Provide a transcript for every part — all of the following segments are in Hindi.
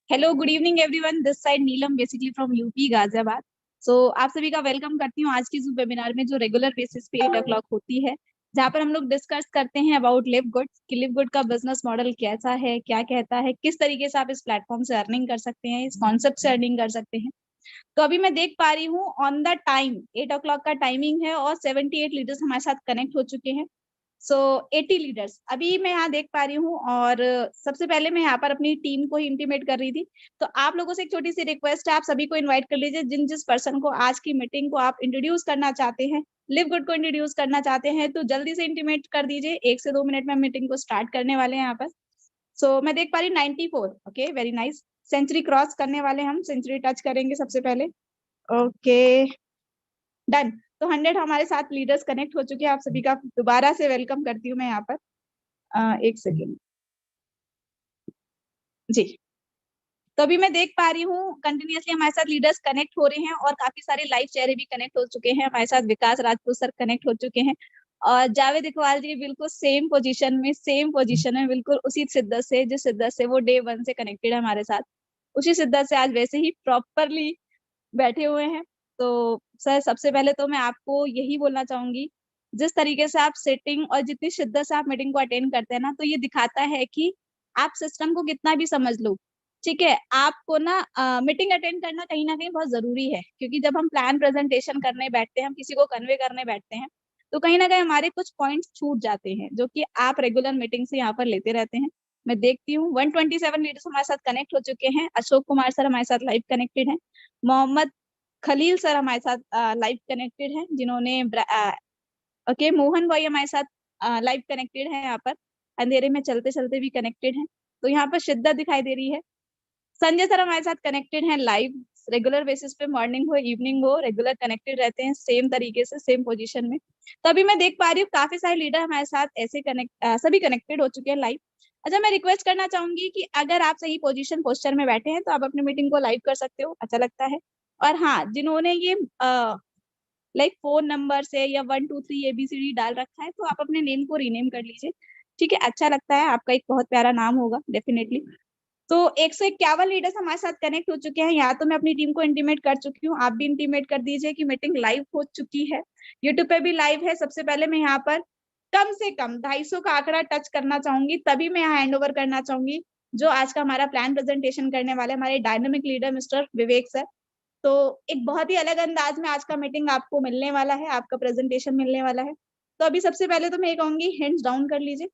Hello, good evening everyone. This side Neelam, basically from UP Ghaziabad. आप सभी का वेलकम करती हूँ आज की इस वेबिनार में, जो रेगुलर बेसिस पे 8 o'clock होती है, जहाँ पर हम लोग डिस्कस करते हैं अबाउट लिव गुड कि लिव गुड का बिजनेस मॉडल कैसा है, क्या कहता है, किस तरीके से आप इस प्लेटफॉर्म से अर्निंग कर सकते हैं, इस कॉन्सेप्ट से अर्निंग कर सकते हैं। तो अभी मैं देख पा रही हूँ ऑन द टाइम 8 o'clock का टाइमिंग है और 78 लीडर्स हमारे साथ कनेक्ट हो चुके हैं। 80 लीडर्स अभी मैं यहाँ देख पा रही हूँ। और सबसे पहले मैं यहाँ पर अपनी टीम को ही इंटीमेट कर रही थी। तो आप लोगों से एक छोटी सी रिक्वेस्ट है, आप सभी को इनवाइट कर लीजिए जिस पर्सन को आज की मीटिंग को आप इंट्रोड्यूस करना चाहते हैं, लिव गुड को इंट्रोड्यूस करना चाहते हैं, तो जल्दी से इंटीमेट कर दीजिए। 1 से 2 मिनट में मीटिंग को स्टार्ट करने वाले हैं यहाँ पर। मैं देख पा रही 94। Okay, very nice. Century cross करने वाले, हम सेंचुरी टच करेंगे सबसे पहले। Okay, done. तो 100 हमारे साथ लीडर्स कनेक्ट हो चुके हैं। आप सभी का दोबारा से वेलकम करती हूँ मैं यहाँ पर। एक सेकेंड जी। तो अभी मैं देख पा रही हूँ कंटिन्यूअसली हमारे साथ लीडर्स कनेक्ट हो रहे हैं और काफी सारे लाइव चेहरे भी कनेक्ट हो चुके हैं। हमारे साथ विकास राजपूत सर कनेक्ट हो चुके हैं और जावेद इकबाल जी बिल्कुल सेम पोजीशन में बिल्कुल उसी शिद्दत से, जिस शिद्दत से वो डे 1 से कनेक्टेड है हमारे साथ, उसी शिद्दत से आज वैसे ही प्रॉपरली बैठे हुए हैं। तो सर, सबसे पहले तो मैं आपको यही बोलना चाहूंगी, जिस तरीके से आप सेटिंग और जितनी शिद्दत से आप मीटिंग को अटेंड करते हैं ना, तो ये दिखाता है कि आप सिस्टम को कितना भी समझ लो। ठीक है, आपको ना मीटिंग अटेंड करना कहीं ना कहीं बहुत जरूरी है, क्योंकि जब हम प्लान प्रेजेंटेशन करने बैठते हैं, हम किसी को कन्वे करने बैठते हैं, तो कहीं ना कहीं हमारे कुछ पॉइंट्स छूट जाते हैं, जो कि आप रेगुलर मीटिंग से यहाँ पर लेते रहते हैं। मैं देखती हूँ 127 लीडर्स हमारे साथ कनेक्ट हो चुके हैं। अशोक कुमार सर हमारे साथ लाइव कनेक्टेड हैं। मोहम्मद खलील सर हमारे साथ लाइव कनेक्टेड हैं, जिन्होंने ओके, मोहन भाई हमारे साथ लाइव कनेक्टेड है यहाँ पर। अंधेरे में चलते चलते भी कनेक्टेड हैं, तो यहाँ पर शिद्दत दिखाई दे रही है। संजय सर हमारे साथ कनेक्टेड हैं लाइव, रेगुलर बेसिस पे, मॉर्निंग हो इवनिंग हो, रेगुलर कनेक्टेड रहते हैं सेम तरीके से, सेम पोजीशन में। तो अभी मैं देख पा रही हूँ काफी सारे लीडर हमारे साथ ऐसे सभी कनेक्टेड हो चुके हैं लाइव। अच्छा, मैं रिक्वेस्ट करना चाहूंगी कि अगर आप सही पोजीशन पोस्चर में बैठे हैं तो आप अपनी मीटिंग को लाइव कर सकते हो, अच्छा लगता है। और हाँ, जिन्होंने ये लाइक फोन नंबर से या 123 ABCD डाल रखा है, तो आप अपने नेम को रीनेम कर लीजिए। ठीक है, अच्छा लगता है, आपका एक बहुत प्यारा नाम होगा डेफिनेटली। तो 151 लीडर्स हमारे साथ कनेक्ट हो चुके हैं। यहाँ तो मैं अपनी टीम को इंटीमेट कर चुकी हूँ, आप भी इंटीमेट कर दीजिए कि मीटिंग लाइव हो चुकी है। यूट्यूब पे भी लाइव है। सबसे पहले मैं यहाँ पर कम से कम 250 का आंकड़ा टच करना चाहूंगी, तभी मैं यहाँ हैंड ओवर करना चाहूंगी जो आज का हमारा प्लान प्रेजेंटेशन करने वाले हमारे डायनामिक लीडर मिस्टर विवेक सर। तो एक बहुत ही अलग अंदाज में आज का मीटिंग आपको मिलने वाला है, आपका प्रेजेंटेशन मिलने वाला है। तो अभी सबसे पहले तो मैं ये कहूंगी, हैंड्स डाउन कर लीजिए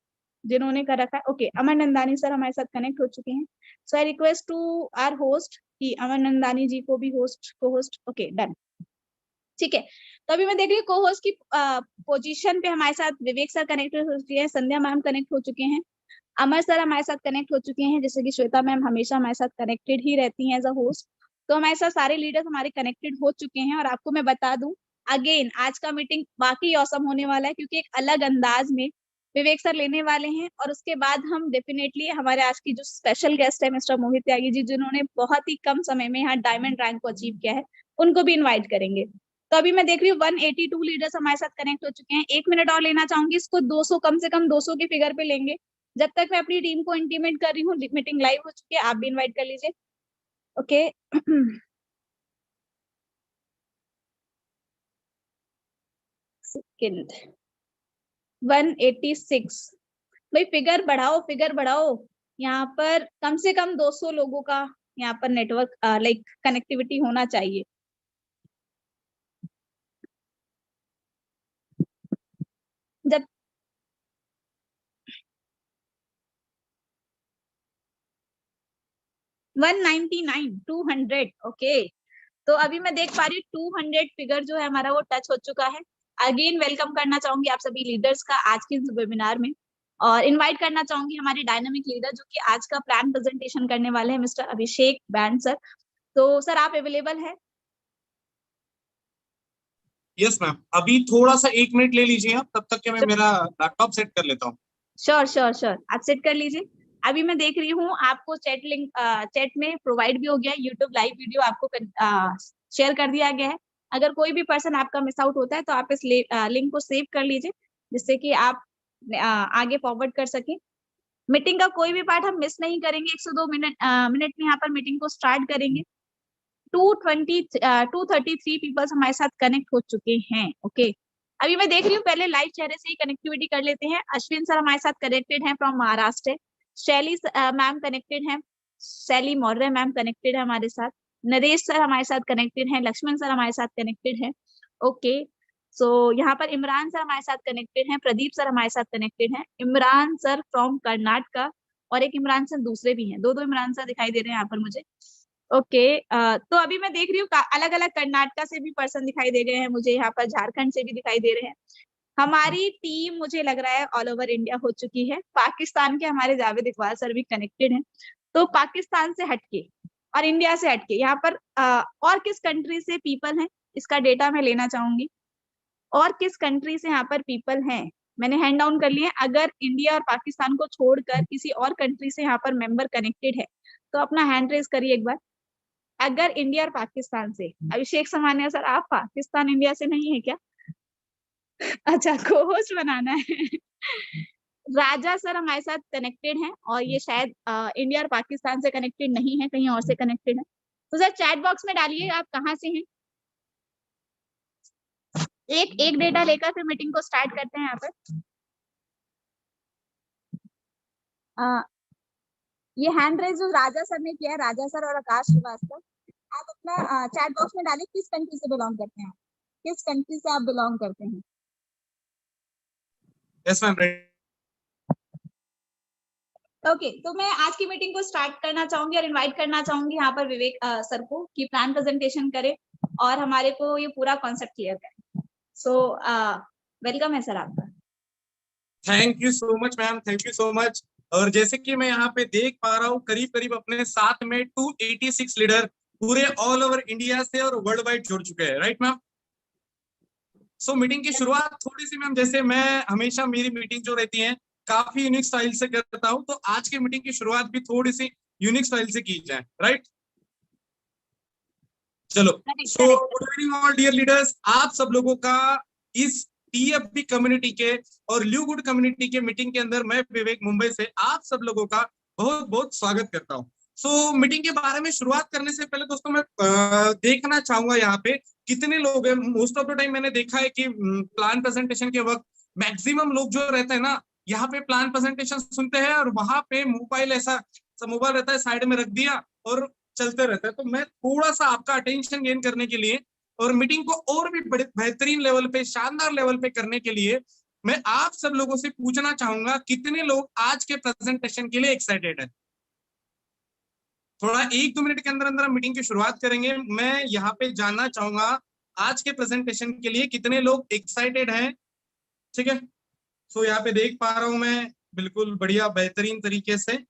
जिन्होंने कर रखा है। ओके, अमर नंदानी सर हमारे साथ कनेक्ट हो चुके हैं। So I request to our host कि अमर नंदानी जी को भी को होस्ट। Okay, done. ठीक है, तो अभी मैं देख रही हूँ को होस्ट की पोजीशन पे हमारे साथ विवेक सर कनेक्ट हो चुके हैं, संध्या मैम कनेक्ट हो चुके हैं, अमर सर हमारे साथ कनेक्ट हो चुके हैं, जैसे कि श्वेता मैम हमेशा हमारे साथ कनेक्टेड ही रहती हैं एज अ होस्ट। तो हमारे साथ सारे लीडर्स हमारे कनेक्टेड हो चुके हैं। और आपको मैं बता दूं, अगेन आज का मीटिंग बाकी औसम होने वाला है, क्योंकि एक अलग अंदाज में विवेक सर लेने वाले हैं। और उसके बाद हम डेफिनेटली हमारे आज की जो स्पेशल गेस्ट है मिस्टर मोहित त्यागी जी, जिन्होंने बहुत ही कम समय में यहाँ डायमंड रैंक को अचीव किया है, उनको भी इन्वाइट करेंगे। तो अभी मैं देख रही हूँ 182 लीडर्स हमारे साथ कनेक्ट हो चुके हैं। 1 मिनट और लेना चाहूंगी, इसको 200, कम से कम 200 के फिगर पे लेंगे। जब तक मैं अपनी टीम को इंटीमेट कर रही हूँ, मीटिंग लाइव हो चुकी है, आप भी इनवाइट कर लीजिए। Okay second 186। भाई फिगर बढ़ाओ, फिगर बढ़ाओ। यहाँ पर कम से कम 200 लोगों का यहाँ पर नेटवर्क लाइक कनेक्टिविटी होना चाहिए। जब 199, 200। ओके, तो अभी मैं देख पा रही हूँ 200 फिगर जो है हमारा वो टच हो चुका है। अगेन वेलकम करना चाहूंगी आप सभी लीडर्स का आज के इस वेबिनार में, और इनवाइट करना चाहूंगी हमारे डायनामिक लीडर जो कि आज का प्लान प्रेजेंटेशन करने वाले हैं, मिस्टर अभिषेक बैंड सर। तो सर, आप अवेलेबल है? यस मैम, अभी थोड़ा सा 1 मिनट ले लीजिए आप, तब तक के मैं मेरा लैपटॉप सेट कर लेता हूँ। श्योर श्योर श्योर, आप सेट कर लीजिए। अभी मैं देख रही हूँ आपको चैट लिंक चैट में प्रोवाइड भी हो गया है, यूट्यूब लाइव वीडियो आपको शेयर कर दिया गया है। अगर कोई भी पर्सन आपका मिस आउट होता है तो आप इस लिंक को सेव कर लीजिए, जिससे कि आप आगे फॉरवर्ड कर सकें। मीटिंग का कोई भी पार्ट हम मिस नहीं करेंगे। 102 मिनट में यहाँ पर मीटिंग को स्टार्ट करेंगे। 233 पीपल्स हमारे साथ कनेक्ट हो चुके हैं। ओके, अभी मैं देख रही हूँ, पहले लाइव चेहरे से ही कनेक्टिविटी कर लेते हैं। अश्विन सर हमारे साथ कनेक्टेड हैं फ्रॉम महाराष्ट्र। शैली मैम कनेक्टेड हैं। शैली मौर्य मैम कनेक्टेड है हमारे साथ। नरेश सर हमारे साथ कनेक्टेड हैं। लक्ष्मण सर हमारे साथ कनेक्टेड हैं। ओके, सो यहाँ पर इमरान सर हमारे साथ कनेक्टेड हैं। प्रदीप सर हमारे साथ कनेक्टेड हैं। इमरान सर फ्रॉम कर्नाटका, और एक इमरान सर दूसरे भी हैं। दो इमरान सर दिखाई दे रहे हैं यहाँ पर मुझे। ओके, तो अभी मैं देख रही हूँ अलग अलग कर्नाटका से भी पर्सन दिखाई दे रहे हैं मुझे, यहाँ पर झारखंड से भी दिखाई दे रहे हैं। हमारी टीम मुझे लग रहा है ऑल ओवर इंडिया हो चुकी है। पाकिस्तान के हमारे जावेद इकबाल सर भी कनेक्टेड हैं। तो पाकिस्तान से हटके और इंडिया से हटके यहाँ पर और किस कंट्री से पीपल हैं, इसका डेटा मैं लेना चाहूंगी। और किस कंट्री से यहाँ पर पीपल हैं, मैंने हैंड डाउन कर लिए। अगर इंडिया और पाकिस्तान को छोड़कर किसी और कंट्री से यहाँ पर मेंबर कनेक्टेड है तो अपना हैंड रेज करिए एक बार। अगर इंडिया और पाकिस्तान से, अभिषेक सामान्य सर आप पाकिस्तान इंडिया से नहीं है क्या? अच्छा, को होस्ट बनाना है। राजा सर हमारे साथ कनेक्टेड हैं, और ये शायद इंडिया और पाकिस्तान से कनेक्टेड नहीं है, कहीं और से कनेक्टेड है। तो सर चैट बॉक्स में डालिए आप कहाँ से हैं। एक डेटा लेकर फिर मीटिंग को स्टार्ट करते हैं यहाँ पर। ये हैंड रेज जो राजा सर ने किया है, राजा सर और आकाश श्रीवास्तव, आप अपना चैट बॉक्स में डालिए किस कंट्री से बिलोंग करते हैं, किस कंट्री से आप बिलोंग करते हैं। Yes ma'am. ओके, तो मैं आज की मीटिंग को स्टार्ट करना चाहूंगी और इनवाइट करना चाहूंगी यहाँ पर विवेक सर को कि प्लान प्रेजेंटेशन करें और हमारे को ये पूरा कॉन्सेप्ट क्लियर करें। सो वेलकम है सर आपका। Thank you so much ma'am, thank you so much. और जैसे कि मैं यहाँ पे देख पा रहा हूँ, करीब करीब अपने साथ में 286 लीडर पूरे ऑल ओवर इंडिया से और वर्ल्ड वाइड जुड़ चुके हैं, राइट मैम। सो मीटिंग की शुरुआत थोड़ी सी मैम, जैसे मैं हमेशा मेरी मीटिंग जो रहती है काफी यूनिक स्टाइल से करता हूँ, तो आज की मीटिंग की शुरुआत भी थोड़ी सी यूनिक स्टाइल से की जाए, राइट। चलो, so good evening all dear leaders, आप सब लोगों का इस टीएफबी कम्युनिटी के और ल्यू गुड कम्युनिटी के मीटिंग के अंदर मैं विवेक मुंबई से आप सब लोगों का बहुत बहुत स्वागत करता हूँ। सो मीटिंग के बारे में शुरुआत करने से पहले दोस्तों मैं देखना चाहूंगा यहाँ पे कितने लोग हैं। मोस्ट ऑफ द टाइम मैंने देखा है कि प्लान प्रेजेंटेशन के वक्त मैक्सिमम लोग जो रहते हैं ना, यहाँ पे प्लान प्रेजेंटेशन सुनते हैं और वहां पे मोबाइल ऐसा मोबाइल रहता है साइड में रख दिया और चलते रहता है। तो मैं थोड़ा सा आपका अटेंशन गेन करने के लिए और मीटिंग को और भी बड़े बेहतरीन लेवल पे, शानदार लेवल पे करने के लिए मैं आप सब लोगों से पूछना चाहूंगा कितने लोग आज के प्रेजेंटेशन के लिए एक्साइटेड है। थोड़ा 1-2 मिनट के अंदर अंदर मीटिंग की शुरुआत करेंगे। मैं यहाँ पे जानना चाहूंगा आज के प्रेजेंटेशन के लिए कितने लोग एक्साइटेड हैं, ठीक है। सो यहाँ पे देख पा रहा हूं मैं बिल्कुल बढ़िया बेहतरीन तरीके से।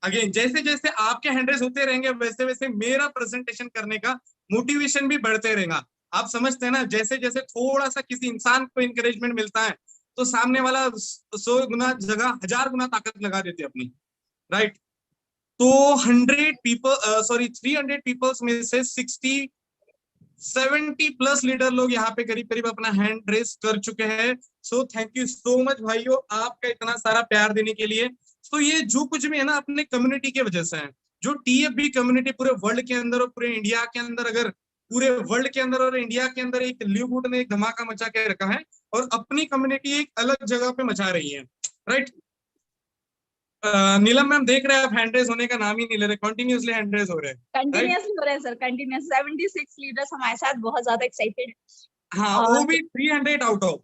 अगेन जैसे जैसे आपके हैंड रेज होते रहेंगे वैसे वैसे मेरा प्रेजेंटेशन करने का मोटिवेशन भी बढ़ते रहेगा। आप समझते हैं ना, जैसे जैसे थोड़ा सा किसी इंसान को इंकरेजमेंट मिलता है तो सामने वाला 100 गुना जगह 1000 गुना ताकत लगा देते अपनी, राइट। तो 300 पीपल्स में से 70 प्लस लीडर लोग यहाँ पे करीब करीब अपना हैंड रेस कर चुके हैं। So thank you so much भाइयों आपका इतना सारा प्यार देने के लिए। तो ये जो कुछ भी है ना अपने कम्युनिटी की वजह से है। जो टीएफबी कम्युनिटी पूरे वर्ल्ड के अंदर और पूरे इंडिया के अंदर, अगर पूरे वर्ल्ड के अंदर और इंडिया के अंदर एक ल्यूगुड ने एक धमाका मचा के रखा है और अपनी कम्युनिटी एक अलग जगह पे मचा रही है, राइट। नीलम मैम देख रहे हैं आप हैंड रेज होने का नाम ही नहीं ले रहे, कंटिन्यूअसली हैंड रेज हो रहे हैं, कंटिन्यूअसली हो रहे हैं सर, कंटिन्यूअस 76 लीडर्स हमारे साथ बहुत ज्यादा एक्साइटेड। हाँ, वो भी 300 आउट ऑफ,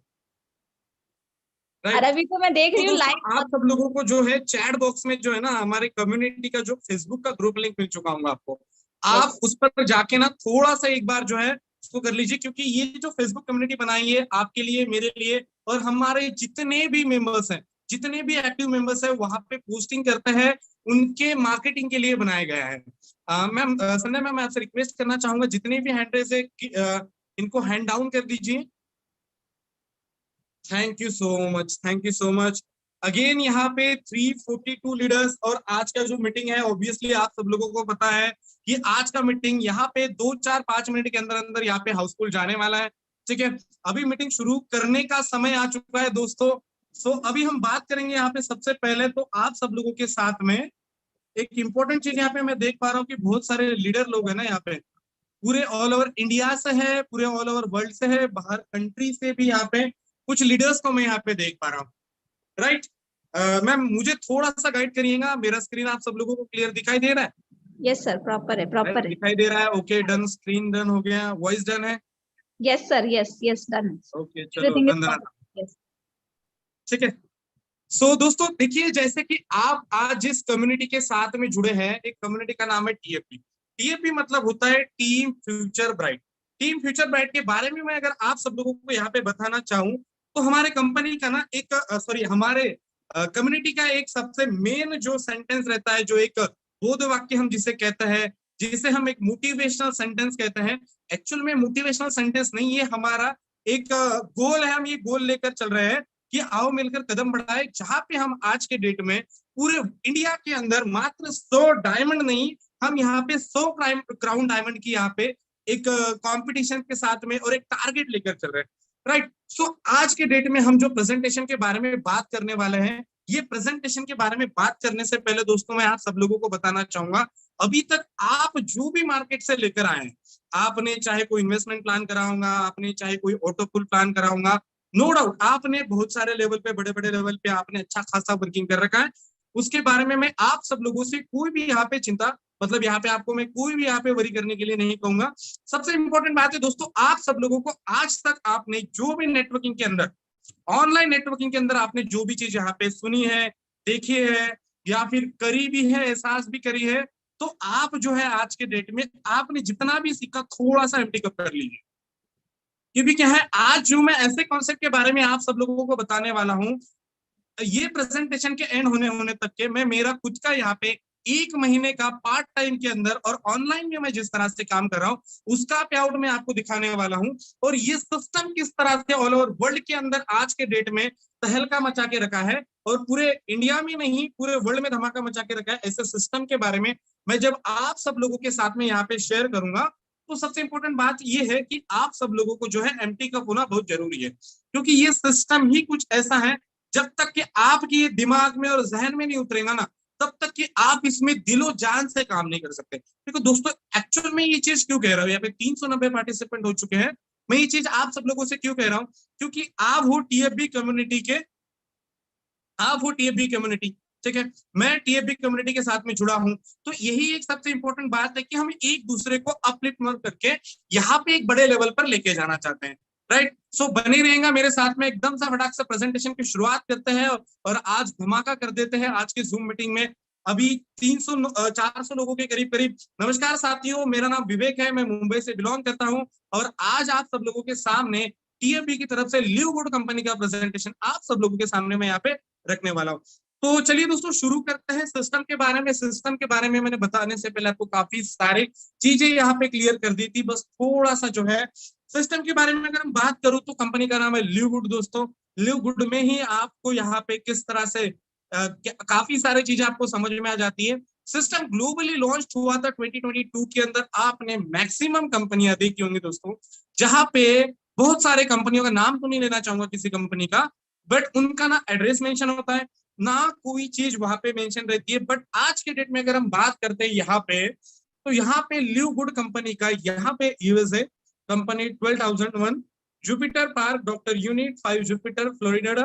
और अभी तो मैं देख रही हूँ लाइव। आप सब लोगों को जो है चैट बॉक्स में जो है ना हमारे कम्युनिटी का जो फेसबुक का ग्रुप लिंक मिल चुका होगा आपको, आप उस पर जाके ना थोड़ा सा एक बार जो है उसको कर लीजिए, क्योंकि ये जो फेसबुक कम्युनिटी बनाई है आपके लिए, मेरे लिए और हमारे जितने भी मेंबर्स हैं, जितने भी एक्टिव मेंबर्स हैं वहां पे पोस्टिंग करते हैं, उनके मार्केटिंग के लिए बनाया गया है। मैम संजय मैम मैं आपसे रिक्वेस्ट करना चाहूंगा जितने भी हैंड रेज है इनको हैंड डाउन कर दीजिए। Thank you so much, thank you so much. Again यहाँ पे 342 लीडर्स और आज का जो मीटिंग है ऑब्वियसली आप सब लोगों को पता है कि आज का मीटिंग यहाँ पे 2-4-5 मिनट के अंदर अंदर यहाँ पे हाउसफुल जाने वाला है, ठीक है। अभी मीटिंग शुरू करने का समय आ चुका है दोस्तों। सो अभी हम बात करेंगे यहाँ पे सबसे पहले तो आप सब लोगों के साथ में एक इंपॉर्टेंट चीज यहाँ पे मैं देख पा रहा हूँ कि बहुत सारे लीडर लोग हैं ना यहाँ पे, पूरे ऑल ओवर इंडिया से है, पूरे ऑल ओवर वर्ल्ड से है, बाहर कंट्री से भी यहाँ पे कुछ लीडर्स को मैं यहाँ पे देख पा रहा हूँ। राइट मैम, मुझे थोड़ा सा गाइड करिएगा, मेरा स्क्रीन आप सब लोगों को क्लियर दिखाई दे रहा है? यस सर, प्रॉपर है, प्रॉपर है। दिखाई दे रहा है? ओके डन, स्क्रीन डन हो गया, वॉइस डन है? Yes sir, yes yes, done. Okay चलो everything is done. Proper. Yes. ठीक है। सो दोस्तों देखिए, जैसे कि आप आज जिस कम्युनिटी के साथ में जुड़े हैं, एक कम्युनिटी का नाम है टीएफपी। टीएफपी मतलब होता है team future bright. Team future bright के बारे में मैं अगर आप सब लोगों को यहाँ पे बताना चाहूँ तो हमारे कंपनी का ना एक सॉरी हमारे कम्युनिटी का एक सबसे मेन जो सेंटेंस रहता है, जो एक बोध वाक्य हम जिसे कहते हैं, जिसे हम एक मोटिवेशनल सेंटेंस कहते हैं। एक्चुअल में मोटिवेशनल सेंटेंस नहीं, ये हमारा एक गोल है। हम ये गोल लेकर चल रहे हैं कि आओ मिलकर कदम बढ़ाए, जहां पे हम आज के डेट में पूरे इंडिया के अंदर मात्र 100 डायमंड नहीं, हम यहाँ पे 100 क्राउन डायमंड की यहाँ पे एक कंपटीशन के साथ में और एक टारगेट लेकर चल रहे हैं। राइट। सो आज के डेट में हम जो प्रेजेंटेशन के बारे में बात करने वाले हैं, ये प्रेजेंटेशन के बारे में बात करने से पहले दोस्तों मैं आप सब लोगों को बताना चाहूंगा, अभी तक आप जो भी मार्केट से लेकर आए हैं, आपने चाहे कोई इन्वेस्टमेंट प्लान करा होगा, आपने चाहे कोई ऑटो पुल प्लान करा होगा, नो डाउट आपने बहुत सारे लेवल पे, बड़े बड़े लेवल पे आपने अच्छा खासा वर्किंग कर रखा है। उसके बारे में मैं आप सब लोगों से कोई भी यहाँ पे चिंता, मतलब यहाँ पे आपको मैं कोई भी यहाँ पे वरी करने के लिए नहीं कहूंगा। सबसे इंपॉर्टेंट बात है दोस्तों, आप सब लोगों को आज तक आपने जो भी नेटवर्किंग के अंदर, ऑनलाइन नेटवर्किंग के अंदर आपने जो भी चीज यहाँ पे सुनी है, देखी है, या फिर करी भी है, एहसास भी करी है, तो आप जो है आज के डेट में आपने जितना भी सीखा थोड़ा सा एमटी कप कर लीजिए। क्योंकि क्या है, आज जो मैं ऐसे कॉन्सेप्ट के बारे में आप सब लोगों को बताने वाला हूँ, ये प्रेजेंटेशन के एंड होने तक के मैं मेरा खुद का यहाँ पे 1 महीने का पार्ट टाइम के अंदर और ऑनलाइन में मैं जिस तरह से काम कर रहा हूँ, उसका पे आउट मैं आपको दिखाने वाला हूँ। और ये सिस्टम किस तरह से ऑल ओवर वर्ल्ड के अंदर आज के डेट में तहलका मचा के रखा है, और पूरे इंडिया में नहीं पूरे वर्ल्ड में धमाका मचा के रखा है, ऐसे सिस्टम के बारे में मैं जब आप सब लोगों के साथ में यहाँ पे शेयर करूंगा, तो सबसे इंपॉर्टेंट बात ये है कि आप सब लोगों को जो है एमटी कप होना बहुत जरूरी है। क्योंकि ये सिस्टम ही कुछ ऐसा है, जब तक कि आपके दिमाग में और जहन में नहीं उतरेगा ना, तब तक कि आप इसमें दिलो जान से काम नहीं कर सकते। देखो दोस्तों, एक्चुअल में ये चीज क्यों कह रहा हूँ, यहाँ पे 390 पार्टिसिपेंट हो चुके हैं, मैं ये चीज आप सब लोगों से क्यों कह रहा हूँ, क्योंकि आप हो टीएफबी कम्युनिटी के, आप हो टीएफबी कम्युनिटी। ठीक है, मैं टीएफबी कम्युनिटी के साथ में जुड़ा हूं, तो यही एक सबसे इंपॉर्टेंट बात है कि हम एक दूसरे को अपलिफ्ट करके यहाँ पे एक बड़े लेवल पर लेके जाना चाहते हैं। राइट। सो बने रहेगा मेरे साथ में, एकदम सा फटाक से प्रेजेंटेशन की शुरुआत करते हैं और आज धमाका कर देते हैं आज की जूम मीटिंग में। अभी 400 लोगों के करीब करीब। नमस्कार साथियों, मेरा नाम विवेक है, मैं मुंबई से बिलोंग करता हूं, और आज आप सब लोगों के सामने टीएफबी की तरफ से लिव गुड कंपनी का प्रेजेंटेशन आप सब लोगों के सामने मैं यहाँ पे रखने वाला हूँ। तो चलिए दोस्तों शुरू करते हैं सिस्टम के बारे में। सिस्टम के बारे में मैंने बताने से पहले आपको काफी सारी चीजें यहाँ पे क्लियर कर दी थी, बस थोड़ा सा जो है सिस्टम के बारे में अगर हम बात करूं तो कंपनी का नाम है लिव गुड दोस्तों। लिव गुड में ही आपको यहाँ पे किस तरह से काफी सारी चीजें आपको समझ में आ जाती है। सिस्टम ग्लोबली लॉन्च हुआ था 2022 के अंदर। आपने मैक्सिमम कंपनियां देखी होंगी दोस्तों, जहां पे बहुत सारे कंपनियों का नाम तो नहीं लेना चाहूंगा किसी कंपनी का, बट उनका ना एड्रेस मेंशन होता है ना कोई चीज वहां पे मेंशन रहती है। बट आज के डेट में अगर हम बात करते हैं यहाँ पे, तो यहाँ पे लिव गुड कंपनी का यहाँ पे USA company 12001 Jupiter park doctor unit 5 Jupiter Florida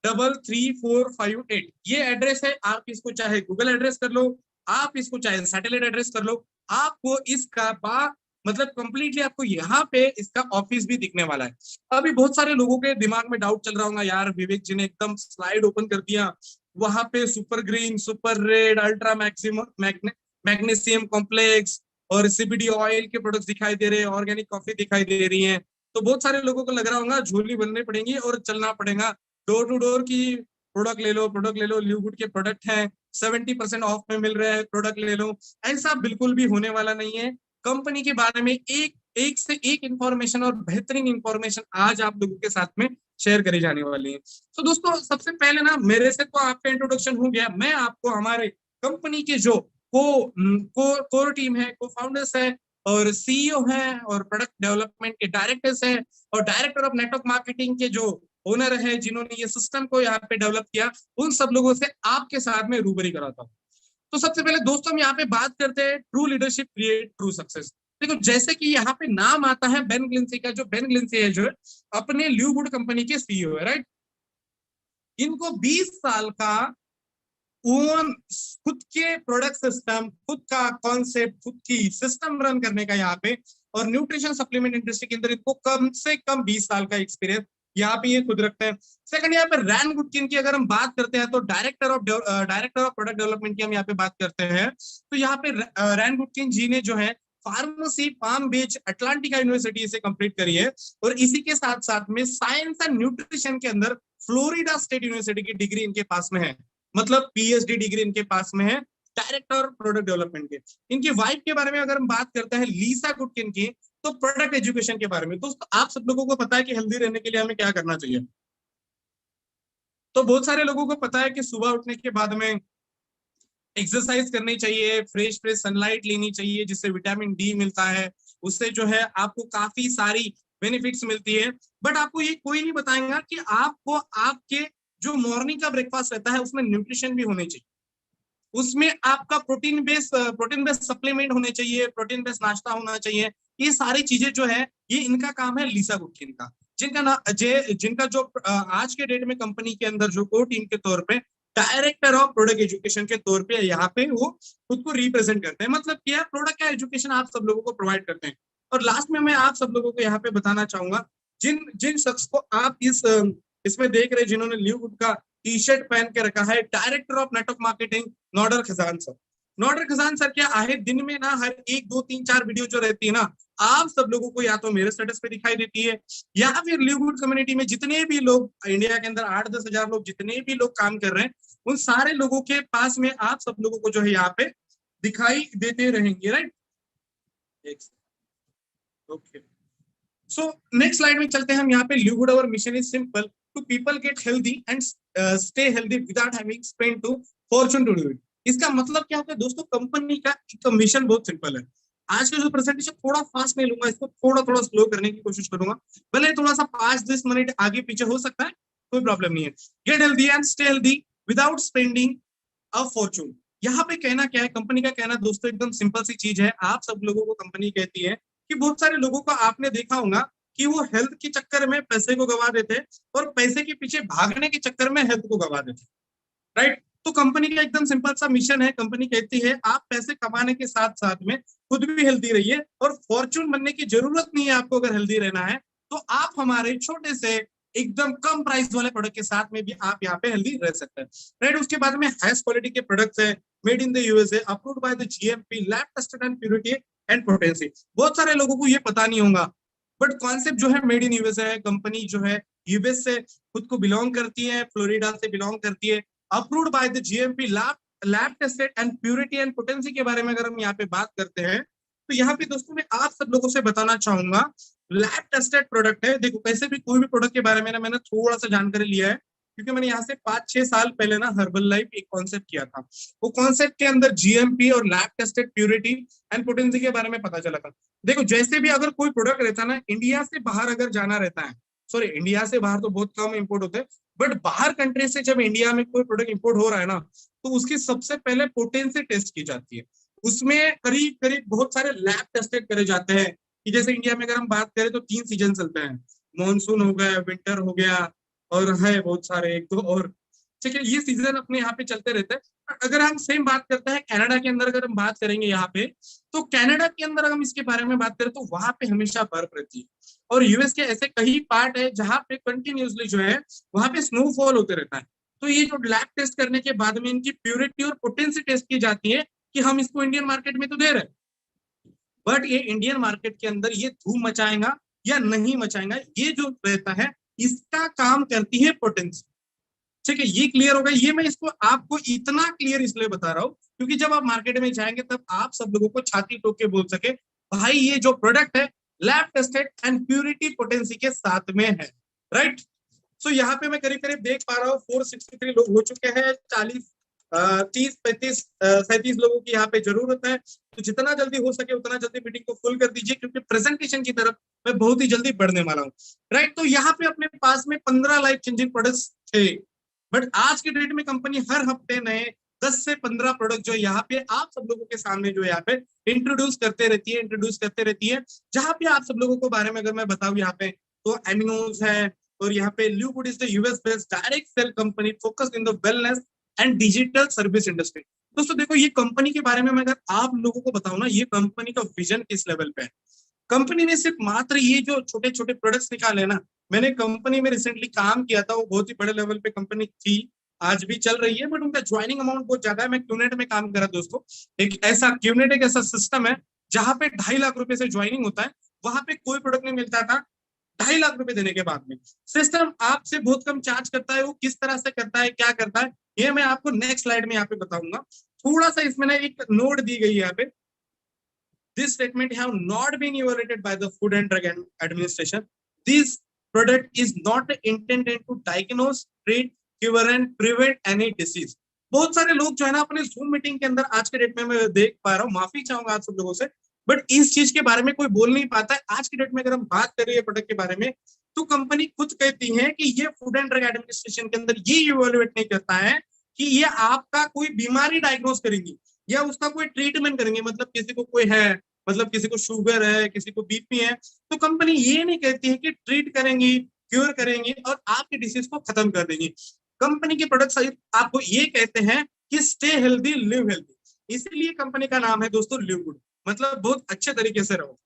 33458 ये एड्रेस है। आप इसको चाहे गूगल एड्रेस कर लो, आप इसको चाहे सैटेलाइट एड्रेस कर लो, आपको इसका मतलब कंप्लीटली आपको यहाँ पे इसका ऑफिस भी दिखने वाला है। अभी बहुत सारे लोगों के दिमाग में डाउट चल रहा होगा, यार विवेक जी ने एकदम स्लाइड ओपन कर दिया, वहां पे super green, super red, ultra magnesium complex और सीबीडी ऑयल के प्रोडक्ट्स दिखाई दे रहे हैं, ऑर्गेनिक कॉफी दिखाई दे रही है। तो बहुत सारे लोगों को लग रहा होगा झोली बननी पड़ेगी और चलना पड़ेगा, डोर टू डोर की प्रोडक्ट ले लो, प्रोडक्ट ले लो, लिव गुड के प्रोडक्ट हैं 70% ऑफ में मिल रहा है, प्रोडक्ट ले लो। ऐसा बिल्कुल भी होने वाला नहीं है। कंपनी के बारे में एक से एक इंफॉर्मेशन और बेहतरीन इंफॉर्मेशन आज आप लोगों के साथ में शेयर करी जाने वाली है। तो दोस्तों सबसे पहले ना मेरे से तो आपका इंट्रोडक्शन हो गया, मैं आपको हमारे कंपनी के जो कोर टीम है, को फाउंडर्स है और सीईओ हैं और प्रोडक्ट डेवलपमेंट के डायरेक्टर्स हैं और डायरेक्टर ऑफ नेटवर्क मार्केटिंग के जो ओनर है, जिन्होंने ये सिस्टम को यहाँ पे डेवलप किया, उन सब लोगों से आपके साथ में रूबरी कराता हूँ। तो सबसे पहले दोस्तों हम यहाँ पे बात करते हैं true leadership create true success. देखो जैसे कि यहाँ पे नाम आता है बेन ग्लिंसी का, जो बेन ग्लिंसी है जो है अपने ल्यू गुड कंपनी के सीईओ है, राइट। इनको 20 साल का ओन खुद के प्रोडक्ट सिस्टम, खुद का कॉन्सेप्ट, खुद की सिस्टम रन करने का यहाँ पे, और न्यूट्रिशन सप्लीमेंट इंडस्ट्री के अंदर इनको कम से कम 20 साल का एक्सपीरियंस यहाँ पे ये खुद रखते हैं। सेकंड यहाँ पे रैन गुडकिन की अगर हम बात करते हैं तो डायरेक्टर ऑफ प्रोडक्ट डेवलपमेंट की हम यहाँ पे बात करते हैं, तो यहाँ पे रैन गुडकिन जी ने जो है फार्मेसी पाम बीच अटलांटिका यूनिवर्सिटी से कंप्लीट करी है, और इसी के साथ साथ में साइंस एंड न्यूट्रिशन के अंदर फ्लोरिडा स्टेट यूनिवर्सिटी की डिग्री इनके पास में है, मतलब पीएचडी डिग्री इनके पास में है डायरेक्टर प्रोडक्ट डेवलपमेंट के। इनकी वाइफ के बारे में अगर हम बात करते हैं लीसा गुडकिन की, तो प्रोडक्ट एजुकेशन के बारे में। दोस्तों आप सब लोगों को पता है कि हेल्दी रहने के लिए हमें क्या करना चाहिए, तो बहुत सारे लोगों को पता है कि सुबह उठने के बाद में एक्सरसाइज करनी चाहिए, फ्रेश फ्रेश सनलाइट लेनी चाहिए जिससे विटामिन डी मिलता है, उससे जो है आपको काफी सारी बेनिफिट्स मिलती है। बट आपको ये कोई नहीं बताएगा कि आपको आपके जो मॉर्निंग का ब्रेकफास्ट रहता है उसमें न्यूट्रिशन भी होने चाहिए, उसमें आपका प्रोटीन बेस्ड सप्लीमेंट होने चाहिए, प्रोटीन बेस्ड नाश्ता होना चाहिए। ये सारी चीजें जो है ये इनका काम है लीसा गुडकिन का, जिनका जो आज के डेट में कंपनी के अंदर जो को टीम के तौर पे डायरेक्टर ऑफ प्रोडक्ट एजुकेशन के तौर पे यहाँ पे वो खुद को रिप्रेजेंट करते हैं, मतलब क्या प्रोडक्ट का एजुकेशन आप सब लोगों को प्रोवाइड करते हैं। और लास्ट में मैं आप सब लोगों को यहाँ पे बताना चाहूंगा, जिन जिन शख्स को आप इसमें देख रहे हैं जिन्होंने ल्यू गुड का टी शर्ट पहन के रखा है, director of network marketing Naudar Khajan sir. Naudar Khajan sir क्या आए दिन में ना हर 1 2 3 4 वीडियो जो रहती है ना, आप सब लोगों को या तो मेरे स्टेटस पे दिखाई देती है, या फिर ल्यू गुड कम्युनिटी में जितने भी लोग इंडिया के अंदर 8-10 हजार लोग जितने भी लोग काम कर रहे हैं, उन सारे लोगों के पास में आप सब लोगों को जो है यहाँ पे दिखाई देते रहेंगे, right. Okay, so next slide में चलते हैं हम। यहाँ पे LiveGood, our mission is simple to people get healthy and stay healthy without having spent to fortune to do it. इसका मतलब क्या होता है दोस्तों, कंपनी का मिशन बहुत सिंपल है। आज का जो प्रेजेंटेशन थोड़ा फास्ट नहीं लूंगा, इसको थोड़ा थोड़ा स्लो करने की कोशिश करूंगा, भले थोड़ा सा 5-10 मिनट आगे पीछे हो सकता है, कोई प्रॉब्लम नहीं है। Get healthy and stay healthy without spending a fortune. यहाँ पे कहना क्या है, कंपनी का कहना दोस्तों एकदम सिंपल सी चीज है। आप सब लोगों को कंपनी कहती है कि बहुत सारे लोगों को आपने देखा होगा कि वो हेल्थ के चक्कर में पैसे को गवा देते और पैसे के पीछे भागने के चक्कर में हेल्थ को गवा देते, राइट। तो कंपनी का एकदम सिंपल सा मिशन है, कंपनी कहती है आप पैसे कमाने के साथ साथ में खुद भी हेल्दी रहिए, और फॉर्चून बनने की जरूरत नहीं है आपको। अगर हेल्दी रहना है तो आप हमारे छोटे से एकदम कम प्राइस वाले प्रोडक्ट के साथ में भी आप यहाँ पे हेल्दी रह सकते हैं, राइट। उसके बाद में हाईएस्ट क्वालिटी के प्रोडक्ट्स है, made in the USA, approved by the GMP, lab tested and purity and potency. बहुत सारे लोगों को ये पता नहीं होगा, बट कॉन्सेप्ट जो है मेड इन यूएसए है। कंपनी जो है यूएस से खुद को बिलोंग करती है, फ्लोरिडा से बिलोंग करती है, approved by the GMP, lab tested and purity and potency के बारे में अगर हम यहाँ पे बात करते हैं, तो यहाँ पे दोस्तों मैं आप सब लोगों से बताना चाहूंगा, लैब टेस्टेड प्रोडक्ट है। देखो कैसे भी कोई भी प्रोडक्ट के बारे में ना मैंने थोड़ा सा जानकारी लिया है, क्योंकि मैंने यहाँ से 5-6 साल पहले ना हर्बल लाइफ एक कॉन्सेप्ट किया था। वो कॉन्सेप्ट के अंदर जीएमपी और lab tested purity and potency के बारे में पता चला था। देखो जैसे भी अगर कोई प्रोडक्ट रहता है ना, इंडिया से बाहर अगर जाना रहता है, सॉरी इंडिया से बाहर तो बहुत कम इंपोर्ट होते हैं, बट बाहर कंट्री से जब इंडिया में कोई प्रोडक्ट इंपोर्ट हो रहा है ना, तो उसकी सबसे पहले पोटेंसी टेस्ट की जाती है। उसमें करीब करीब बहुत सारे लैब टेस्टेड करे जाते हैं, कि जैसे इंडिया में अगर हम बात करें तो 3 सीजन चलते हैं, मॉनसून हो गया, विंटर हो गया, और है बहुत सारे एक दो और, ठीक है, ये सीजन अपने यहाँ पे चलते रहते हैं। अगर हम सेम बात करते हैं कनाडा के अंदर, अगर हम बात करेंगे यहाँ पे, तो कनाडा के अंदर अगर हम इसके बारे में बात करें तो वहां पे हमेशा बर्फ रहती है, और यूएस के ऐसे कई पार्ट है जहाँ पे कंटिन्यूसली जो है वहां पे स्नोफॉल होते रहता है। तो ये जो लैब टेस्ट करने के बाद में इनकी प्योरिटी और पोटेंसी टेस्ट की जाती है कि हम इसको इंडियन मार्केट में तो दे रहे हैं, बट ये इंडियन मार्केट के अंदर ये धूम मचाएगा या नहीं मचाएगा, ये जो रहता है इसका काम करती है पोटेंसी। ठीक है, ये क्लियर होगा। ये मैं इसको आपको इतना क्लियर इसलिए बता रहा हूँ क्योंकि जब आप मार्केट में जाएंगे तब आप सब लोगों को छाती ठोक के बोल सके भाई ये जो प्रोडक्ट है lab tested and purity potency के साथ में है, राइट। सो यहाँ पे मैं करीब करीब देख पा रहा हूँ 463 लोग हो चुके हैं, 40 30-35 37 लोगों की यहाँ पे जरूरत है। तो जितना जल्दी हो सके उतना जल्दी मीटिंग को फुल कर दीजिए, क्योंकि प्रेजेंटेशन की तरफ मैं बहुत ही जल्दी बढ़ने वाला हूँ। राइट, तो यहाँ पे अपने पास में 15 लाइफ चेंजिंग प्रोडक्ट्स थे, बट आज के डेट में कंपनी हर हफ्ते नए 10 से 15 प्रोडक्ट जो यहाँ पे आप सब लोगों के सामने जो यहाँ पे इंट्रोड्यूस करते रहती है। जहाँ पे आप सब लोगों को बारे में अगर मैं बताऊं यहाँ पे, तो एमिनोज है, और यहाँ पे LiveGood is the US based direct sale company focused in the wellness and digital service industry. दोस्तों देखो, ये कंपनी के बारे में मैं अगर आप लोगों को बताऊं ना, ये कंपनी का विजन किस लेवल पे है। कंपनी ने सिर्फ मात्र ये जो छोटे छोटे प्रोडक्ट्स निकाले ना, मैंने कंपनी में रिसेंटली काम किया था, वो बहुत ही बड़े लेवल पे कंपनी थी, आज भी चल रही है, बट उनका ज्वाइनिंग अमाउंट बहुत ज्यादा है। मैं क्यूनेट में काम करा दोस्तों, क्यूनेट एक ऐसा सिस्टम है जहां पे 2.5 लाख रुपए से ज्वाइनिंग होता है। वहां पे कोई प्रोडक्ट नहीं मिलता था 2.5 लाख रुपए देने के बाद में। सिस्टम आपसे बहुत कम चार्ज करता है, वो किस तरह से करता है, क्या करता है, ये मैं आपको नेक्स्ट स्लाइड में यहाँ पे बताऊंगा। थोड़ा सा इसमें ना एक नोट दी गई है यहाँ पे, this statement have not been evaluated by the Food and Drug Administration. This product is not intended to diagnose, treat, cure and prevent any disease. बहुत सारे लोग जो है ना अपने जूम मीटिंग के अंदर आज के डेट में मैं देख पा रहा हूँ, माफी चाहूंगा आप सब लोगों से, बट इस चीज के बारे में कोई बोल नहीं पाता है। आज के डेट में अगर हम बात करें ये प्रोडक्ट के बारे में, तो कंपनी खुद कहती है कि ये फूड एंड ड्रग एडमिनिस्ट्रेशन के अंदर ये इवेल्युएट नहीं करता है कि ये आपका कोई बीमारी डायग्नोस करेंगी या उसका कोई ट्रीटमेंट करेंगे। मतलब किसी को कोई है, मतलब किसी को शुगर है, किसी को बीपी है, तो कंपनी ये नहीं कहती है कि ट्रीट करेंगी, क्योर करेंगी और आपके डिसीज को खत्म कर देंगी। कंपनी के प्रोडक्ट्स आपको ये कहते हैं कि स्टे हेल्दी लिव हेल्दी, इसीलिए कंपनी का नाम है दोस्तों लिव गुड, मतलब बहुत अच्छे तरीके से रहो।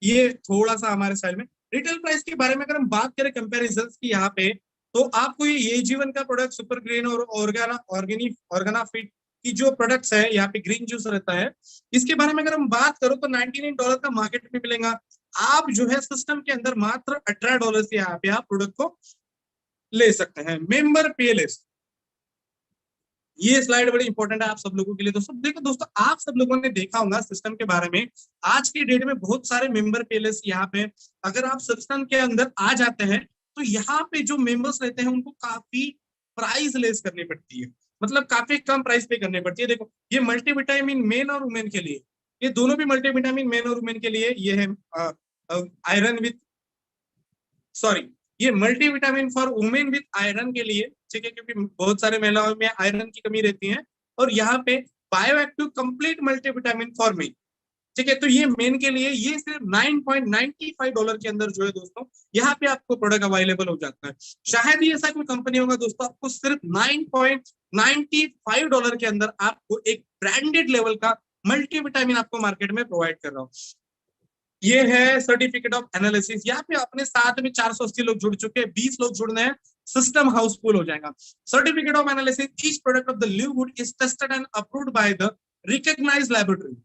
ये थोड़ा सा हमारे साइड में रिटेल प्राइस के बारे में अगर हम बात करें कंपैरिजन की यहाँ पे, तो आपको ये जीवन का प्रोडक्ट सुपर ग्रीन और ऑर्गेना फिट की जो प्रोडक्ट्स है, यहाँ पे ग्रीन जूस रहता है, इसके बारे में अगर हम बात करो तो $99 का मार्केट में मिलेगा। आप जो है सिस्टम के अंदर मात्र $18 से यहाँ पे आप प्रोडक्ट को ले सकते हैं। मेंबर पे लिस्ट, ये स्लाइड बड़ी इंपॉर्टेंट है आप सब लोगों के लिए। दोस्तों देखो दोस्तों, आप सब लोगों ने देखा होगा सिस्टम के बारे में, आज की डेट में बहुत सारे मेंबर पे लिस्ट यहाँ पे, अगर आप सिस्टम के अंदर आ जाते हैं तो यहाँ पे जो मेंबर्स रहते हैं उनको काफी प्राइस लेस करनी पड़ती है, मतलब काफी कम प्राइस पे करनी पड़ती है। देखो ये मल्टीविटामिन मेन और वुमेन के लिए, ये दोनों भी मल्टीविटामिन मेन और वुमेन के लिए, ये है आयरन विथ सॉरी ये multivitamin for women with iron के लिए, ठीक है, क्योंकि बहुत सारे महिलाओं में आयरन की कमी रहती है। और यहाँ पे bioactive complete multivitamin for main, ठीक है, तो ये मेन के लिए ये सिर्फ $9.95 के अंदर जो है दोस्तों यहाँ पे आपको प्रोडक्ट अवेलेबल हो जाता है। शायद ही ऐसा कोई कंपनी होगा दोस्तों आपको सिर्फ $9.95 के अंदर आपको एक ब्रांडेड लेवल का मल्टीविटामिन आपको मार्केट में प्रोवाइड कर रहा हूँ। ये है सर्टिफिकेट ऑफ एनालिसिस, यहाँ पे अपने साथ में 480 लोग जुड़ चुके हैं, 20 लोग जुड़ने हैं, सिस्टम हाउसफुल हो जाएगा। Certificate of analysis, each product of the live good is tested and approved by the recognised laboratory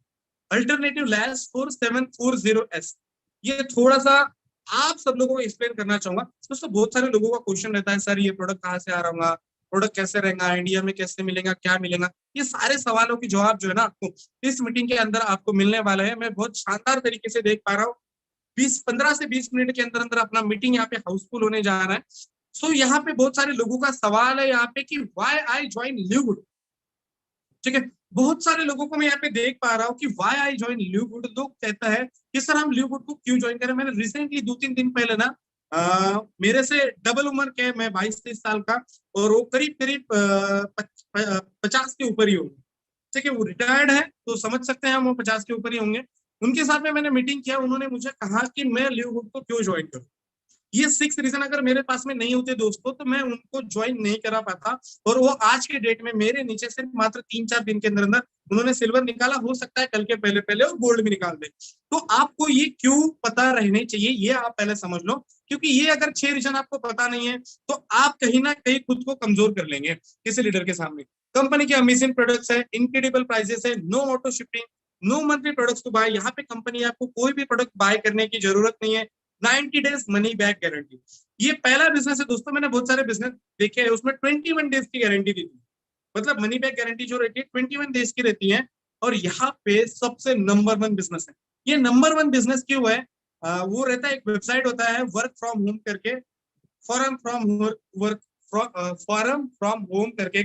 alternative labs 4740S। ये थोड़ा सा आप सब लोगों को एक्सप्लेन करना चाहूंगा दोस्तों। बहुत सारे लोगों का क्वेश्चन रहता है, सर ये प्रोडक्ट कहाँ से आ रहा होगा, प्रोडक्ट कैसे रहेगा, इंडिया में कैसे मिलेगा, क्या मिलेगा, ये सारे सवालों की जवाब जो है ना आपको इस मीटिंग के अंदर आपको मिलने वाला है। मैं बहुत शानदार तरीके से देख पा रहा हूँ, 15 से 20 मिनट के अंदर अंदर अपना मीटिंग यहाँ पे हाउसफुल होने जा रहा है। सो यहाँ पे बहुत सारे लोगों का सवाल है यहाँ पे कि why I join live good, ठीक है, बहुत सारे लोगों को मैं यहाँ पे देख पा रहा हूँ कि why I join live good. लोग कहता है कि सर हम लिव गुड को क्यों ज्वाइन करें। मैंने रिसेंटली 2-3 दिन पहले ना मेरे से डबल उम्र के, मैं 22-23 साल का और वो करीब करीब 50 के ऊपर ही होंगे, ठीक है, वो रिटायर्ड है तो समझ सकते हैं हम वो 50 के ऊपर ही होंगे। उनके साथ में मैंने मीटिंग किया, उन्होंने मुझे कहा कि मैं लिव गुड को क्यों ज्वाइन करूं। ये 6 रीजन अगर मेरे पास में नहीं होते दोस्तों तो मैं उनको ज्वाइन नहीं करा पाता, और वो आज के डेट में मेरे नीचे से मात्र 3-4 दिन के अंदर अंदर उन्होंने सिल्वर निकाला, हो सकता है कल के पहले पहले और गोल्ड भी निकाल दे। तो आपको ये क्यों पता रहने चाहिए, ये आप पहले समझ लो, क्योंकि ये अगर 6 रीजन आपको पता नहीं है तो आप कहीं ना कहीं खुद को कमजोर कर लेंगे किसी लीडर के सामने। कंपनी के अमेजिंग प्रोडक्ट्स है, इनक्रेडिबल प्राइसेस है, no auto shipping, no monthly products to buy. यहाँ पे कंपनी आपको कोई भी प्रोडक्ट बाय करने की जरूरत नहीं है, 90 डेज मनी बैक गारंटी। ये पहला बिजनेस है दोस्तों, मैंने बहुत सारे बिजनेस देखे हैं उसमें 21 डेज की गारंटी दी थी, मतलब मनी बैक गारंटी जो रहती है 21 डेज की रहती है। और यहाँ पे सबसे नंबर 1 बिजनेस है। ये नंबर 1 बिजनेस क्यों है? वो रहता है, एक वेबसाइट होता है वर्क फ्रॉम होम करके, फॉरम फ्रॉम होम करके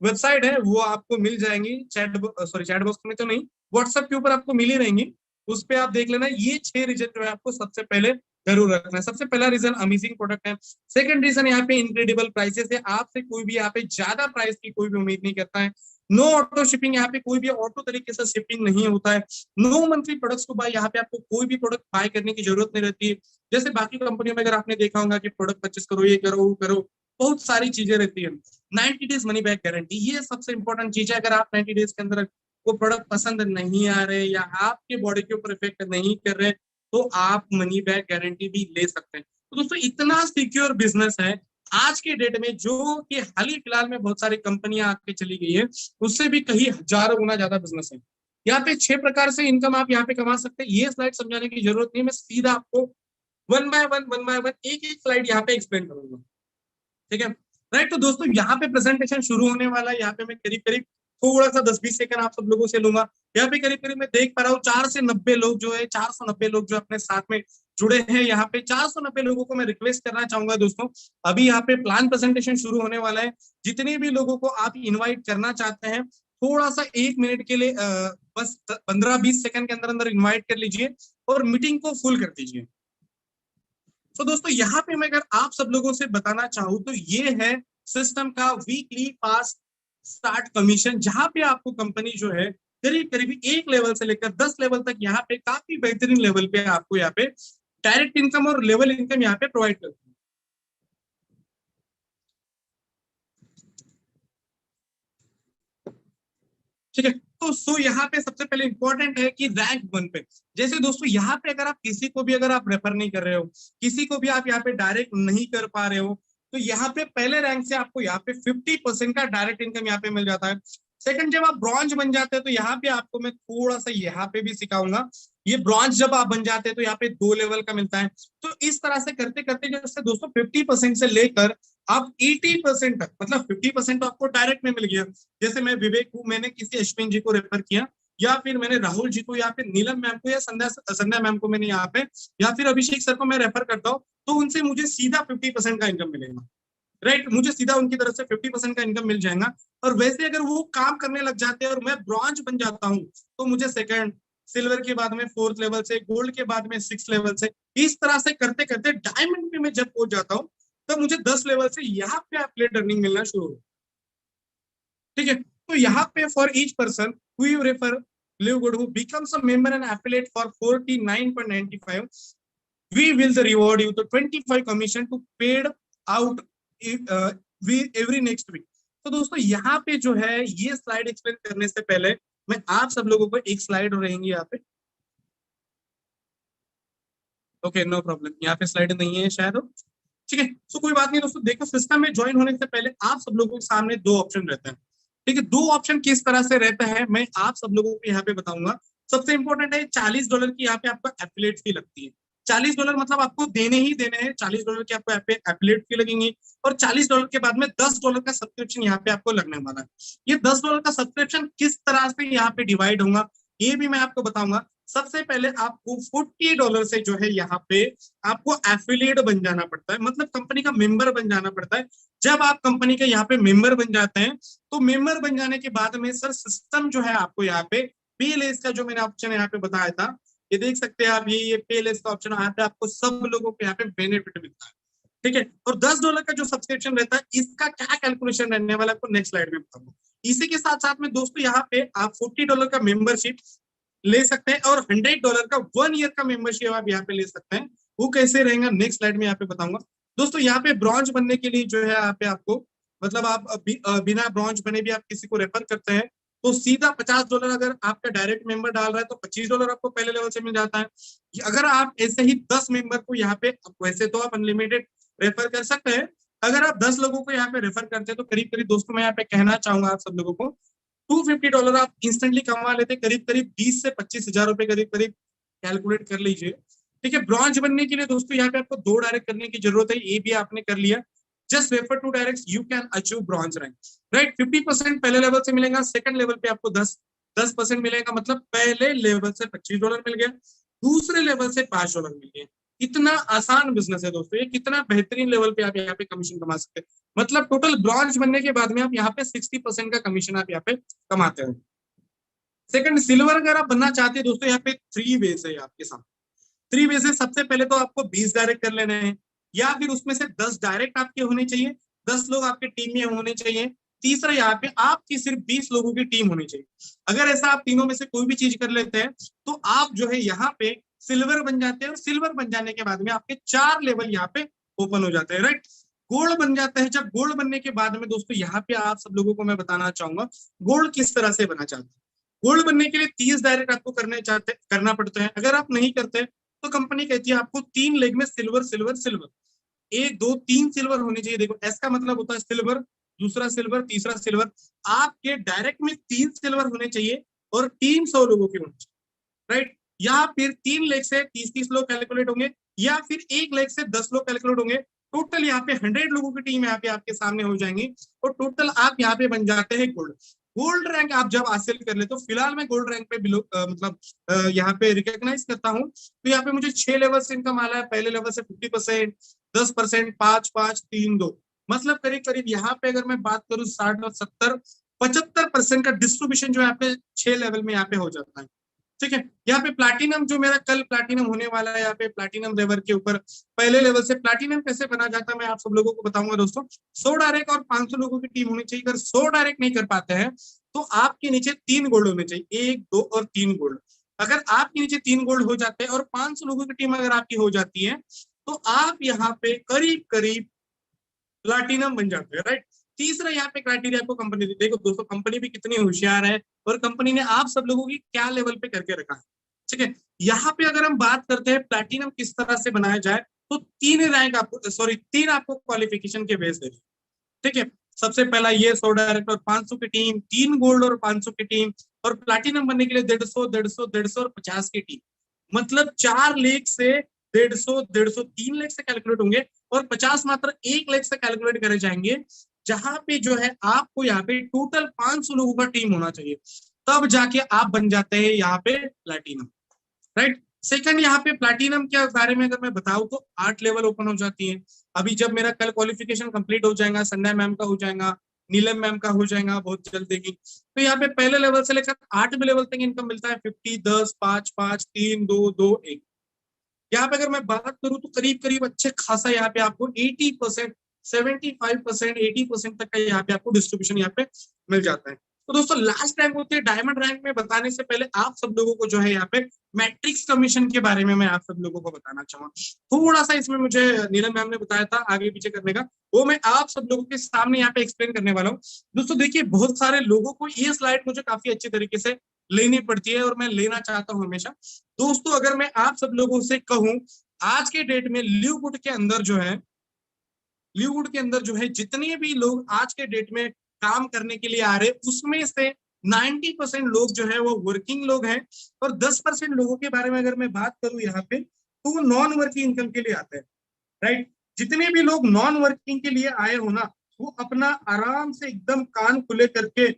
वेबसाइट है वो आपको मिल जाएंगी, चैट बॉक्स में तो नहीं, व्हाट्सएप के ऊपर आपको मिल ही रहेंगी, उस पे आप देख लेना। ये 6 रीजन जो है आपको सबसे पहले जरूर रखना है। सबसे पहला रीजन अमेजिंग प्रोडक्ट है। सेकंड रीजन यहाँ पे इनक्रेडिबल प्राइसेस है, आपसे कोई भी यहाँ पे ज्यादा प्राइस की कोई भी उम्मीद नहीं करता है। नो ऑटो शिपिंग, यहाँ पे कोई भी ऑटो तरीके से शिपिंग नहीं होता है। नो मंथली प्रोडक्ट्स को बाय, यहाँ पे आपको कोई भी प्रोडक्ट बाय करने की जरूरत नहीं रहती है। जैसे बाकी कंपनियों में अगर आपने देखा होगा कि प्रोडक्ट परचेस करो, ये करो, वो करो, बहुत सारी चीजें रहती है। 90 डेज मनी बैक गारंटी, ये सबसे इंपॉर्टेंट चीज है। अगर आप 90 डेज के अंदर वो प्रोडक्ट पसंद नहीं आ रहे या आपके बॉडी के ऊपर इफेक्ट नहीं कर रहे, तो आप मनी बैक गारंटी भी ले सकते हैं। तो दोस्तों इतना सिक्योर बिजनेस है आज के डेट में, जो कि हाल ही फिलहाल में बहुत सारी कंपनियां आके चली गई है, उससे भी कहीं हजारों गुना ज्यादा बिजनेस है। यहाँ पे 6 प्रकार से इनकम आप यहाँ पे कमा सकते हैं। ये स्लाइड समझाने की जरूरत नहीं है, मैं सीधा आपको वन बाय वन एक एक स्लाइड यहाँ पे एक्सप्लेन करूंगा, ठीक है। राइट, तो दोस्तों यहाँ पे प्रेजेंटेशन शुरू होने वाला है। यहाँ पे मैं करीब करीब थोड़ा सा 10-20 सेकंड आप सब लोगों से लूंगा। यहाँ पे करीब करीब मैं देख पा रहा हूँ 490 लोग जो है, 490 लोग जो अपने साथ में जुड़े हैं। यहाँ पे 490 लोगों को मैं रिक्वेस्ट करना चाहूंगा दोस्तों, अभी यहाँ पे प्लान प्रेजेंटेशन शुरू होने वाला है। जितने भी लोगों को आप इन्वाइट करना चाहते हैं, थोड़ा सा 1 मिनट के लिए बस 15-20 सेकंड के अंदर अंदर इन्वाइट कर लीजिए और मीटिंग को फुल कर दीजिए। तो दोस्तों यहाँ पे मैं अगर आप सब लोगों से बताना चाहूँ तो ये है सिस्टम का वीकली फास्ट स्टार्ट कमीशन, जहां पे आपको कंपनी जो है करीब करीब 1 लेवल से लेकर 10 लेवल तक यहाँ पे काफी बेहतरीन लेवल पे आपको यहाँ पे डायरेक्ट इनकम और लेवल इनकम यहाँ पे प्रोवाइड करती है। ठीक है, तो यहाँ पे सबसे पहले इंपॉर्टेंट है कि रैंक 1 पे, जैसे दोस्तों यहाँ पे अगर आप किसी को भी अगर आप रेफर नहीं कर रहे हो, किसी को भी आप यहाँ पे डायरेक्ट नहीं कर पा रहे हो, तो यहाँ पे पहले रैंक से आपको यहाँ पे 50% का डायरेक्ट इनकम यहाँ पे मिल जाता है। सेकंड, जब आप ब्रॉन्ज बन जाते हैं तो यहाँ पे आपको मैं थोड़ा सा यहाँ पे भी सिखाऊंगा। ये ब्रॉन्ज जब आप बन जाते हैं तो यहाँ पे 2 लेवल का मिलता है। तो इस तरह से करते करते जैसे दोस्तों 50% से लेकर आप 80% तक, मतलब 50% तो आपको डायरेक्ट में मिल गया। जैसे मैं विवेक को, मैंने किसी अश्विन जी को रेफर किया, या फिर मैंने राहुल जी को, या फिर नीलम मैम को, या संध्या मैम को मैंने यहाँ पे, या फिर अभिषेक सर को मैं रेफर करता हूँ, तो उनसे मुझे सीधा 50% का इनकम मिलेगा। राइट, मुझे सीधा उनकी तरफ से 50% का इनकम मिल जाएगा। और वैसे अगर वो काम करने लग जाते हैं और मैं ब्रॉन्ज बन जाता हूँ, तो मुझे सेकंड, सिल्वर के बाद में 4th लेवल से, गोल्ड के बाद में 6th लेवल से, इस तरह से करते करते डायमंड पे मैं जब पहुंच जाता हूँ, तब मुझे 10 लेवल से यहाँ पे एफिलिएट अर्निंग मिलना शुरू हो। ठीक है, तो यहाँ पे for each person who you refer live good who becomes a member and affiliate for 49.95, we will the reward you the 25 commission to paid out every next week। तो दोस्तों यहाँ पे जो है, ये स्लाइड एक्सप्लेन करने से पहले मैं आप सब लोगों को एक स्लाइड रहेंगी यहाँ पे। ओके, नो प्रॉब्लम, यहाँ पे स्लाइड नहीं है शायद, ठीक है, तो कोई बात नहीं दोस्तों। देखो, सिस्टम में ज्वाइन होने से पहले आप सब लोगों के सामने 2 ऑप्शन रहते हैं। ठीक है, 2 ऑप्शन किस तरह से रहता है मैं आप सब लोगों को यहाँ पे बताऊंगा। सबसे इंपॉर्टेंट है, $40 की यहाँ पे आपको एफिलिएट फी लगती है। $40 मतलब आपको देने ही देने हैं। $40 की आपको एफिलिएट फी लगेंगी, और $40 के बाद में $10 का सब्सक्रिप्शन यहाँ पे आपको लगने वाला है। ये $10 का सब्सक्रिप्शन किस तरह से यहाँ पे डिवाइड होगा, ये भी मैं आपको बताऊंगा। सबसे पहले आपको $40 से जो है यहाँ पे आपको एफिलिएट बन जाना पड़ता है, मतलब कंपनी का मेंबर बन जाना पड़ता है। जब आप कंपनी के यहाँ पे मेंबर बन जाते हैं, तो मेंबर बन जाने के बाद में सर सिस्टम जो है आपको यहाँ पे पे लेस का जो मैंने ऑप्शन यहाँ पे बताया था, ये देख सकते हैं आप, ये पे लेस का ऑप्शन यहाँ पे आपको सब लोगों को यहाँ पे बेनिफिट मिलता है। ठीक है, और $10 का जो सब्सक्रिप्शन रहता है, इसका क्या कैलकुलेशन रहने वाला आपको नेक्स्ट स्लाइड में बताऊंगा। इसी के साथ साथ में दोस्तों यहाँ पे आप $40 का मेंबरशिप ले सकते हैं, और $100 का 1 ईयर का मेंबरशिप आप यहाँ पे ले सकते हैं। वो कैसे रहेगा नेक्स्ट स्लाइड में यहाँ पे बताऊंगा। दोस्तों यहाँ पे ब्रॉन्ज बनने के लिए जो है यहाँ पे आपको, मतलब आप बिना ब्रॉन्ज बने भी आप किसी को रेफर करते हैं, तो सीधा $50 अगर आपका डायरेक्ट मेंबर डाल रहा है, तो $25 आपको पहले लेवल से मिल जाता है। अगर आप ऐसे ही 10 मेंबर को यहाँ पे, वैसे तो आप अनलिमिटेड रेफर कर सकते हैं, अगर आप 10 लोगों को यहाँ पे रेफर करते हैं, तो करीब करीब दोस्तों मैं यहाँ पे कहना चाहूंगा आप सब लोगों को, $250 आप इंस्टेंटली कमा लेते, करीब करीब 20 से 25 हजार रुपए करीब करीब, कैलकुलेट कर लीजिए। ठीक है, ब्रॉन्ज बनने के लिए दोस्तों यहाँ पे आपको 2 डायरेक्ट करने की जरूरत है, ये भी आपने कर लिया। Just refer to direct, you can achieve bronze rank. Right, 50% पहले लेवल से मिलेगा, सेकंड लेवल पे आपको 10% मिलेगा, मतलब पहले लेवल से $25 मिल गया, दूसरे लेवल से $5 मिल गया। कितना आसान बिजनेस है दोस्तों ये, कितना बेहतरीन लेवल पे आप यहाँ पे कमीशन कमा सकते हैं। मतलब टोटल ब्रॉन्ज बनने के बाद में आप यहाँ पे 60% का कमीशन आप यहाँ पे कमाते हैं। सेकंड, सिल्वर अगर आप बनना चाहते हैं दोस्तों, यहाँ पे 3 वेज है आपके सामने। 3 वेज है। सबसे पहले तो आपको 20 डायरेक्ट कर लेने हैं, या फिर उसमें से 10 डायरेक्ट आपके होने चाहिए, 10 लोग आपके टीम में होने चाहिए। तीसरा, यहाँ पे आपकी सिर्फ 20 लोगों की टीम होनी चाहिए। अगर ऐसा आप तीनों में से कोई भी चीज कर लेते हैं तो आप जो है यहाँ पे सिल्वर बन जाते हैं, और सिल्वर बन जाने के बाद में आपके 4 लेवल यहाँ पे ओपन हो जाते हैं, राइट। गोल्ड बन जाता है। जब गोल्ड बनने के बाद में दोस्तों यहाँ पे आप सब लोगों को मैं बताना चाहूंगा गोल्ड किस तरह से बना चाहते हैं। गोल्ड बनने के लिए 30 डायरेक्ट आपको करना पड़ता है। अगर आप नहीं करते तो कंपनी कहती है आपको 3 लेग में सिल्वर सिल्वर सिल्वर, 1 2 3 सिल्वर होने चाहिए। देखो एस का मतलब होता है सिल्वर, दूसरा सिल्वर, तीसरा सिल्वर। आपके डायरेक्ट में 3 सिल्वर होने चाहिए और टीम 100 लोगों की होनी चाहिए, राइट। या फिर 3 लेग से 30-30 लोग कैलकुलेट होंगे, या फिर 1 लेग से 10 लोग कैलकुलेट होंगे। टोटल यहाँ पे 100 लोगों की टीम यहाँ पे आपके सामने हो जाएंगी, और टोटल आप यहाँ पे बन जाते हैं गोल्ड। गोल्ड रैंक आप जब हासिल कर ले, तो फिलहाल मैं गोल्ड रैंक पे मतलब यहाँ पे रिकॉग्नाइज करता हूँ। तो यहाँ पे मुझे 6 लेवल से इनकम आ रहा है। पहले लेवल से 50%, 10%, 5-5, 3-2, मतलब करीब करीब यहाँ पे अगर मैं बात करूँ 60 और 70, 75% का डिस्ट्रीब्यूशन जो यहाँ पे 6 लेवल में यहाँ पे हो जाता है, ठीक है। यहाँ पे प्लैटिनम जो मेरा कल प्लैटिनम होने वाला है, यहाँ पे प्लैटिनम लेवल के ऊपर पहले लेवल से प्लैटिनम कैसे बना जाता है मैं आप सब लोगों को बताऊंगा दोस्तों। 100 डायरेक्ट और 500 लोगों की टीम होनी चाहिए। अगर 100 डायरेक्ट नहीं कर पाते हैं तो आपके नीचे 3 गोल्ड होने चाहिए, 1 2 और 3 गोल्ड। अगर आपके नीचे 3 गोल्ड हो जाते हैं और 500 लोगों की टीम अगर आपकी हो जाती है तो आप यहाँ पे करीब करीब प्लैटिनम बन जाते हैं, राइट। तीसरा यहाँ पे क्राइटेरिया आपको कंपनी दी। देखो दोस्तों कंपनी भी कितनी होशियार है, और कंपनी ने आप सब लोगों की क्या लेवल पे करके रखा है, ठीक है। यहाँ पे अगर हम बात करते हैं प्लैटिनम किस तरह से बनाया जाए, तो 3 आपको क्वालिफिकेशन के बेस दे, ठीक है। सबसे पहला ये 100 डायरेक्ट और 500 की टीम, 3 गोल्ड और 500 की टीम, और प्लैटिनम बनने के लिए 150 150 150 और 50 की टीम। मतलब 4 लेग से 150 150 3 लेग से कैलकुलेट होंगे, और 50 मात्र 1 लेग से कैलकुलेट करे जाएंगे। जहां पे जो है आपको यहाँ पे टोटल 500 लोगों का टीम होना चाहिए, तब जाके आप बन जाते हैं यहाँ पे प्लैटिनम, राइट। सेकंड, यहाँ पे प्लैटिनम के बारे में अगर मैं बताऊं तो 8 लेवल ओपन हो जाती है। अभी जब मेरा कल क्वालिफिकेशन कंप्लीट हो जाएगा, संडे मैम का हो जाएगा, नीलम मैम का हो जाएगा बहुत जल्द देखी, तो यहाँ पे पहले लेवल से लेकर 8वें लेवल तक इनकम मिलता है 50 10 5 5 3 2 2 1। यहाँ पे अगर मैं बात करूं तो करीब करीब अच्छे खासा यहाँ पे आपको 80%, 75%, 80% तक का यहाँ पे आपको डिस्ट्रीब्यूशन यहाँ पे मिल जाता है। तो दोस्तों लास्ट रैंक होती है डायमंड रैंक में। बताने से पहले आप सब लोगों को जो है यहाँ पे मैट्रिक्स कमीशन के बारे में मैं आप सब लोगों को बताना चाहूंगा। थोड़ा सा इसमें मुझे नीलम मैम ने बताया था आगे पीछे करने का, वो मैं आप सब लोगों के सामने यहाँ पे एक्सप्लेन करने वाला हूँ। दोस्तों देखिए बहुत सारे लोगों को ये स्लाइड मुझे काफी अच्छे तरीके से लेनी पड़ती है, और मैं लेना चाहता हूँ हमेशा। दोस्तों अगर मैं आप सब लोगों से कहूं, आज के डेट में ल्यूवुड के अंदर जो है जितने भी लोग आज के डेट में काम करने के लिए आ रहे, उसमें से 90% लोग जो है वो वर्किंग लोग हैं, और 10% लोगों के बारे में अगर मैं बात करूं यहाँ पे, तो वो नॉन वर्किंग इनकम के लिए आते हैं, राइट। जितने भी लोग नॉन वर्किंग के लिए आए हो ना, वो अपना आराम से एकदम कान खुले करके,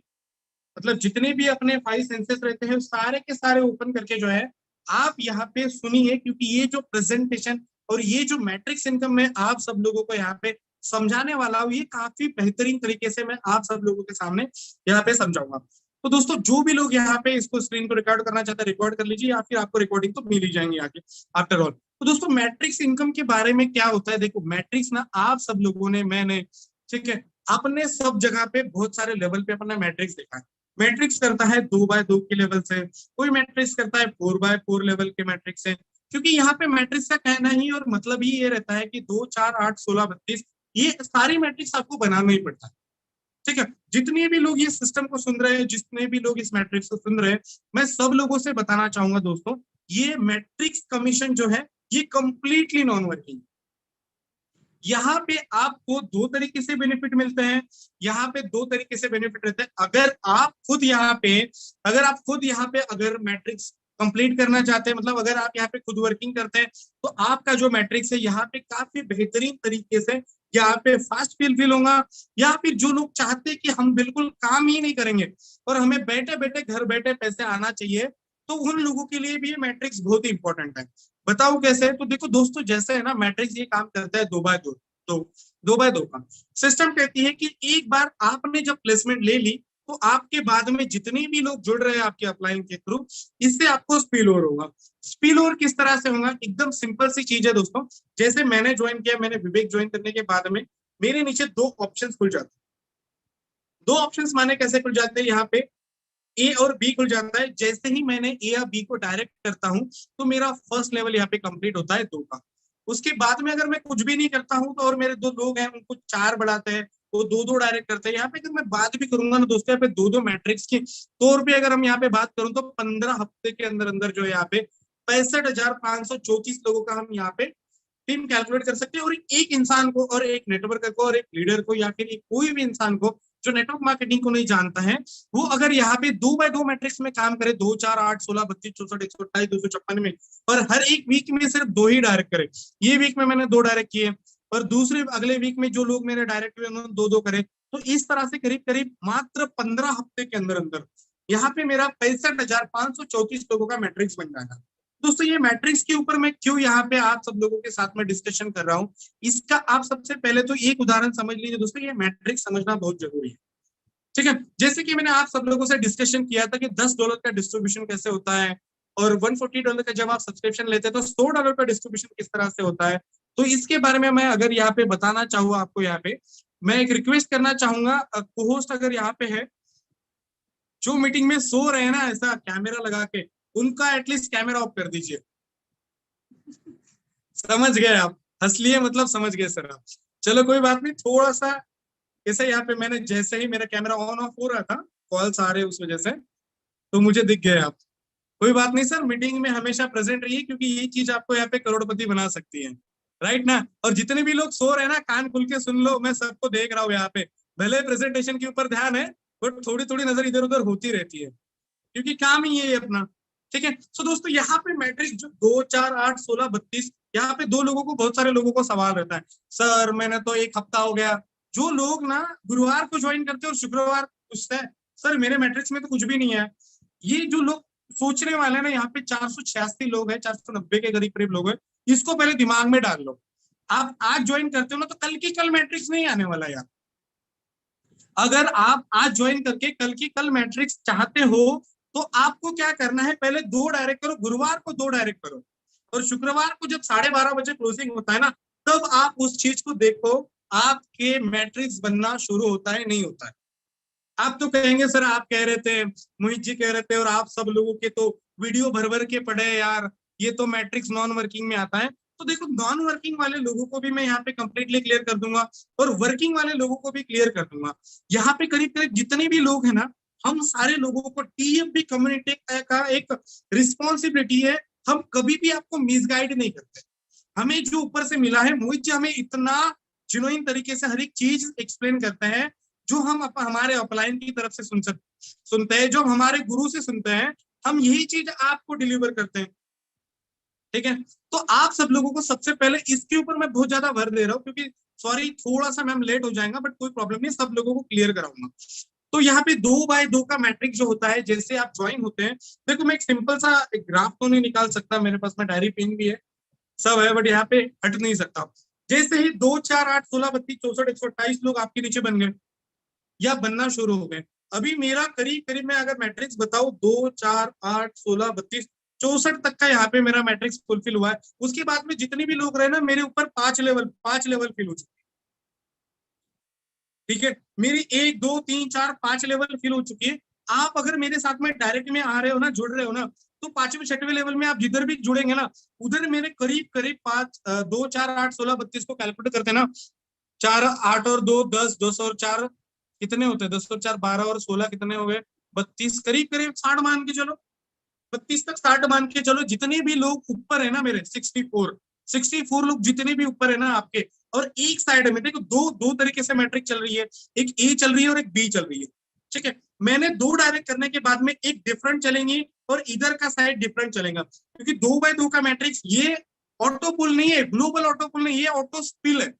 मतलब जितने भी अपने 5 सेंसेस रहते हैं सारे के सारे ओपन करके जो है आप यहाँ पे सुनिए, क्योंकि ये जो प्रेजेंटेशन और ये जो मैट्रिक्स इनकम में आप सब लोगों को यहाँ पे समझाने वाला हूँ, ये काफी बेहतरीन तरीके से मैं आप सब लोगों के सामने यहाँ पे समझाऊंगा। तो दोस्तों जो भी लोग यहाँ पे इसको स्क्रीन को रिकॉर्ड करना चाहते हैं रिकॉर्ड कर लीजिए, या फिर आपको रिकॉर्डिंग तो मिल ही जाएंगी आगे आफ्टर ऑल। तो दोस्तों मैट्रिक्स इनकम के बारे में क्या होता है, देखो मैट्रिक्स ना आप सब लोगों ने, मैंने, ठीक है, अपने सब जगह पे बहुत सारे लेवल पे अपना मैट्रिक्स देखा है। मैट्रिक्स करता है 2x2 के लेवल से, कोई मैट्रिक्स करता है 4x4 लेवल के मैट्रिक्स से, क्योंकि यहाँ पे मैट्रिक्स का कहना ही और मतलब ही ये रहता है कि 2 4 8 16 32 ये सारी मैट्रिक्स आपको बनाना ही पड़ता है, ठीक है। जितने भी लोग ये सिस्टम को सुन रहे हैं, जितने भी लोग इस मैट्रिक्स को सुन रहे हैं, मैं सब लोगों से बताना चाहूंगा दोस्तों, ये मैट्रिक्स कमीशन जो है ये कंप्लीटली नॉन वर्किंग। यहाँ पे आपको 2 तरीके से बेनिफिट मिलते हैं, यहाँ पे 2 तरीके से बेनिफिट रहते हैं। अगर आप खुद यहाँ पे अगर मैट्रिक्स कंप्लीट करना चाहते हैं, मतलब अगर आप यहाँ पे खुद वर्किंग करते हैं, तो आपका जो मैट्रिक्स है यहाँ पे काफी बेहतरीन तरीके से यहाँ पे फास्ट फिल होगा। या फिर जो लोग चाहते हैं कि हम बिल्कुल काम ही नहीं करेंगे और हमें बैठे बैठे घर बैठे पैसे आना चाहिए, तो उन लोगों के लिए भी ये मैट्रिक्स बहुत ही इंपॉर्टेंट है। बताओ कैसे? तो देखो दोस्तों, जैसे है ना मैट्रिक्स ये काम करता है 2x2, दो 2x2 का सिस्टम कहती है कि एक बार आपने जब प्लेसमेंट ले ली तो आपके बाद में जितने भी लोग जुड़ रहे हैं आपके अपलाइन के थ्रू, इससे आपको स्पिल ओवर होगा। स्पिल ओवर किस तरह से होगा? एकदम सिंपल सी चीज है दोस्तों। जैसे मैंने ज्वाइन किया, मैंने विवेक ज्वाइन करने के बाद में मेरे नीचे दो ऑप्शंस खुल जाते हैं। दो ऑप्शंस माने कैसे खुल जाते हैं? यहाँ पे ए और बी खुल जाता है। जैसे ही मैंने ए या बी को डायरेक्ट करता हूं तो मेरा फर्स्ट लेवल यहाँ पे कंप्लीट होता है 2 का। उसके बाद में अगर मैं कुछ भी नहीं करता हूं तो और मेरे दो लोग हैं उनको 4 बढ़ाते हैं, वो 2-2 डायरेक्ट करते हैं। यहाँ पे अगर मैं बात भी करूंगा ना दोस्तों, यहाँ पे 2-2 मैट्रिक्स की तौर पे अगर हम यहाँ पे बात करूं तो 15 हफ्ते के अंदर अंदर जो है यहाँ पे 65,534 लोगों का हम यहाँ पे टीम कैलकुलेट कर सकते हैं। और एक इंसान को और एक नेटवर्कर को और एक लीडर को या फिर कोई भी इंसान को जो नेटवर्क मार्केटिंग को नहीं जानता है, वो अगर यहाँ पे 2x2 मैट्रिक्स में काम करे, 2, 4, 8, 16, 32, 64, 128, 256 में, और हर एक वीक में सिर्फ 2 ही डायरेक्ट करे। ये वीक में मैंने 2 डायरेक्ट किए और दूसरे अगले वीक में जो लोग मेरे डायरेक्ट हुए उन्होंने 2-2 करे। तो इस तरह से करीब करीब मात्र 15 हफ्ते के अंदर अंदर यहाँ पे मेरा 65,534 लोगों का मैट्रिक्स बन जाएगा। दोस्तों ये मैट्रिक्स के ऊपर मैं क्यों यहाँ पे आप सब लोगों के साथ में डिस्कशन कर रहा हूँ, इसका आप सबसे पहले तो एक उदाहरण समझ लीजिए दोस्तों। ये मैट्रिक्स समझना बहुत जरूरी है, ठीक है। जैसे कि मैंने आप सब लोगों से डिस्कशन किया था कि $10 का डिस्ट्रीब्यूशन कैसे होता है और $140 का जब आप सब्सक्रिप्शन लेते हैं तो $100 का डिस्ट्रीब्यूशन किस तरह से होता है। तो इसके बारे में मैं अगर यहाँ पे बताना चाहूँ आपको, यहाँ पे मैं एक रिक्वेस्ट करना चाहूंगा, को-होस्ट अगर यहाँ पे है, जो मीटिंग में सो रहे हैं ना ऐसा कैमरा लगा के, उनका एटलीस्ट कैमरा ऑफ कर दीजिए। समझ गए आप? हंस लिए मतलब समझ गए सर आप। चलो कोई बात नहीं, थोड़ा सा ऐसे यहाँ पे मैंने जैसे ही मेरा कैमरा ऑन ऑफ हो रहा था, कॉल्स आ रहे उस वजह से, तो मुझे दिख गए आप। कोई बात नहीं सर, मीटिंग में हमेशा प्रेजेंट रहिए क्योंकि ये चीज आपको यहाँ पे करोड़पति बना सकती है, राइट ना। और जितने भी लोग सो रहे हैं ना, कान खुल के सुन लो, मैं सबको देख रहा हूँ यहाँ पे। भले प्रेजेंटेशन के ऊपर ध्यान है बट थोड़ी थोड़ी नजर इधर उधर होती रहती है क्योंकि काम ही है अपना, ठीक है। सो दोस्तों यहाँ पे मैट्रिक्स जो 2, 4, 8, 16, 32, यहाँ पे दो लोगों को, बहुत सारे लोगों को सवाल रहता है, सर मैंने तो 1 हफ्ता हो गया। जो लोग ना गुरुवार को ज्वाइन करते हैं और शुक्रवार पूछते हैं सर मेरे मैट्रिक्स में तो कुछ भी नहीं है, ये जो लोग सोचने वाले हैं ना, यहाँ पे 486 लोग हैं, 490 के करीब करीब लोग हैं। इसको पहले दिमाग में डाल लो। आप आज ज्वाइन करते हो ना तो कल की कल मैट्रिक्स नहीं आने वाला यार। अगर आप आज ज्वाइन करके कल की कल मैट्रिक्स चाहते हो तो आपको क्या करना है, पहले 2 डायरेक्ट करो, गुरुवार को 2 डायरेक्ट करो और शुक्रवार को जब 12:30 बजे क्लोजिंग होता है ना, तब आप उस चीज को देखो, आपके मैट्रिक्स बनना शुरू होता है नहीं होता है। आप तो कहेंगे सर आप कह रहे थे, मोहित जी कह रहे थे और आप सब लोगों के तो वीडियो भर भर के पढ़े यार, ये तो मैट्रिक्स नॉन वर्किंग में आता है। तो देखो नॉन वर्किंग वाले लोगों को भी मैं यहाँ पे कंप्लीटली क्लियर कर दूंगा और वर्किंग वाले लोगों को भी क्लियर कर दूंगा। यहाँ पे करीब करीब जितने भी लोग हैं ना, हम सारे लोगों को टीएफबी कम्युनिटी का एक रिस्पॉन्सिबिलिटी है, हम कभी भी आपको मिसगाइड नहीं करते। हमें जो ऊपर से मिला है, मोहित जी हमें इतना जेन्युइन तरीके से हर एक चीज एक्सप्लेन करते हैं जो हम हमारे अपलाइन की तरफ से सुनते हैं, जो हमारे गुरु से सुनते हैं, हम यही चीज आपको डिलीवर करते हैं, ठीक है। तो आप सब लोगों को सबसे पहले इसके ऊपर मैं बहुत ज्यादा भर दे रहा हूँ क्योंकि सॉरी थोड़ा सा मैम लेट हो जाएगा बट कोई प्रॉब्लम नहीं, सब लोगों को क्लियर कराऊंगा। तो यहाँ पे 2x2 का मैट्रिक्स जो होता है, जैसे आप ज्वाइन होते हैं, देखो मैं एक सिंपल सा एक ग्राफ तो नहीं निकाल सकता, मेरे पास में डायरी पेन भी है, सब है, बट यहाँ पे हट नहीं सकता। जैसे ही 2, 4, 8, 16, 32, 64, 128 लोग आपके नीचे बन गए या बनना शुरू हो गए, अभी मेरा करीब करीब मैं अगर मैट्रिक्स बताऊं 2, 4, 8, 16, 32, 64 तक का यहाँ पे मेरा मैट्रिक्स फुलफिल हुआ है। उसके बाद में जितने भी लोग रहे ना, मेरे ऊपर 5 लेवल फिल हो चुके, ठीक है। मेरी 1, 2, 3, 4, 5 लेवल फिल हो चुकी है। आप अगर मेरे साथ में डायरेक्ट में आ रहे हो ना, जुड़ रहे हो ना, तो 5वें 6वें लेवल में आप जिधर भी जुड़ेंगे ना, उधर मेरे करीब करीब 2, 4, 8, 16, 32 को कैलकुलेट करते ना, 4, 8 और 2, 10, 10 और 4 कितने होते हैं, 10 और 4 12 और 16 कितने हो गए, 32, करीब करीब 60 मान के चलो, 32 तक 60 मान के चलो। जितने भी लोग ऊपर है ना मेरे 64 लोग जितने भी ऊपर है ना आपके, और एक साइड में देखो दो तरीके से मैट्रिक चल रही है, एक ए चल रही है और एक बी चल रही है, ठीक है। मैंने 2 डायरेक्ट करने के बाद में एक डिफरेंट चलेंगी और इधर का साइड डिफरेंट चलेगा, क्योंकि 2x2 का मैट्रिक्स ये ऑटो पुल नहीं है, ग्लोबल ऑटो पुल नहीं, ये ऑटो स्पिल है,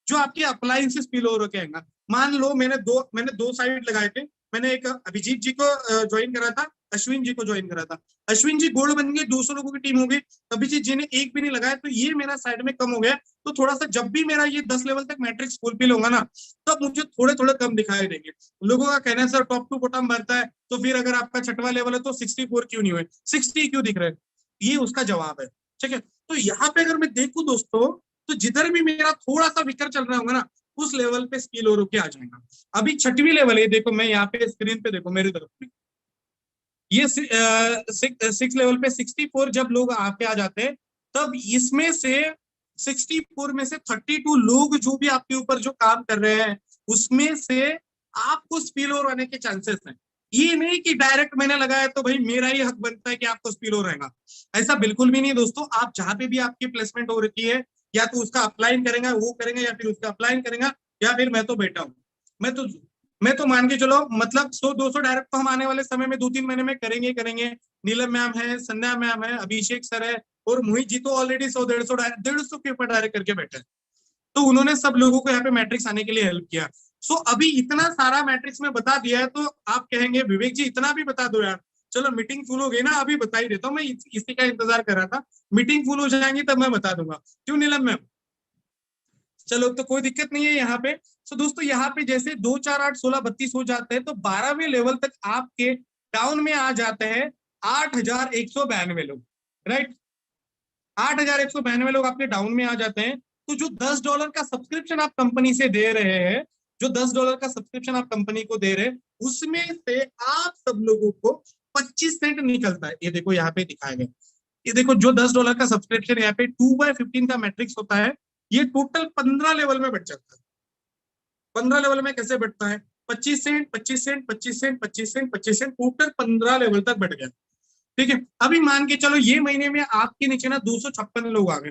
जो आपके अप्लायंस से स्पिल ओवर कहेगा। मान लो मैंने दो साइड लगाए थे, मैंने एक अभिजीत जी को ज्वाइन करा था अश्विन जी को ज्वाइन करा था। अश्विन जी गोल्ड बन गए, 200 लोगों की टीम हो गई। अभिजीत जी ने एक भी नहीं लगाया, तो ये मेरा साइड में कम हो गया। तो थोड़ा सा जब भी मेरा ये 10 लेवल तक मैट्रिक्स फुलफिल होगा ना, तब मुझे थोड़े थोड़े कम दिखाई देंगे। लोगों का कहना है सर टॉप टू बॉटम भरता है, तो फिर अगर आपका छठवां लेवल है तो 64 क्यों नहीं हुए, 60 क्यों दिख रहे हैं? ये उसका जवाब है। ठीक है, तो यहाँ पे अगर मैं देखूं दोस्तों, तो जिधर भी मेरा थोड़ा सा विकर चल रहा होगा ना, उस लेवल पे स्पिल ओवर होके आ जाएगा। अभी छठवीं लेवल है, देखो मैं यहाँ पे स्क्रीन पे देखो मेरी तरफ में, ये सिक्स लेवल पे 64 जब लोग आके आ जाते हैं, तब इसमें से 64 में से 32 लोग जो भी आपके ऊपर जो काम कर रहे हैं, उसमें से आपको स्पिल ओवर आने के चांसेस हैं। ये नहीं कि डायरेक्ट मैंने लगाया तो भाई मेरा ही हक बनता है कि आपको स्पिल ओवर रहेगा, ऐसा बिल्कुल भी नहीं दोस्तों। आप जहां पे भी आपकी प्लेसमेंट हो रखी है, या तो उसका अप्लाइन करेगा वो करेंगे, या फिर उसका अप्लाइन करेगा, या फिर मैं तो बैठा हूँ। मैं तो मान के चलो, मतलब 100-200 डायरेक्ट तो हम आने वाले समय में 2-3 महीने में करेंगे ही करेंगे। नीलम मैम है, संध्या मैम है, अभिषेक सर है, और मोहित जी तो ऑलरेडी 100-150 के ऊपर डायरेक्ट करके बैठे, तो उन्होंने सब लोगों को यहाँ पे मैट्रिक्स आने के लिए हेल्प किया। सो अभी इतना सारा मैट्रिक्स में बता दिया है, तो आप कहेंगे विवेक जी इतना भी बता दो यार। चलो मीटिंग फुल हो गई ना, अभी बता ही देता हूँ, मैं इसी का इंतजार कर रहा था। मीटिंग फुल हो जाएंगी तब मैं बता दूंगा, क्यों नीलम मैम? चलो तो कोई दिक्कत नहीं है यहाँ पे। तो दोस्तों यहाँ पे जैसे 2, 4, 8, 16, 32 हो जाते हैं, तो 12वें लेवल तक आपके डाउन में आ जाते हैं 8,192 लोग, राइट। 8,192 लोग आपके डाउन में आ जाते हैं। तो जो $10 का सब्सक्रिप्शन आप कंपनी से दे रहे हैं, जो $10 का सब्सक्रिप्शन आप कंपनी को दे रहे हैं, उसमें से आप सब लोगों को 25 सेंट निकलता है। ये देखो यहाँ पे दिखाया गया, ये देखो जो $10 का सब्सक्रिप्शन यहाँ पे 2/15 का मैट्रिक्स होता है, ये टोटल 15 लेवल में बढ़ जाता है। 15 लेवल में कैसे बढ़ता है? 25 cent, 25 cent, 25 cent, 25 cent, 25 cent, total 15 level तक बढ़ गया। ठीक है, अभी मान के चलो ये महीने में आपके नीचे ना 256 लोग आ गए,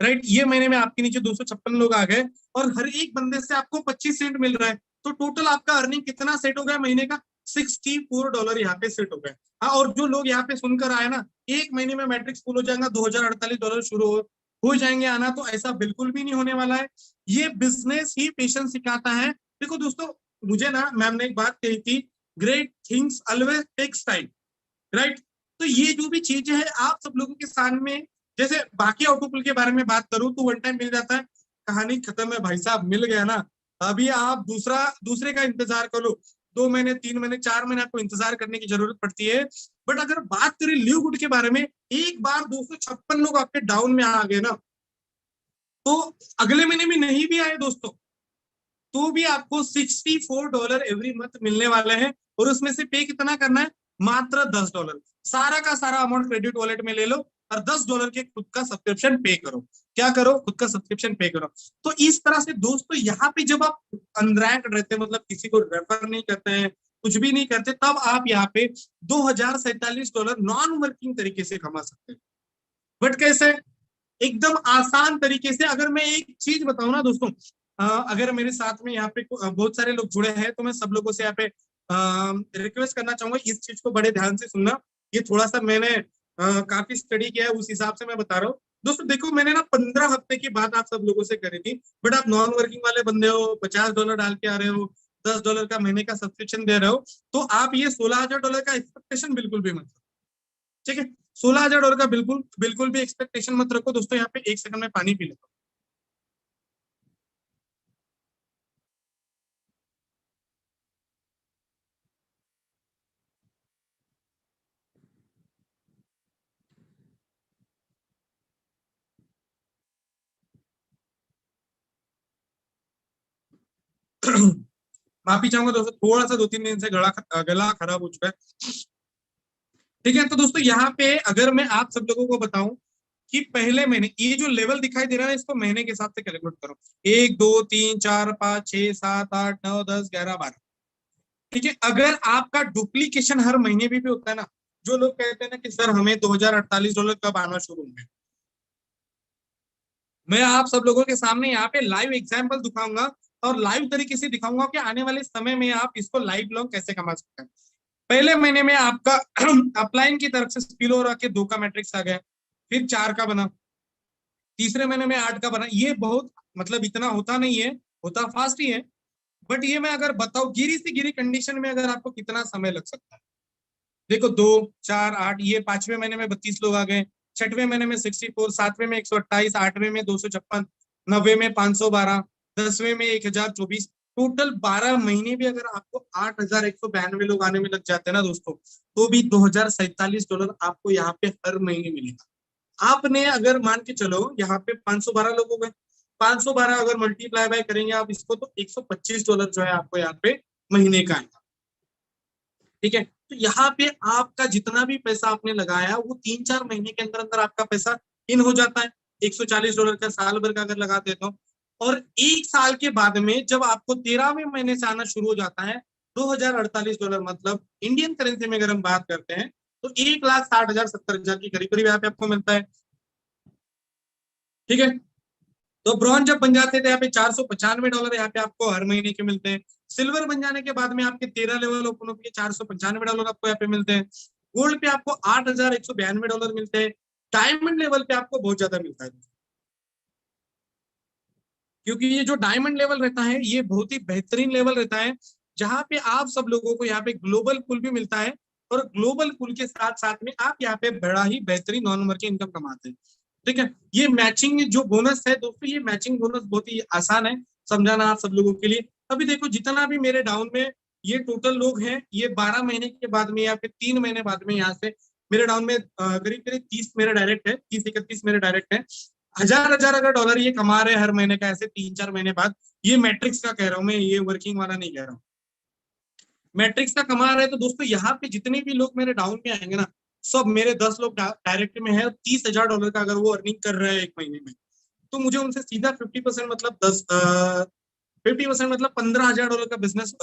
राइट। ये महीने में आपके नीचे 256 लोग आ गए, और हर एक बंदे से आपको 25 सेंट मिल रहा है, तो टोटल आपका अर्निंग कितना सेट हो गया महीने का? $64 यहाँ पे सेट हो गया। हाँ, और जो लोग यहाँ पे सुनकर आए ना, एक महीने में मैट्रिक्स फुल हो जाएगा, $2048 शुरू हो जाएंगे आना, तो ऐसा बिल्कुल भी नहीं होने वाला है। ये बिजनेस ही पेशेंस सिखाता है। देखो दोस्तों, मुझे ना मैम ने एक बात कही थी, great things always takes time, right. तो ये जो भी चीजें है आप सब लोगों के सामने, जैसे बाकी ऑटोपुल के बारे में बात करूं तो वन टाइम मिल जाता है, कहानी खत्म है भाई साहब, मिल गया ना। अभी आप दूसरे का इंतजार करो, 2 महीने, 3 महीने, 4 महीने आपको इंतजार करने की जरूरत पड़ती है। बट अगर बात करें लिव गुड के बारे में, एक बार 256 लोग आपके डाउन में आ गए ना, तो अगले महीने में नहीं भी आए दोस्तों, तो भी आपको $64 एवरी मंथ मिलने वाले हैं। और उसमें से पे कितना करना है? मात्र $10। सारा का सारा अमाउंट क्रेडिट वॉलेट में ले लो, और $10 के खुद का सब्सक्रिप्शन पे करो। क्या करो? खुद का सब्सक्रिप्शन पे करो। तो इस तरह से दोस्तों यहाँ पे जब आप अनरैंक्ड रहते हैं, मतलब किसी को रेफर नहीं करते हैं, कुछ भी नहीं करते, तब आप यहाँ पे $2047 नॉन वर्किंग तरीके से कमा सकते हैं। बट कैसे? एकदम आसान तरीके से। अगर मैं एक चीज बताऊं ना दोस्तों, अगर मेरे साथ में यहाँ पे बहुत सारे लोग जुड़े हैं, तो मैं सब लोगों से यहाँ पे रिक्वेस्ट करना चाहूंगा, इस चीज को बड़े ध्यान से सुनना। ये थोड़ा सा मैंने काफी स्टडी किया है, उस हिसाब से मैं बता रहा हूँ। दोस्तों देखो, मैंने ना 15 हफ्ते की बात आप सब लोगों से करी थी, बट आप नॉन वर्किंग वाले बंदे हो, $50 डाल के आ रहे हो, $10 का महीने का सब्सक्रिप्शन दे रहे हो, तो आप ये $16,000 का एक्सपेक्टेशन बिल्कुल भी मत। ठीक है, $16,000 का बिल्कुल बिल्कुल भी एक्सपेक्टेशन मत रखो दोस्तों। यहाँ पे एक सेकंड में पानी पी लेता हूँ। माफी चाहूंगा दोस्तों, थोड़ा सा 2-3 दिन से गला खराब हो चुका है। ठीक है, तो दोस्तों यहाँ पे अगर मैं आप सब लोगों को बताऊं कि पहले महीने, ये जो लेवल दिखाई दे रहा है, इसको महीने के हिसाब से कैलकुलेट करो। 1, 2, 3, 4, 5, 6, 7, 8, 9, 10, 11, 12। ठीक है, अगर आपका डुप्लीकेशन हर महीने भी होता है ना, जो लोग कहते हैं ना कि सर हमें $2048 कब आना शुरू होंगे, मैं आप सब लोगों के सामने यहाँ पे लाइव एग्जाम्पल दिखाऊंगा, और लाइव तरीके से दिखाऊंगा कि आने वाले समय में आप इसको लाइव लॉन्ग कैसे कमा सकते हैं। पहले महीने में आपका अपलाइन की तरफ से स्पिल ओवर आके 2 का मैट्रिक्स आ गया, फिर 4 का बना, तीसरे महीने में 8 का बना। ये बहुत, मतलब इतना होता नहीं है, होता फास्ट ही है। बट ये मैं अगर बताऊं गिरी से गिरी कंडीशन में, अगर आपको कितना समय लग सकता है, देखो 2, 4, 8, ये 5वें महीने में 32 लोग आ गए, 6वें महीने में 64, 7वें में 128, 8वें में 256, 9वें में 512, 10वें में 1024, टोटल 12 महीने भी अगर आपको 8,192 लोग आने में लग जाते हैं ना दोस्तों, तो भी $2,047 आपको यहाँ पे हर महीने मिलेगा। आपने अगर मान के चलो यहाँ पे 512 लोग हो गए, 512 अगर मल्टीप्लाई बाय करेंगे आप इसको, तो $125 जो है आपको यहाँ पे महीने का आएगा। ठीक है, तो यहाँ पे आपका जितना भी पैसा आपने लगाया वो 3-4 महीने के अंदर अंदर आपका पैसा इन हो जाता है। $140 का साल भर का अगर लगा देता हूँ, और 1 साल के बाद में जब आपको 13वें महीने से आना शुरू हो जाता है $2,048, मतलब इंडियन करेंसी में अगर हम बात करते हैं तो 1,60,000 70,000 की करीब करीब यहाँ पे आपको मिलता है। ठीक है, तो ब्रॉन्ज जब बन जाते थे यहाँ पे $495 यहाँ पे आपको हर महीने के मिलते हैं। सिल्वर बन जाने के बाद में आपके 13 लेवल ओपन होकर $495 आपको यहाँ पे मिलते हैं। गोल्ड पे आपको $8,192 मिलते हैं। डायमंड लेवल पे आपको बहुत ज्यादा मिलता है, क्योंकि ये जो डायमंड लेवल रहता है ये बहुत ही बेहतरीन लेवल रहता है, जहां पे आप सब लोगों को यहाँ पे ग्लोबल पुल भी मिलता है, और ग्लोबल पुल के साथ साथ में आप यहाँ पे बड़ा ही बेहतरीन नॉन वर्किंग इनकम कमाते हैं। ठीक है, ये मैचिंग जो बोनस है दोस्तों, ये मैचिंग बोनस बहुत ही आसान है समझाना आप सब लोगों के लिए। अभी देखो जितना भी मेरे डाउन में ये टोटल लोग हैं, ये 12 महीने के बाद में या फिर 3 महीने बाद में यहाँ से मेरे डाउन में करीब करीब 30 मेरे डायरेक्ट है, 30-31 मेरे डायरेक्ट है। हजार हजार अगर डॉलर ये कमा रहे हैं हर महीने का, ऐसे 3-4 महीने बाद, ये मैट्रिक्स का कह रहा हूं मैं, ये वर्किंग वाला नहीं कह रहा हूँ, मैट्रिक्स का कमा रहे हैं। तो दोस्तों यहाँ पे जितने भी लोग मेरे डाउन में आएंगे ना, सब मेरे 10 लोग डायरेक्ट में है, $30,000 का अगर वो अर्निंग कर रहे हैं एक महीने में, तो मुझे उनसे सीधा 50% मतलब 50% मतलब $15,000 का बिजनेस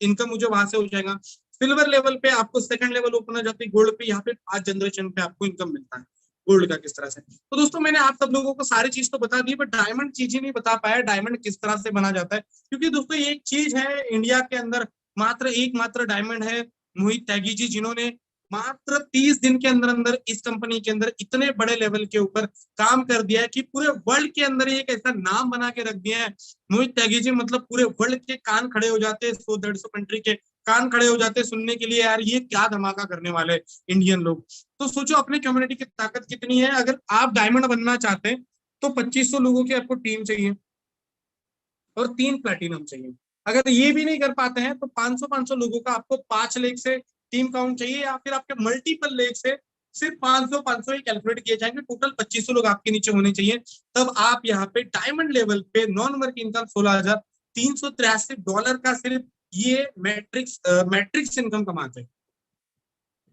इनकम मुझे वहां से हो जाएगा। सिल्वर लेवल पे आपको सेकंड लेवल ओपन हो जाती है, गोल्ड पे यहाँ पे 5 जनरेशन पे आपको इनकम मिलता है गोल्ड का किस तरह से। तो दोस्तों मैंने आप सब लोगों को सारी चीज तो बता दी, बट डायमंड चीज ही नहीं बता पाया, डायमंड किस तरह से बना जाता है। क्योंकि दोस्तों एक चीज है इंडिया के अंदर, मात्र एकमात्र डायमंड है मोहित त्यागी जी, जिन्होंने मात्र 30 दिन के अंदर अंदर इस कंपनी के अंदर इतने बड़े लेवल के ऊपर काम कर दिया है कि पूरे वर्ल्ड के अंदर एक ऐसा नाम बना के रख दिया है मोहित त्यागी जी। मतलब पूरे वर्ल्ड के कान खड़े हो जाते हैं, 100-150 कंट्री के कान खड़े हो जाते हैं सुनने के लिए, यार ये क्या धमाका करने वाले इंडियन लोग। तो सोचो अपने कम्युनिटी की ताकत कितनी है। अगर आप डायमंड बनना चाहते हैं तो 2500 लोगों की आपको टीम चाहिए और 3 प्लैटिनम चाहिए। अगर ये भी नहीं कर पाते हैं तो 500-500 लोगों का आपको 5 लेग से टीम काउंट चाहिए, या फिर आपके मल्टीपल लेग से सिर्फ 500-500 ही कैलकुलेट किए जाएंगे, टोटल 2500 लोग आपके नीचे होने चाहिए। तब आप यहाँ पे डायमंड लेवल पे नॉन वर्क इनकम $16,383 का सिर्फ ये मैट्रिक्स इनकम कमाते हैं।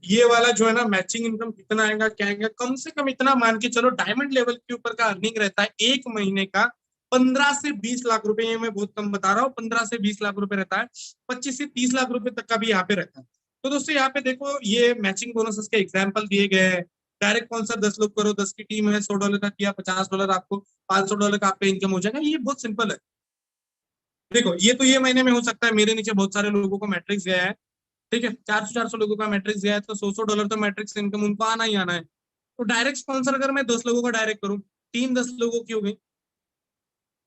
ये वाला जो है ना मैचिंग इनकम कितना आएगा क्या आएगा, कम से कम इतना मान के चलो डायमंड लेवल के ऊपर का अर्निंग रहता है एक महीने का 15 से 20 लाख रुपए। ये मैं बहुत कम बता रहा हूँ, 15 से 20 लाख रुपए रहता है, 25 से 30 लाख रुपए तक का भी यहाँ पे रहता है। तो दोस्तों यहाँ पे देखो ये मैचिंग बोनसेस के एग्जाम्पल दिए गए हैं। डायरेक्ट स्पॉन्सर 10 लोग करो, 10 की टीम है, $100 का किया, $50 आपको, $500 का आपका इनकम हो जाएगा। ये बहुत सिंपल है। देखो ये तो ये महीने में हो सकता है, मेरे नीचे बहुत सारे लोगों को मैट्रिक्स गया है, ठीक है, 400-400 लोगों का मैट्रिक्स गया है, तो $100 तो मैट्रिक्स इनकम उनको आना ही आना है। तो डायरेक्ट स्पॉन्सर अगर मैं 10 लोगों का डायरेक्ट करूं, टीम 10 लोगों की हो गई,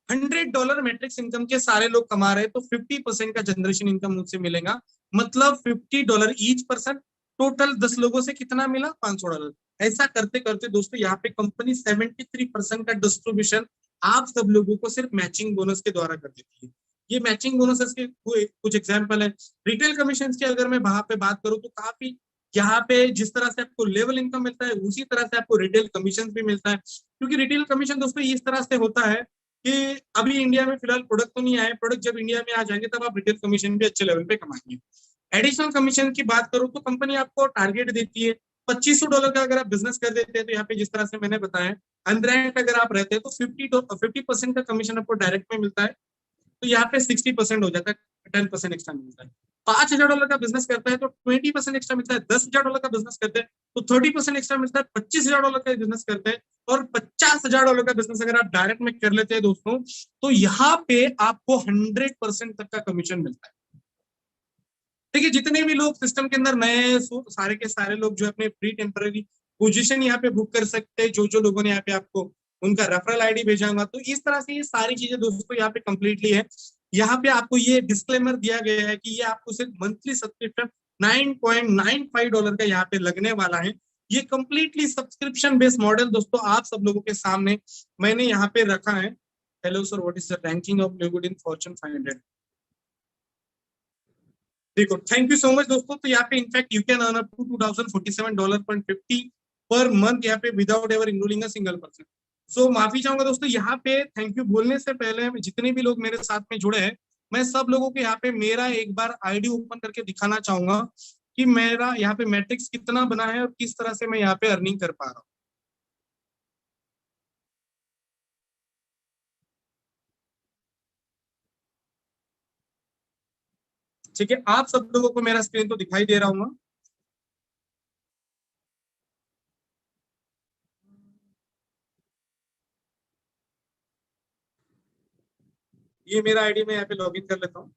$100 मैट्रिक्स इनकम के सारे लोग कमा रहे हैं, तो 50% का जनरेशन इनकम मुझसे मिलेगा, मतलब $50 ईच पर्सन। टोटल 10 लोगों से कितना मिला, $500। ऐसा करते करते दोस्तों यहाँ पे कंपनी 73% का डिस्ट्रीब्यूशन आप सब लोगों को सिर्फ मैचिंग बोनस के द्वारा कर देती है। ये मैचिंग बोनसेस के कुछ एग्जाम्पल है। रिटेल कमीशन की अगर मैं वहां पे बात करूं तो काफी यहाँ पे जिस तरह से आपको लेवल इनकम मिलता है उसी तरह से आपको रिटेल कमीशन भी मिलता है। क्योंकि रिटेल कमीशन दोस्तों इस तरह से होता है कि अभी इंडिया में फिलहाल प्रोडक्ट तो नहीं आए, प्रोडक्ट जब इंडिया में आ जाएंगे तब आप रिटेल कमीशन भी अच्छे लेवल पे कमाएंगे। एडिशनल कमीशन की बात करूं तो कंपनी आपको टारगेट देती है $2,500 का, अगर आप बिजनेस कर देते हैं तो यहाँ पे जिस तरह से मैंने बताया अनरैंक्ड अगर आप रहते हैं तो 50% का कमीशन आपको डायरेक्ट में मिलता है, तो यहाँ पे 60% हो जाता है, 10% एक्स्ट्रा मिलता है। $5,000 का बिजनेस करता है तो 20% एक्स्ट्रा मिलता है। $10,000 का बिजनेस करते हैं तो 30% एक्स्ट्रा मिलता है। $25,000 का बिजनेस करते हैं और $50,000 का बिजनेस अगर आप डायरेक्ट में कर लेते हैं दोस्तों, तो यहाँ पे आपको 100% तक का कमीशन मिलता है। ठीक है, जितने भी लोग सिस्टम के अंदर नए सारे के सारे लोग जो अपने प्री टेम्पररी पोजीशन यहाँ पे बुक कर सकते हैं, जो जो लोगों ने यहाँ पे आपको उनका रेफरल आईडी भेजाऊंगा। तो इस तरह से ये सारी चीजें दोस्तों यहाँ पे कंप्लीटली है। यहाँ पे आपको ये डिस्क्लेमर दिया गया है कि ये आपको सिर्फ मंथली सब्सक्रिप्शन $9.95 का यहाँ पे लगने वाला है। ये कंप्लीटली सब्सक्रिप्शन बेस्ड मॉडल दोस्तों आप सब लोगों के सामने मैंने यहाँ पे रखा है। Hello sir, what is the ranking of LiveGood in Fortune 500? देखो, थैंक यू सो मच दोस्तों। तो यहाँ पे in fact you can earn up to $2047.50 per month यहाँ पे without ever enrolling a single person. So माफी चाहूंगा दोस्तों, यहाँ पे थैंक यू बोलने से पहले जितने भी लोग मेरे साथ में जुड़े हैं, मैं सब लोगों को यहाँ पे मेरा एक बार आईडी ओपन करके दिखाना चाहूंगा कि मेरा यहाँ पे मैट्रिक्स कितना बना है और किस तरह से मैं यहाँ पे अर्निंग कर पा रहा हूँ। ठीक है, आप सब लोगों को मेरा स्क्रीन तो दिखाई दे रहा हूँ। ये मेरा आईडी, मैं यहाँ पे लॉगिन कर लेता हूँ।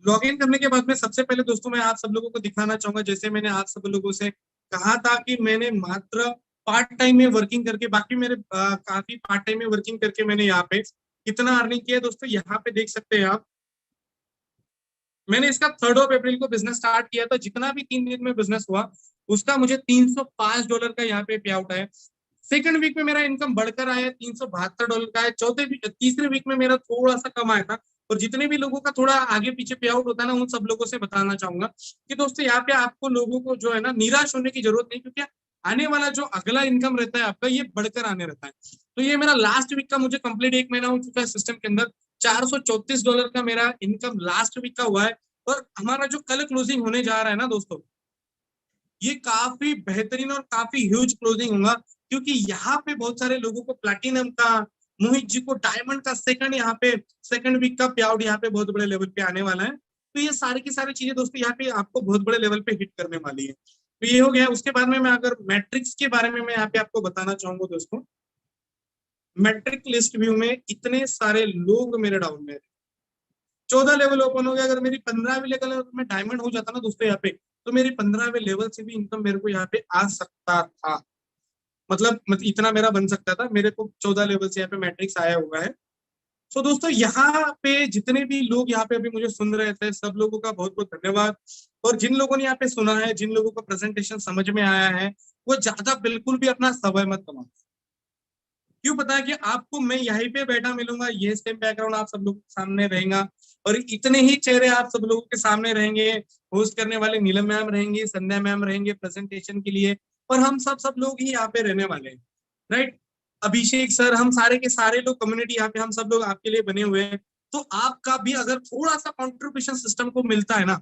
लॉगिन करने के बाद में सबसे पहले दोस्तों मैं आप सब लोगों को दिखाना चाहूंगा, जैसे मैंने आप सब लोगों से कहा था कि मैंने मात्र पार्ट टाइम में वर्किंग करके, बाकी मेरे काफी पार्ट टाइम में वर्किंग करके मैंने यहाँ पे कितना अर्निंग किया दोस्तों, यहाँ पे देख सकते हैं आप। मैंने इसका 3 अप्रैल को बिजनेस स्टार्ट किया था। जितना भी 3 दिन में बिजनेस हुआ उसका मुझे $305 का यहाँ पे पे आउट है। सेकंड वीक में मेरा इनकम बढ़कर आया, $372 का है। तीसरे वीक में मेरा थोड़ा सा कम आया था। और जितने भी लोगों का थोड़ा आगे पीछे पे आउट होता है ना, उन सब लोगों से बताना चाहूंगा कि दोस्तों यहाँ पे आपको लोगों को जो है ना निराश होने की जरूरत नहीं, क्योंकि आने वाला जो अगला इनकम रहता है आपका, ये बढ़कर आने रहता है। तो ये मेरा लास्ट वीक का मुझे कंप्लीट 1 महीना हो चुका है सिस्टम के अंदर। $434 का मेरा इनकम लास्ट वीक का हुआ है। और हमारा जो कल क्लोजिंग होने जा रहा है ना दोस्तों, ये काफी बेहतरीन और काफी ह्यूज क्लोजिंग होगा, क्योंकि यहाँ पे बहुत सारे लोगों को प्लैटिनम का, मोहित जी को डायमंड का सेकंड वीक का पे आउट यहाँ पे बहुत बड़े लेवल पे आने वाला है। तो ये सारी की सारी चीजें दोस्तों यहाँ पे आपको बहुत बड़े लेवल पे हिट करने वाली है। तो ये हो गया। उसके बाद में मैं अगर मैट्रिक्स के बारे में मैं यहाँ पे आपको बताना चाहूंगा दोस्तों, मैट्रिक लिस्ट व्यू में इतने सारे लोग मेरे डाउन में, 14 लेवल ओपन हो गया। अगर मेरी 15वीं लेवल में डायमंड हो जाता ना दोस्तों यहाँ पे, तो मेरी 15वें लेवल से भी इनकम मेरे को यहाँ पे आ सकता था। मतलब इतना मेरा बन सकता था। मेरे को 14 लेवल से यहाँ पे मैट्रिक्स आया हुआ है। सो दोस्तों यहाँ पे जितने भी लोग यहाँ पे अभी मुझे सुन रहे थे, सब लोगों का बहुत बहुत धन्यवाद। और जिन लोगों ने यहाँ पे सुना है, जिन लोगों का प्रेजेंटेशन समझ में आया है, वो ज्यादा बिल्कुल भी अपना समय मत कमाओ। क्यों पता है कि आपको मैं यहीं पे बैठा मिलूंगा, ये सेम बैकग्राउंड आप सब लोग के सामने रहेगा, और इतने ही चेहरे आप सब लोगों के सामने रहेंगे। होस्ट करने वाले नीलम मैम रहेंगे, संध्या मैम रहेंगे प्रेजेंटेशन के लिए, और हम सब लोग ही यहाँ पे रहने वाले हैं, राइट। अभिषेक सर, हम सारे के सारे लोग कम्युनिटी यहाँ पे हम सब लोग आपके लिए बने हुए हैं। तो आपका भी अगर थोड़ा सा कॉन्ट्रीब्यूशन सिस्टम को मिलता है ना,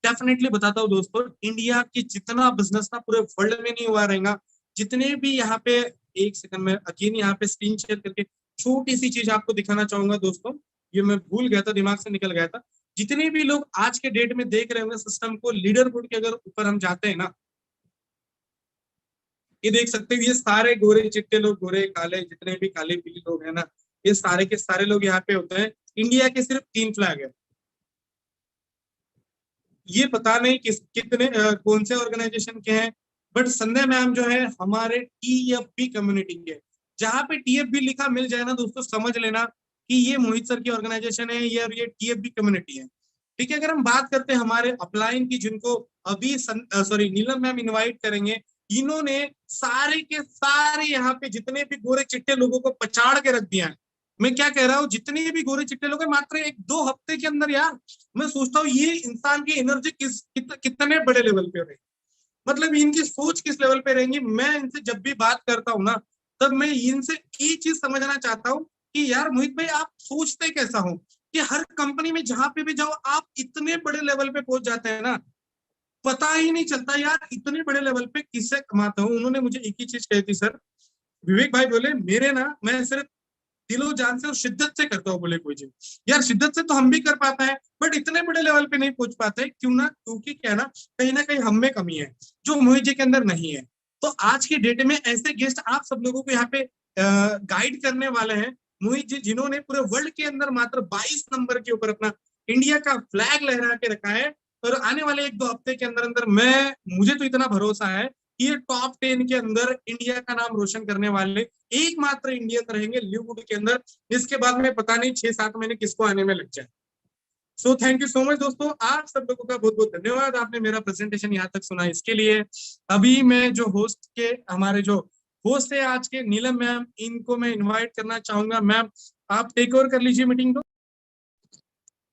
डेफिनेटली बताता हूँ दोस्तों, इंडिया की जितना बिजनेस ना पूरे वर्ल्ड में नहीं हुआ रहेगा। जितने भी यहाँ पे, एक सेकंड में अगेन यहाँ पे स्क्रीन शेयर करके छोटी सी चीज आपको दिखाना चाहूंगा दोस्तों, ये मैं भूल गया था, दिमाग से निकल गया था। जितने भी लोग आज के डेट में देख रहे होंगे सिस्टम को, लीडर बोर्ड के अगर ऊपर हम जाते हैं ना, ये देख सकते हैं, ये सारे गोरे चिट्टे लोग, गोरे काले, जितने भी काले पीले लोग हैं ना, ये सारे के सारे लोग यहाँ पे होते हैं। इंडिया के सिर्फ 3 फ्लैग है। ये पता नहीं कितने कौन से ऑर्गेनाइजेशन के हैं, बट संध्या मैम जो है हमारे टीएफबी कम्युनिटी के। जहां पे टीएफबी लिखा मिल जाए ना दोस्तों, समझ लेना कि ये मोहित सर की ऑर्गेनाइजेशन है, ये टीएफबी कम्युनिटी है। ठीक है, अगर हम बात करते हैं हमारे अपलाइन की, जिनको अभी नीलम मैम इनवाइट करेंगे, इन्होंने सारे के सारे यहाँ पे जितने भी गोरे चिट्टे लोगों को पछाड़ के रख दिया है। मैं क्या कह रहा हूँ, जितने भी गोरे चिट्टे लोग हैं, मात्र 1-2 हफ्ते के अंदर यार, मैं सोचता हूँ ये इंसान की एनर्जी कितने बड़े लेवल पे रहे, मतलब इनकी सोच किस लेवल पे रहेंगी। मैं इनसे जब भी बात करता हूँ ना, तब मैं इनसे एक चीज समझना चाहता हूँ कि यार मोहित भाई, आप सोचते कैसा हो कि हर कंपनी में जहां पे भी जाओ आप इतने बड़े लेवल पे पहुंच जाते हैं ना, पता ही नहीं चलता यार इतने बड़े लेवल पे किससे कमाता हूँ। उन्होंने मुझे एक ही चीज कही थी सर, विवेक भाई बोले, मेरे ना मैं सिर्फ दिलो जान से और शिद्दत से करता हूँ। बोले कोई चीज यार शिद्दत से तो हम भी कर पाता है, बट इतने बड़े लेवल पे नहीं पहुंच पाते। क्यों ना, क्योंकि क्या ना कहीं हम में कमी है जो मोहित जी के अंदर नहीं है। तो आज की डेट में ऐसे गेस्ट आप सब लोगों को यहाँ पे गाइड करने वाले हैं मोहित जी, जिन्होंने पूरे वर्ल्ड के अंदर मात्र 22 नंबर के ऊपर अपना इंडिया का फ्लैग लहरा के रखा है। और आने वाले 1-2 हफ्ते के अंदर अंदर मुझे तो इतना भरोसा है कि ये टॉप 10 के अंदर इंडिया का नाम रोशन करने वाले एकमात्र इंडियन रहेंगे ल्यूवुड के अंदर। इसके बाद में पता नहीं 6-7 महीने किसको आने में लग जाए। So thank you so much दोस्तों, आप सब लोगों का बहुत बहुत धन्यवाद, आपने मेरा प्रेजेंटेशन यहाँ तक सुना इसके लिए। अभी मैं जो होस्ट के हमारे जो होस्ट है आज के नीलम मैम, इनको मैं इनवाइट करना चाहूंगा। मैम आप टेक ओवर कर लीजिए मीटिंग को।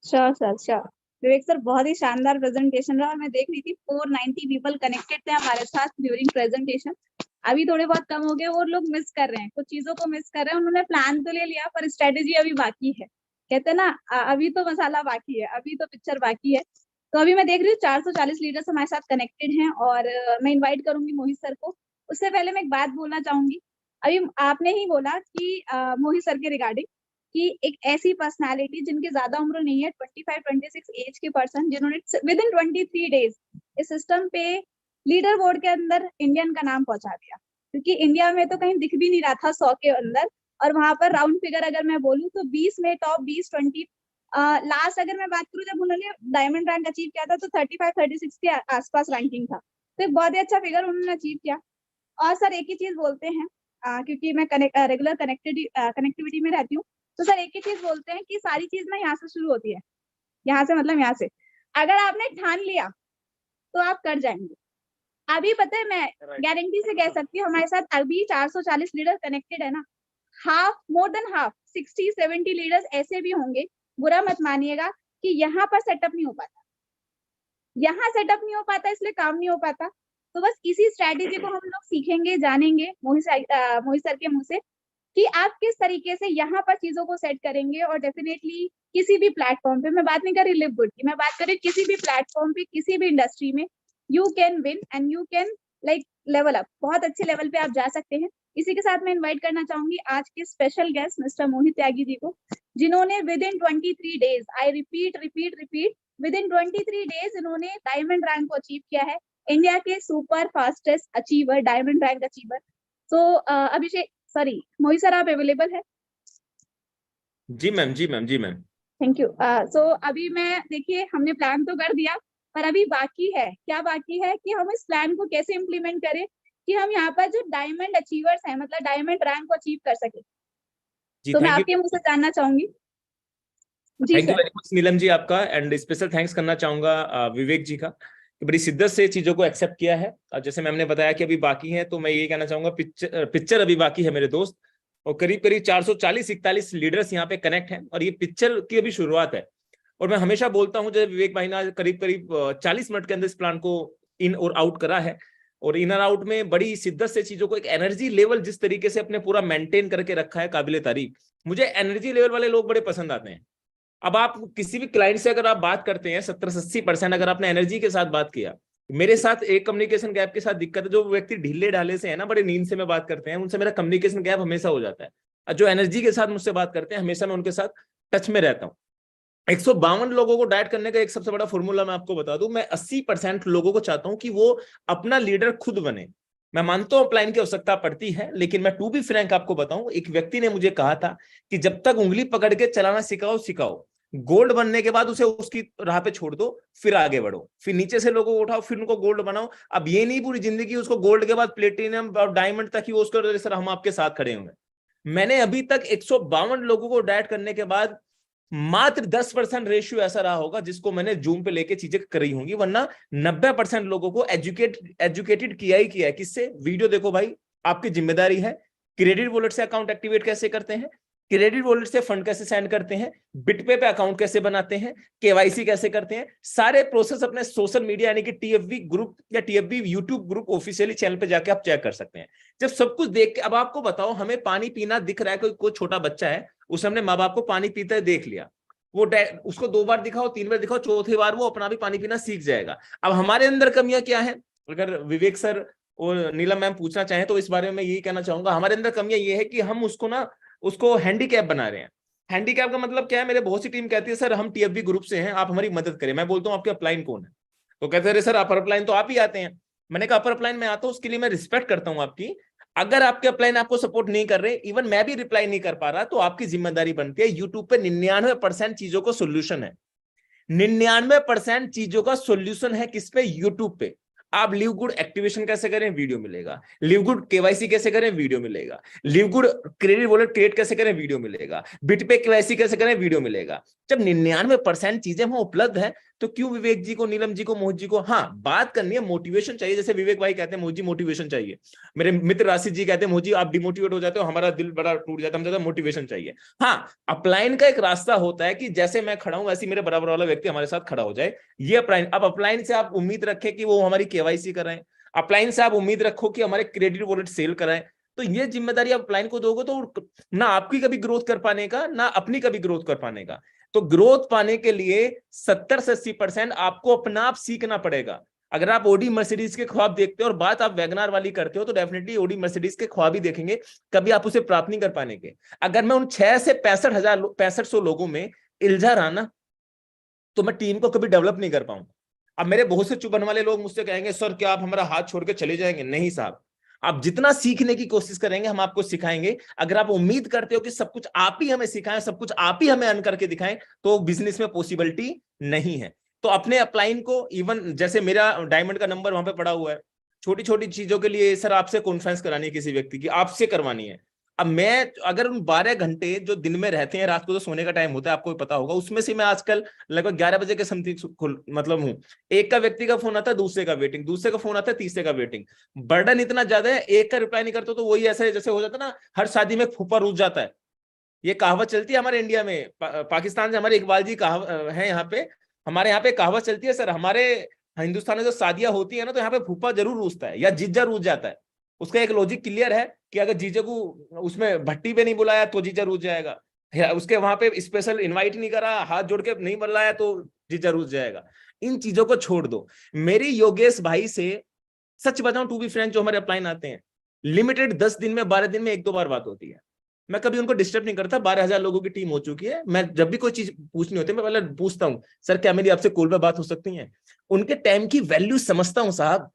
Sure sir, sure. Vivek sir, बहुत ही शानदार प्रेजेंटेशन रहा और मैं देख रही थी 490 पीपल कनेक्टेड थे हमारे साथ ड्यूरिंग प्रेजेंटेशन। अभी थोड़े बहुत कम हो गए, और लोग मिस कर रहे हैं, कुछ चीजों को मिस कर रहे हैं। उन्होंने प्लान तो ले लिया पर स्ट्रेटेजी अभी बाकी है। कहते हैं ना, अभी तो मसाला बाकी है, अभी तो पिक्चर बाकी है। तो अभी मैं देख रही हूँ 440 लीडर्स हमारे साथ कनेक्टेड हैं, और मैं इन्वाइट करूंगी मोहित सर को। उससे पहले मैं एक बात बोलना चाहूंगी। अभी आपने ही बोला कि मोहित सर के रिगार्डिंग कि एक ऐसी पर्सनालिटी जिनकी ज्यादा उम्र नहीं है, 25-26 एज के पर्सन, जिन्होंने विद इन 23 डेज इस सिस्टम पे लीडर बोर्ड के अंदर इंडियन का नाम पहुंचा दिया। क्योंकि इंडिया में तो कहीं दिख भी नहीं रहा था 100 के अंदर, और वहां पर राउंड फिगर अगर मैं बोलूँ तो 20 में टॉप 20-20। लास्ट अगर मैं बात करूँ, जब उन्होंने डायमंड रैंक अचीव किया था तो 35-36 के आसपास रैंकिंग था। तो एक बहुत ही अच्छा फिगर उन्होंने अचीव किया। और सर एक ही चीज बोलते हैं, क्योंकि मैं रेगुलर कनेक्टिविटी में रहती हूँ, तो सर एक ही चीज बोलते हैं कि सारी चीज ना यहाँ से शुरू होती है। यहाँ से मतलब यहाँ से अगर आपने ठान लिया तो आप कर जाएंगे। अभी पता है, मैं गारंटी से कह सकती हूँ हमारे साथ अभी 440 लीडर कनेक्टेड है ना, half, more than half, 60-70 leaders ऐसे भी होंगे, बुरा मत मानिएगा, कि यहाँ पर सेटअप नहीं हो पाता, यहाँ सेटअप नहीं हो पाता, इसलिए काम नहीं हो पाता। तो बस इसी स्ट्रेटेजी को हम लोग सीखेंगे, जानेंगे मोहित सर के मुंह से, कि आप किस तरीके से यहाँ पर चीजों को सेट करेंगे। और डेफिनेटली किसी भी प्लेटफॉर्म पे, मैं बात नहीं कर रही लिव गुड की, मैं बात कर रही किसी भी प्लेटफॉर्म पे, किसी भी इंडस्ट्री में, you can win and you can like level up, बहुत अच्छे लेवल पे आप जा सकते हैं। इसी के साथ मैं इन्वाइट करना चाहूंगी आज के special guest mister Mohit Tyagi ji को, जिन्होंने within 23 days, I repeat, within 23 days इन्होंने डायमंड रैंक को अचीव किया है, इंडिया के super fastest achiever, diamond rank achiever. तो अभिषेक, सॉरी मोहित सर, आप अवेलेबल है? जी मैम। Thank you. सो अभी मैं, देखिए हमने प्लान तो कर दिया, पर अभी बाकी है, क्या बाकी है कि हम इस प्लान को कैसे इम्प्लीमेंट करें कि हम यहाँ पर जो डायमंड अचीवर्स हैं, मतलब डायमंड रैंक को अचीव कर सके। तो मैं आपके मुंह से जानना चाहूंगी। जी thank you sir. Very much Neelam ji आपका, एंड स्पेशल थैंक्स करना चाहूंगा विवेक जी का, कि बड़ी शिद्दत से चीजों को एक्सेप्ट किया है। और जैसे मैम ने बताया कि अभी बाकी है, तो मैं ये कहना चाहूंगा पिक्चर अभी बाकी है मेरे दोस्त, और करीब 440-41 लीडर्स यहाँ पे कनेक्ट हैं, और ये पिक्चर की अभी शुरुआत है। और मैं हमेशा बोलता हूँ, जब विवेक भाई ने करीब 40 मिनट के अंदर इस प्लान को इन और आउट करा है, और इन और आउट में बड़ी शिद्दत से चीजों को, एक एनर्जी लेवल जिस तरीके से अपने पूरा मेंटेन करके रखा है, काबिले तारीफ। मुझे एनर्जी लेवल वाले लोग बड़े पसंद आते हैं। अब आप किसी भी क्लाइंट से अगर आप बात करते हैं, 70-80% अगर आपने एनर्जी के साथ बात किया, मेरे साथ एक कम्युनिकेशन गैप के साथ दिक्कत है, जो व्यक्ति ढीले ढाले से है ना, बड़े नींद से में बात करते हैं, उनसे मेरा कम्युनिकेशन गैप हमेशा हो जाता है। और जो एनर्जी के साथ मुझसे बात करते हैं, हमेशा मैं उनके साथ टच में रहता हूँ। 152 लोगों को डाइट करने का एक सबसे बड़ा फॉर्मूला मैं आपको बता दूं, मैं 80% लोगों को चाहता हूं कि वो अपना लीडर खुद बने। मैं मानता हूं अपलाइन की आवश्यकता पड़ती है, लेकिन मैं टू बी फ्रैंक आपको बताऊं, एक व्यक्ति ने मुझे कहा था कि जब तक उंगली पकड़ के चलाना सिखाओ, गोल्ड बनने के बाद उसे उसकी राह पे छोड़ दो, फिर आगे बढ़ो, फिर नीचे से लोगों को उठाओ, फिर उनको गोल्ड बनाओ। अब ये नहीं पूरी जिंदगी उसको गोल्ड के बाद प्लेटिनम और डायमंड तक ही वो उसको, सर हम आपके साथ खड़े होंगे। मैंने अभी तक 152 लोगों को डाइट करने के बाद मात्र 10% रेशियो ऐसा रहा होगा जिसको मैंने जूम पे लेके चीजें करी होंगी, वरना 90% लोगों को एजुकेटेड किया ही किया है। किससे? वीडियो देखो भाई, आपकी जिम्मेदारी है। क्रेडिट वॉलेट से अकाउंट एक्टिवेट कैसे करते हैं, क्रेडिट वॉलेट से फंड कैसे सेंड करते हैं, बिटपे पे अकाउंट कैसे बनाते हैं, केवाईसी कैसे करते हैं, सारे प्रोसेस अपने सोशल मीडिया यानी कि टीएफबी ग्रुप या टीएफबी यूट्यूब ग्रुप ऑफिशियली चैनल पे जाके आप चेक कर सकते हैं। जब सब कुछ देख के, अब आपको बताओ, हमें पानी पीना दिख रहा है, कोई छोटा बच्चा है, उसने अपने माँ बाप को पानी पीते देख लिया, वो उसको 2 बार दिखाओ, 3 बार दिखाओ, चौथी बार वो अपना भी पानी पीना सीख जाएगा। अब हमारे अंदर कमियां क्या है? अगर विवेक सर और नीलम मैम पूछना चाहें तो इस बारे में यही कहना चाहूंगा, हमारे अंदर कमियां ये है कि हम उसको हैंडीकैप बना रहे हैं। हैंडीकैप का मतलब क्या है? मेरे बहुत सी टीम कहती है सर हम टीएफबी ग्रुप से हैं, आप हमारी मदद करें। मैं बोलता हूँ आपके अपलाइन कौन है? तो कहते हैं सर अपर अपलाइन तो आप ही आते हैं। मैंने कहा अपर अपलाइन में आता हूँ, उसके लिए मैं रिस्पेक्ट करता हूँ आपकी। अगर आपके अपलाइन आपको सपोर्ट नहीं कर रहे, इवन मैं भी रिप्लाई नहीं कर पा रहा, तो आपकी जिम्मेदारी बनती है। यूट्यूब पे 99% चीजों को सोल्यूशन है, 99% चीजों का सोल्यूशन है किस पे? यूट्यूब पे। आप लिव गुड एक्टिवेशन कैसे करें, वीडियो मिलेगा। लिव गुड केवाईसी कैसे करें, वीडियो मिलेगा। Live good credit wallet create कैसे करें, वीडियो मिलेगा। बिट पे केवाईसी कैसे करें, वीडियो मिलेगा। जब 99% चीजें वहां उपलब्ध है तो क्यों विवेक जी को, नीलम जी को, मोहित जी को, हाँ बात करनी है, मोटिवेशन चाहिए। जैसे विवेक भाई कहते हैं मोहित जी मोटिवेशन चाहिए, मेरे मित्र राशि जी कहते हैं मोहित जी आप डिमोटिवेट हो जाते हो, हमारा दिल बड़ा टूट जाता है, हम ज्यादा मोटिवेशन चाहिए। हाँ, अपलाइन का एक रास्ता होता है कि जैसे मैं खड़ा हूं वैसे मेरे बराबर वाला व्यक्ति हमारे साथ खड़ा हो जाए, ये अपलाइन। अब अपलाइन से आप उम्मीद रखें कि वो हमारी केवाईसी कराएं, अपलाइन से आप उम्मीद रखो कि हमारे क्रेडिट वॉलेट सेल कराएं, तो ये जिम्मेदारी आप अपलाइन को दोगे तो ना आपकी कभी ग्रोथ कर पाने का, ना अपनी कभी ग्रोथ कर पाने का। तो ग्रोथ पाने के लिए 70 से 80% आपको अपना आप सीखना पड़ेगा। अगर आप ओडी मर्सिडीज के ख्वाब देखते हो और बात आप वैगनार वाली करते हो तो डेफिनेटली ओडी मर्सिडीज के ख्वाब ही देखेंगे, कभी आप उसे प्राप्त नहीं कर पाने के। अगर मैं उन 6 से 6500 लोगों में इल्झा रहा ना तो मैं टीम को कभी डेवलप नहीं कर पाऊंगा। अब मेरे बहुत से चुभन वाले लोग मुझसे कहेंगे सर क्या आप हमारा हाथ छोड़ के चले जाएंगे? नहीं साहब, आप जितना सीखने की कोशिश करेंगे हम आपको सिखाएंगे। अगर आप उम्मीद करते हो कि सब कुछ आप ही हमें सिखाएं, सब कुछ आप ही हमें अर्न करके दिखाएं, तो बिजनेस में पॉसिबिलिटी नहीं है। तो अपने अपलाइन को, इवन जैसे मेरा डायमंड का नंबर वहां पे पड़ा हुआ है, छोटी छोटी चीजों के लिए सर आपसे कॉन्फ्रेंस करानी है, किसी व्यक्ति की आपसे करवानी है। अब मैं अगर उन 12 घंटे जो दिन में रहते हैं, रात को तो सोने का टाइम होता है आपको पता होगा, उसमें से मैं आजकल लगभग 11 बजे के समथिंग मतलब हूँ। एक का व्यक्ति का फोन आता है, दूसरे का वेटिंग, दूसरे का फोन आता है, तीसरे का वेटिंग। बर्डन इतना ज्यादा है, एक का रिप्लाई नहीं करते तो वही ऐसे जैसे हो जाता है ना, हर शादी में फूफा रूठ जाता है। ये कहावत चलती है हमारे इंडिया में, पाकिस्तान से हमारे इकबाल जी है यहाँ पे, हमारे यहाँ पे कहावत चलती है सर, हमारे हिंदुस्तान में जो शादियां होती है ना तो यहाँ पे फूफा जरूर रूठता है या जीजा रूठ जाता है। उसका एक लॉजिक क्लियर है कि अगर जीजे को उसमें भट्टी पे नहीं बुलाया तो जीजा रूठ जाएगा, या उसके वहां पे स्पेशल इनवाइट नहीं करा, हाथ जोड़ के नहीं बुलाया तो जीजा रूठ जाएगा। इन चीजों को छोड़ दो। मेरी योगेश भाई से सच बताऊं, टू बी फ्रैंक, जो हमारे अपलाइन आते हैं लिमिटेड 10 दिन में 12 दिन में 1-2 बार बात होती है। मैं कभी उनको डिस्टर्ब नहीं करता। 12,000 लोगों की टीम हो चुकी है। मैं जब भी कोई चीज पूछनी होती है मैं पहले पूछता हूँ सर क्या मेरी आपसे कॉल पे बात हो सकती है। उनके टाइम की वैल्यू समझता हूँ साहब,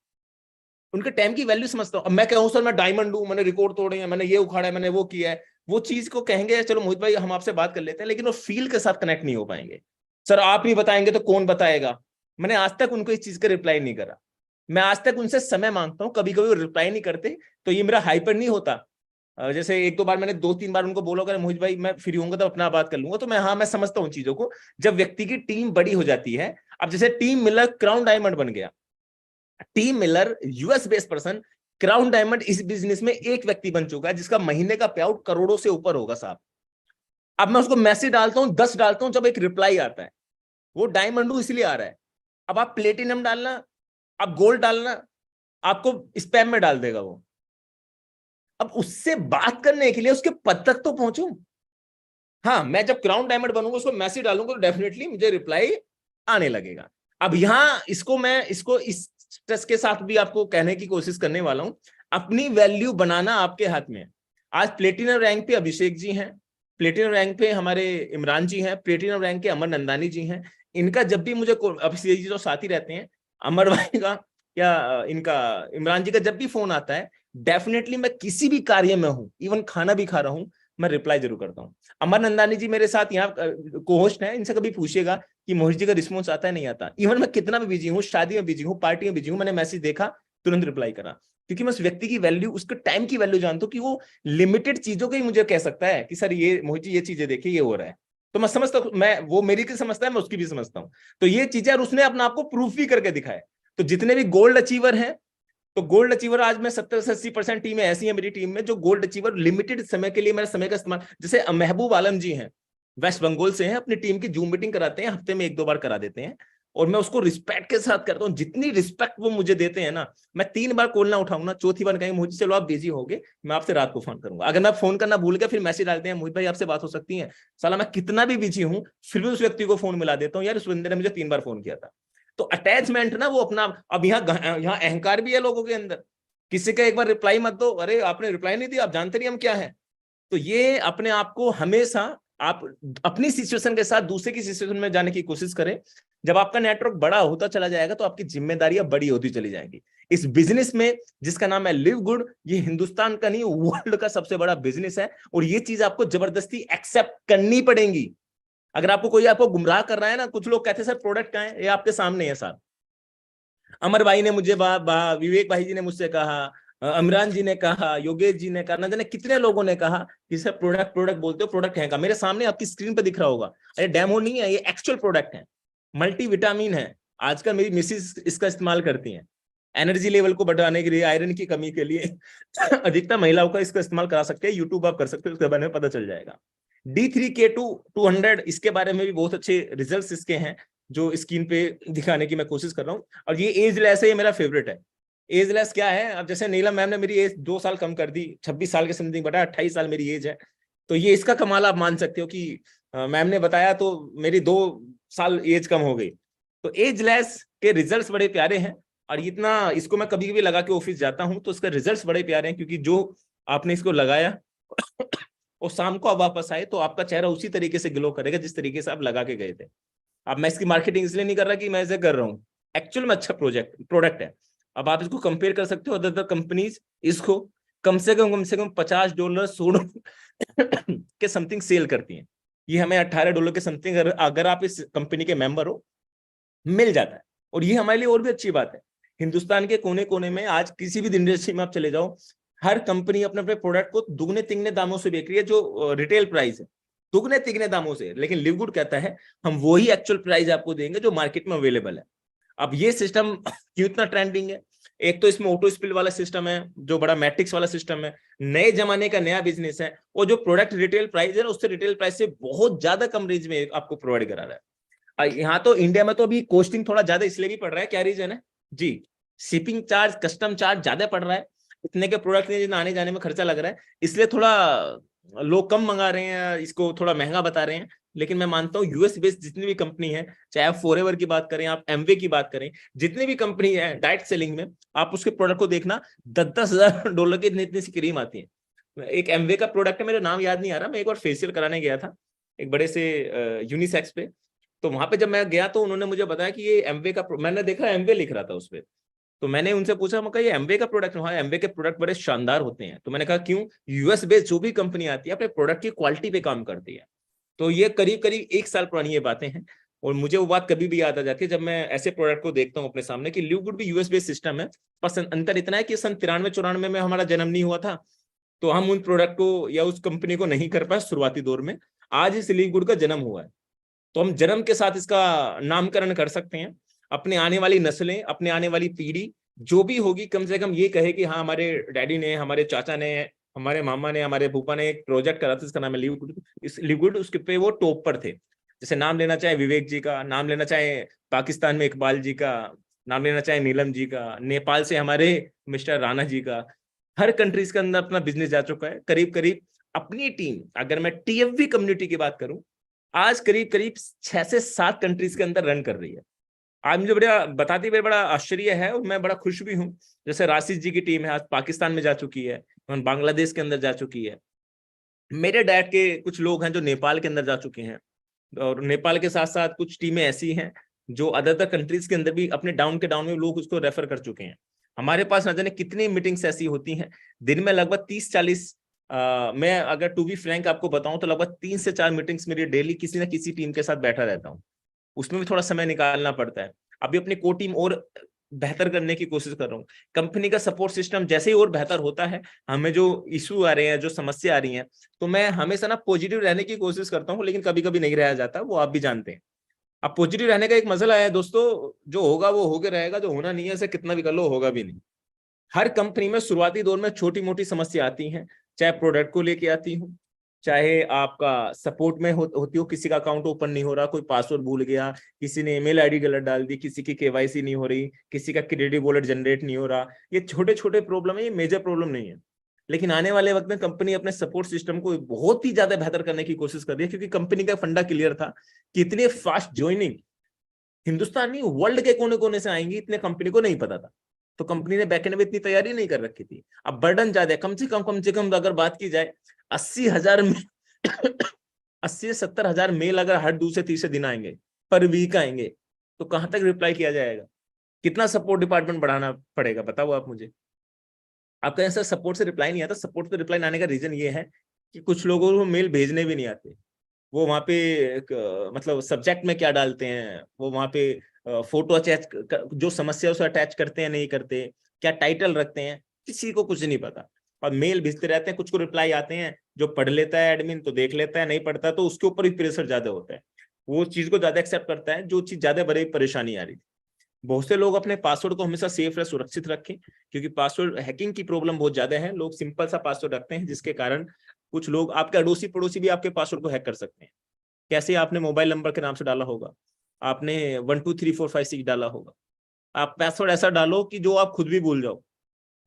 उनके टाइम की वैल्यू समझता हूँ। अब मैं कहूँ सर मैं डायमंड हूँ, मैंने रिकॉर्ड तोड़े हैं, मैंने ये उखाड़ा है, मैंने वो किया है, वो चीज को कहेंगे चलो मोहित भाई हम आपसे बात कर लेते हैं, लेकिन वो फील के साथ कनेक्ट नहीं हो पाएंगे। सर आप नहीं बताएंगे तो कौन बताएगा? मैंने आज तक उनको इस चीज का रिप्लाई नहीं करा। मैं आज तक उनसे समय मांगता हूँ, कभी कभी वो रिप्लाई नहीं करते तो ये मेरा हाइपर नहीं होता। जैसे 1-2 बार मैंने 2-3 बार उनको बोला अगर मोहित भाई मैं फ्री होऊंगा तो अपना बात कर लूंगा, तो मैं समझता हूँ चीजों को। जब व्यक्ति की टीम बड़ी हो जाती है, अब जैसे टीम मिलर क्राउन डायमंड बन गया, team Miller US based person crown diamond इस बिजनेस में एक व्यक्ति बन चुका है जिसका महीने का पे आउट करोड़ों से ऊपर होगा साहब। अब मैं उसको मैसेज डालता हूं 10 डालता हूं, जब एक रिप्लाई आता है वो डायमंड इसलिए आ रहा है। अब आप प्लेटिनम डालना, आप गोल्ड डालना, आपको स्पैम में डाल देगा वो। अब उससे बात करने के लिए उसके पद तक तो पहुंचूं। हाँ, मैं जब क्राउन डायमंड बनूंगा उसको मैसेज डालूंगा तो डेफिनेटली मुझे रिप्लाई आने लगेगा। अब यहां इसको इस स्ट्रेस के साथ भी आपको कहने की कोशिश करने वाला हूं, अपनी वैल्यू बनाना आपके हाथ में है। आज प्लेटिनम रैंक पे अभिषेक जी हैं, प्लेटिनम रैंक पे हमारे इमरान जी हैं, प्लेटिनम रैंक के अमर नंदानी जी हैं। इनका जब भी मुझे अभिषेक जी तो साथ ही रहते हैं, अमर भाई का या इनका इमरान जी का जब भी फोन आता है, डेफिनेटली मैं किसी भी कार्य में हूं, इवन खाना भी खा रहा हूं, मैं रिप्लाई जरूर करता हूं। अमर नंदानी जी मेरे साथ यहाँ को-होस्ट हैं, इनसे कभी पूछिएगा कि मोहित जी का रिस्पॉन्स आता है नहीं आता। इवन मैं कितना भी बिजी हूँ, शादी में बिजी हूँ, पार्टी में बिजी हूँ, मैंने मैसेज देखा तुरंत रिप्लाई करा, क्योंकि मैं उस व्यक्ति की वैल्यू, उसके टाइम की वैल्यू जानता हूँ कि वो लिमिटेड चीजों को ही मुझे कह सकता है कि सर ये मोहित जी ये चीजें देखिए ये हो रहा है, तो मैं समझता हूँ, मैं वो मेरी की समझता है, मैं उसकी भी समझता हूँ। तो ये चीजें, और उसने अपना आपको प्रूफ भी करके दिखाया। तो जितने भी गोल्ड अचीवर हैं, तो गोल्ड अचीवर आज में 70 से 80% टीमें ऐसी हैं मेरी टीम में जो गोल्ड अचीवर लिमिटेड समय के लिए मेरे समय का इस्तेमाल, जैसे महबूब आलम जी हैं, वेस्ट बंगाल से हैं, अपनी टीम की जूम मीटिंग कराते हैं, हफ्ते में 1-2 बार करा देते हैं, और मैं उसको रिस्पेक्ट के साथ करता हूँ। जितनी रिस्पेक्ट वो मुझे देते हैं ना, मैं 3 बार कॉल ना उठाऊंगा, चौथी बार कहेंगे मुझे चलो आप बिजी होगे, मैं आपसे रात को फोन करूंगा। अगर मैं फोन करना भूल गया फिर मैसेज डालते हैं मोहित भाई आपसे बात हो सकती है। साला मैं कितना भी बिजी हूँ फिर भी उस व्यक्ति को फोन मिला देता हूँ, यार उस बंदे ने मुझे 3 बार फोन किया था। तो अटैचमेंट ना वो अपना, अब यहाँ अहंकार भी है लोगों के अंदर, किसी का एक बार रिप्लाई मत दो, अरे आपने रिप्लाई नहीं दिया, आप जानते नहीं हम क्या है। तो ये अपने आप को हमेशा आप अपनी सिचुएशन के साथ दूसरे की सिचुएशन में जाने की कोशिश करें। जब आपका नेटवर्क बड़ा होता चला जाएगा तो आपकी जिम्मेदारियां बड़ी होती चली जाएंगी। इस बिजनेस में जिसका नाम है लिव गुड, ये हिंदुस्तान का नहीं वर्ल्ड का सबसे बड़ा बिजनेस है, और ये चीज आपको जबरदस्ती एक्सेप्ट करनी पड़ेगी। अगर आपको कोई आपको गुमराह कर रहा है ना, कुछ लोग कहते हैं सर प्रोडक्ट कहाँ है, ये आपके सामने है साहब। अमर भाई ने मुझे विवेक भाई जी ने मुझसे कहा, इमरान जी ने कहा, योगेश जी ने कहा, न जाने कितने लोगों ने कहा कि सर प्रोडक्ट प्रोडक्ट बोलते हो, प्रोडक्ट है का? मेरे सामने आपकी स्क्रीन पर दिख रहा होगा, अरे डेमो नहीं है, ये एक्चुअल प्रोडक्ट है, मल्टीविटामिन है। आजकल मेरी मिसेज इसका इस्तेमाल करती हैं एनर्जी लेवल को बढ़ाने के लिए, आयरन की कमी के लिए। अधिकतर महिलाओं का इसका इस्तेमाल करा सकते हैं, यूट्यूब आप कर सकते हो, उसके बारे में पता चल जाएगा। D3K2 200, इसके बारे में भी बहुत अच्छे रिजल्ट्स इसके हैं जो स्क्रीन पे दिखाने की मैं कोशिश कर रहा हूँ। और ये एज लेस है, ये मेरा फेवरेट है। एज लेस क्या है, अब जैसे नीलम मैम ने मेरी एज 2 साल कम कर दी, 26 साल के समथिंग बटा 28 साल मेरी एज है, तो ये इसका कमाल आप मान सकते हो कि मैम ने बताया तो मेरी 2 साल एज कम हो गई। तो एज लेस के रिजल्ट्स बड़े प्यारे हैं, और इतना इसको मैं कभी कभी लगा के ऑफिस जाता हूं तो इसका रिजल्ट्स बड़े प्यारे हैं, क्योंकि जो आपने इसको लगाया और शाम को आप वापस आए तो आपका चेहरा उसी तरीके से ग्लो करेगा जिस तरीके से आप लगा के गए थे। अब मैं इसकी मार्केटिंग इसलिए नहीं कर रहा कि मैं इसे कर रहा हूँ, एक्चुअल में अच्छा प्रोडक्ट है। अब आप इसको कंपेयर कर सकते हो अदर कंपनीज, इसको कम से कम $50 $100 के समथिंग सेल करती हैं, ये हमें $18 के समथिंग अगर आप इस कंपनी के मेंबर हो मिल जाता है। और ये हमारे लिए और भी अच्छी बात है, हिंदुस्तान के कोने कोने में आज किसी भी इंडस्ट्री में आप चले जाओ, हर कंपनी अपने अपने प्रोडक्ट को दुगने तिगने दामों से बेच रही है, जो रिटेल प्राइस है दुगने तिगने दामों से, लेकिन लिव गुड कहता है हम वही एक्चुअल प्राइस आपको देंगे जो मार्केट में अवेलेबल है। अब ये सिस्टम क्यों इतना ट्रेंडिंग है, एक तो इसमें ऑटो स्पिल वाला सिस्टम है जो बड़ा मैट्रिक्स वाला सिस्टम है, नए जमाने का नया बिजनेस है, और जो प्रोडक्ट रिटेल प्राइस है उससे रिटेल प्राइस से बहुत ज्यादा कम रेंज में आपको प्रोवाइड करा रहा है। यहाँ तो इंडिया में तो अभी कॉस्टिंग थोड़ा ज्यादा इसलिए भी पड़ रहा है, क्या रीजन है जी, शिपिंग चार्ज कस्टम चार्ज ज्यादा पड़ रहा है, इतने के प्रोडक्ट आने जाने में खर्चा लग रहा है, इसलिए थोड़ा लोग कम मंगा रहे हैं, इसको थोड़ा महंगा बता रहे हैं। लेकिन मैं मानता हूँ यूएस बेस्ड जितनी भी कंपनी है, चाहे आप फॉरएवर की बात करें, आप एमवे की बात करें, जितनी भी कंपनी है डायरेक्ट सेलिंग में, आप उसके प्रोडक्ट को देखना, $10,000 की इतनी सी क्रीम आती है। एक एमवे का प्रोडक्ट है, मेरा नाम याद नहीं आ रहा, मैं एक बार फेशियल कराने गया था एक बड़े से यूनिसेक्स पे, तो वहां पे जब मैं गया तो उन्होंने मुझे बताया कि ये एमवे का, मैंने देखा एमवे लिख रहा था उस पर, तो मैंने उनसे पूछा, मैं कहा ये एमवे का प्रोडक्ट है? हाँ, एमवे के प्रोडक्ट बड़े शानदार होते हैं। तो मैंने कहा क्यों? यूएस बेस्ड जो भी कंपनी आती है अपने प्रोडक्ट की क्वालिटी पे काम करती है। तो ये करीब करीब 1 साल पुरानी ये बातें हैं, और मुझे वो बात कभी भी याद आ जाती है जब मैं ऐसे प्रोडक्ट को देखता हूँ अपने सामने कि लिव गुड भी यूएस बेस्ड सिस्टम है, बस अंतर इतना है कि सन 93-94 में हमारा जन्म नहीं हुआ था, तो हम उन प्रोडक्ट को या उस कंपनी को नहीं कर पाए शुरुआती दौर में। आज इस लिव गुड का जन्म हुआ है, तो हम जन्म के साथ इसका नामकरण कर सकते हैं। अपने आने वाली नस्लें, अपने आने वाली पीढ़ी जो भी होगी, कम से कम ये कहे कि हाँ हमारे डैडी ने, हमारे चाचा ने, हमारे मामा ने, हमारे फूफा ने एक प्रोजेक्ट करा था, इसका नाम है लिव गुड। इस लिव गुड उसके पे वो टॉप पर थे। जैसे नाम लेना चाहे विवेक जी का, नाम लेना चाहे पाकिस्तान में इकबाल जी का, नाम लेना चाहे नीलम जी का, नेपाल से हमारे मिस्टर राणा जी का, हर कंट्रीज के अंदर अपना बिजनेस जा चुका है। करीब करीब अपनी टीम, अगर मैं टीएफवी कम्युनिटी की बात करूं, आज करीब करीब 6 से 7 कंट्रीज के अंदर रन कर रही है। आज मुझे बड़ा बताते हुए बड़ा आश्चर्य है, और मैं बड़ा खुश भी हूँ। जैसे राशिद जी की टीम है, आज पाकिस्तान में जा चुकी है, बांग्लादेश के अंदर जा चुकी है। मेरे डैड के कुछ लोग हैं जो नेपाल के अंदर जा चुके हैं, और नेपाल के साथ साथ कुछ टीमें ऐसी हैं जो अदर कंट्रीज के अंदर भी अपने डाउन के डाउन में लोग उसको रेफर कर चुके हैं। हमारे पास न जाने कितनी मीटिंग्स ऐसी होती हैं, दिन में लगभग 30-40, मैं अगर टू बी फ्रैंक आपको बताऊं तो लगभग 3 से 4 मीटिंग्स मेरी डेली किसी न किसी टीम के साथ बैठा रहता हूँ। उसमें भी थोड़ा समय निकालना पड़ता है। अभी अपनी को टीम और बेहतर करने की कोशिश कर रहा हूँ। कंपनी का सपोर्ट सिस्टम जैसे ही और बेहतर होता है, हमें जो इशू आ रहे हैं, जो समस्या आ रही है, तो मैं हमेशा ना पॉजिटिव रहने की कोशिश करता हूँ, लेकिन कभी कभी नहीं रहा जाता, वो आप भी जानते हैं। अब पॉजिटिव रहने का एक मसला है दोस्तों, जो होगा वो होके रहेगा, जो होना नहीं है उसे कितना भी कर लो होगा भी नहीं। हर कंपनी में शुरुआती दौर में छोटी मोटी समस्या आती हैं, चाहे प्रोडक्ट को लेके आती हूँ, चाहे आपका सपोर्ट में होती हो, किसी का अकाउंट ओपन नहीं हो रहा, कोई पासवर्ड भूल गया, किसी ने ईमेल आईडी गलत डाल दी, किसी की केवाईसी नहीं हो रही, किसी का क्रेडिट वॉलेट जनरेट नहीं हो रहा। ये छोटे छोटे प्रॉब्लम है, ये मेजर प्रॉब्लम नहीं है। लेकिन आने वाले वक्त में कंपनी अपने सपोर्ट सिस्टम को बहुत ही ज्यादा बेहतर करने की कोशिश कर रही है, क्योंकि कंपनी का फंडा क्लियर था कि इतने फास्ट ज्वाइनिंग हिंदुस्तान नहीं वर्ल्ड के कोने कोने से आएंगी, इतने कंपनी को नहीं पता था। तो कंपनी ने बैकएंड में इतनी तैयारी नहीं कर रखी थी। अब बर्डन ज्यादा है, कम से कम अगर बात की जाए 80,000 80 से 70,000 मेल अगर हर दूसरे तीसरे दिन आएंगे, पर वीक आएंगे, तो कहां तक रिप्लाई किया जाएगा? कितना सपोर्ट डिपार्टमेंट बढ़ाना पड़ेगा, बताओ आप मुझे। आपका ऐसा सपोर्ट से रिप्लाई नहीं आता। सपोर्ट से रिप्लाई आने का रीजन ये है कि कुछ लोगों को मेल भेजने भी नहीं आते। वो वहां पे मतलब सब्जेक्ट में क्या डालते हैं, वो वहां पे फोटो अटैच, जो समस्या उसे अटैच करते हैं नहीं करते, क्या टाइटल रखते हैं, किसी को कुछ नहीं पता। और मेल भेजते रहते हैं, कुछ को रिप्लाई आते हैं, जो पढ़ लेता है एडमिन तो देख लेता है, नहीं पढ़ता तो उसके ऊपर भी प्रेशर ज्यादा होता है, वो चीज को ज्यादा एक्सेप्ट करता है, जो चीज ज्यादा बड़ी परेशानी आ रही थी। बहुत से लोग अपने पासवर्ड को हमेशा सेफ और सुरक्षित रखें, क्योंकि पासवर्ड हैकिंग की प्रॉब्लम बहुत ज्यादा है। लोग सिंपल सा पासवर्ड रखते हैं, जिसके कारण कुछ लोग, आपके अड़ोसी पड़ोसी भी आपके पासवर्ड को हैक कर सकते हैं। कैसे? आपने मोबाइल नंबर के नाम से डाला होगा, आपने 1 2 3 4 5 6 डाला होगा, आप पासवर्ड ऐसा डालो कि जो आप खुद भी भूल जाओ।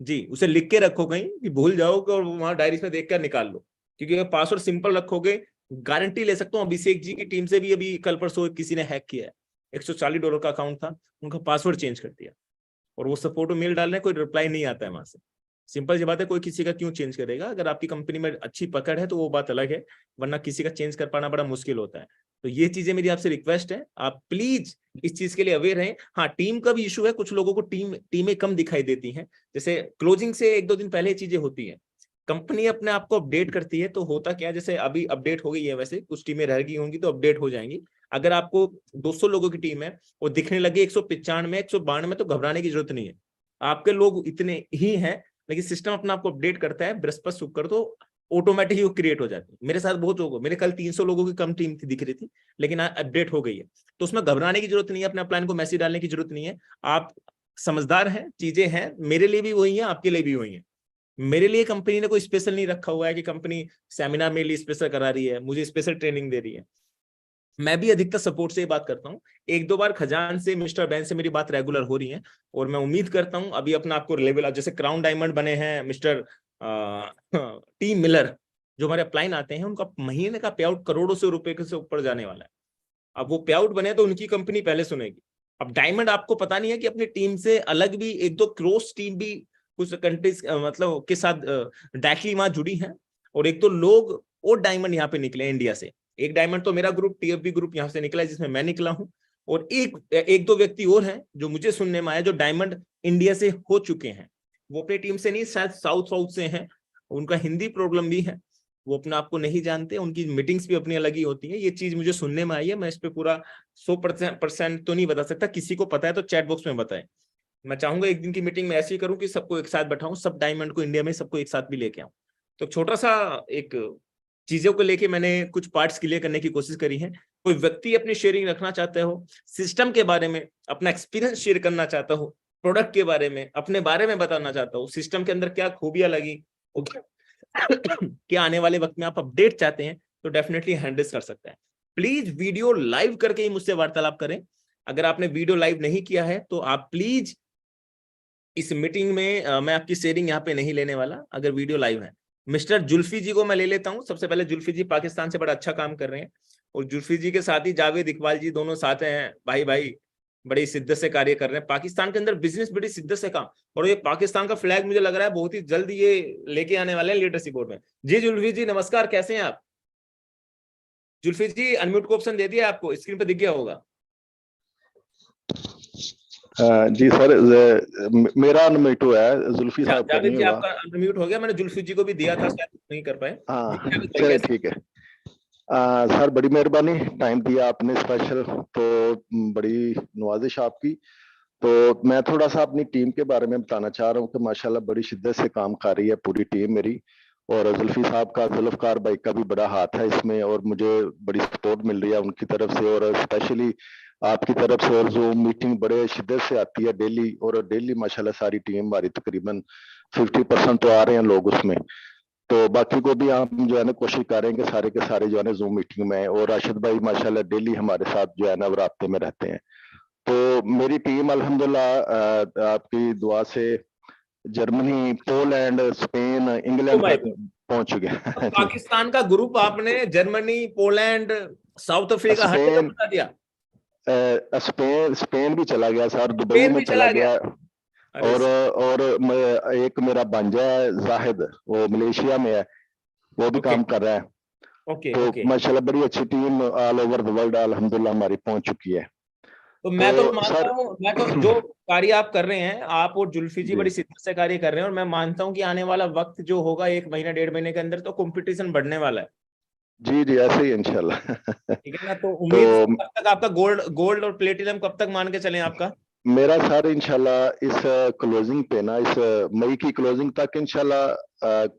जी, उसे लिख के रखो कहीं कि भूल जाओ, और वहां डायरी में देख कर निकाल लो, क्योंकि अगर पासवर्ड सिंपल रखोगे, गारंटी ले सकता हूँ, अभिषेक जी की टीम से भी अभी कल परसों किसी ने हैक किया है। $140 का अकाउंट था, उनका पासवर्ड चेंज कर दिया, और वो सपोर्ट मेल डाल रहे हैं, कोई रिप्लाई नहीं आता है वहां से। सिंपल सी बात है, कोई किसी का क्यों चेंज करेगा? अगर आपकी कंपनी में अच्छी पकड़ है तो वो बात अलग है, वरना किसी का चेंज कर पाना बड़ा मुश्किल होता है। तो ये चीजें मेरी आपसे रिक्वेस्ट है, आप प्लीज इस चीज के लिए अवेयर रहें। हाँ, टीम का भी इशू है, कुछ लोगों को टीमें कम दिखाई देती हैं, जैसे क्लोजिंग से 1 2 दिन पहले चीजें होती है, कंपनी अपने आप को अपडेट करती है, तो होता क्या है, जैसे अभी अपडेट हो गई है, वैसे कुछ टीमें रह गई होंगी तो अपडेट हो जाएंगी। अगर आपको 200 लोगों की टीम है और दिखने लगी 195 192, तो घबराने की जरूरत नहीं है, आपके लोग इतने ही हैं, लेकिन सिस्टम अपना आपको अपडेट करता है, बृहस्पति शुक्र तो ऑटोमेटिक ही क्रिएट हो जाती है। मेरे साथ बहुत लोगों, मेरे कल 300 लोगों की कम टीम थी, दिख रही थी, लेकिन अपडेट हो गई है, तो उसमें घबराने की जरूरत नहीं है, अपने प्लान को मैसेज डालने की जरूरत नहीं है। आप समझदार हैं, चीजें हैं, मेरे लिए भी वही है, आपके लिए भी वही है। मेरे लिए कंपनी ने कोई स्पेशल नहीं रखा हुआ है कि कंपनी सेमिनार मेरे लिए स्पेशल करा रही है, मुझे स्पेशल ट्रेनिंग दे रही है। मैं भी अधिकतर सपोर्ट से ही बात करता हूँ, 1 2 बार खजान से, मिस्टर बैन से मेरी बात रेगुलर हो रही है, और मैं उम्मीद करता हूँ अभी अपना आपको लेवल, जैसे क्राउन डायमंड बने हैं मिस्टर टीम मिलर, जो हमारे अपलाइन आते हैं, उनका महीने का पे आउट करोड़ों से रुपए से ऊपर जाने वाला है। अब वो पे आउट बने तो उनकी कंपनी पहले सुनेगी। अब डायमंड आपको पता नहीं है कि अपनी टीम से अलग भी 1 2 क्रॉस टीम भी कुछ कंट्रीज मतलब के साथ डायरेक्टली वहां जुड़ी है, और 1 2 लोग और डायमंड यहाँ पे निकले इंडिया से। एक डायमंड तो मेरा ग्रुप TFB ग्रुप यहाँ से निकला है, जिसमें मैं निकला हूँ, और एक दो व्यक्ति और हैं जो मुझे सुनने में आया, जो डायमंड इंडिया से हो चुके हैं। वो अपनी टीम से नहीं, शायद साउथ से हैं, उनका हिंदी प्रॉब्लम भी है, वो अपने आप को नहीं जानते, उनकी मीटिंग्स भी अपनी अलग ही होती है। ये चीज मुझे सुनने में आई है, मैं इस पे पूरा 100% तो नहीं बता सकता, किसी को पता है तो चैट बॉक्स में बताएं। मैं चाहूंगा एक दिन की मीटिंग में ऐसी ही करूं कि सबको एक साथ बैठाऊं, सब डायमंड को इंडिया में सबको एक साथ भी लेके आऊं। तो छोटा सा एक चीजों को लेके मैंने कुछ पार्ट्स क्लियर करने की कोशिश करी है। कोई व्यक्ति अपनी शेयरिंग रखना चाहते हो, सिस्टम के बारे में अपना एक्सपीरियंस शेयर करना चाहता हो, प्रोडक्ट के बारे में, अपने बारे में बताना चाहता हो, सिस्टम के अंदर क्या खूबियां लगी, क्या आने वाले वक्त में आप अपडेट चाहते हैं, तो डेफिनेटली हैंडल कर सकता है। प्लीज वीडियो लाइव करके ही मुझसे वार्तालाप करें। अगर आपने वीडियो लाइव नहीं किया है तो आप प्लीज इस मीटिंग में मैं आपकी शेयरिंग यहाँ पे नहीं लेने वाला, अगर वीडियो लाइव है। मिस्टर जुल्फी जी को मैं ले लेता हूँ सबसे पहले। जुल्फी जी पाकिस्तान से बड़ा अच्छा काम कर रहे हैं, और जुल्फी जी के साथ ही जावेद इकबाल जी, दोनों साथ हैं, भाई भाई बड़ी शिद्दत से कार्य कर रहे हैं पाकिस्तान के अंदर, बिजनेस बड़ी शिद्दत से काम। और ये पाकिस्तान का फ्लैग मुझे लग रहा है बहुत ही जल्द ये लेके आने वाले हैं लीडरशिप बोर्ड में। जी जुल्फी जी नमस्कार, कैसे हैं आप? जुल्फी जी अनम्यूट को ऑप्शन दे दिया आपको, स्क्रीन पे दिख गया होगा। जी सर, मेरा अनम्यूट हुआ है, जुल्फी साहब का नहीं हुआ। आपका अनम्यूट हो गया, मैंने जुल्फी जी को भी दिया था, शायद नहीं कर पाए। हाँ चलिए ठीक है। सर बड़ी मेहरबानी, टाइम दिया आपने स्पेशल, तो बड़ी नवाजिश आपकी। तो मैं थोड़ा सा अपनी टीम के बारे में बताना चाह रहा हूँ कि माशाल्लाह बड़ी शिद्दत से काम कर रही है पूरी टीम मेरी, और जुल्फी साहब का, जुल्फकार भाई का भी बड़ा हाथ है इसमें, और मुझे बड़ी सपोर्ट मिल रही है उनकी तरफ से, और स्पेशली आपकी तरफ से। और जो मीटिंग बड़े शिद्दत से आती है डेली, और डेली माशाल्लाह सारी टीम हमारी तकरीबन 50% तो आ रहे हैं लोग उसमें। तो बाकी को भी हम जो है ना कोशिश करेंगे सारे के सारे जो है ना जूम मीटिंग में, और राशिद भाई माशाल्लाह डेली हमारे साथ जो है ना राब्ते में रहते हैं। तो मेरी टीम अल्हम्दुलिल्लाह आपकी दुआ से जर्मनी, पोलैंड, स्पेन, इंग्लैंड तक पहुंच चुके हैं। पाकिस्तान का ग्रुप आपने जर्मनी, पोलैंड, साउथ अफ्रीका हर जगह बता दिया। स्पेन भी चला गया सर, दुबई में चला गया, और एक मेरा भांजा है जाहिद, वो मलेशिया में है, वो भी काम कर रहा है। तो माशाल्लाह बड़ी अच्छी team all over the world अल्हम्दुलिल्लाह हमारी पहुंच चुकी है। तो मैं तो मानता हूँ, मैं तो जो कार्य आप कर रहे हैं, आप और जुल्फी जी बड़ी शिद्दत से कार्य कर रहे हैं, और मैं मानता हूँ कि आने वाला वक्त जो होगा 1 महीना 1.5 महीने के अंदर तो कंपटीशन बढ़ने वाला है। जी जी, ऐसे ही इंशाल्लाह। ठीक है ना, तो उम्मीद कब तक आपका गोल्ड और प्लेटिनम कब तक मान के चलें आपका? मेरा सर इंशाल्लाह इस क्लोजिंग पे ना, इस मई की क्लोजिंग तक इंशाल्लाह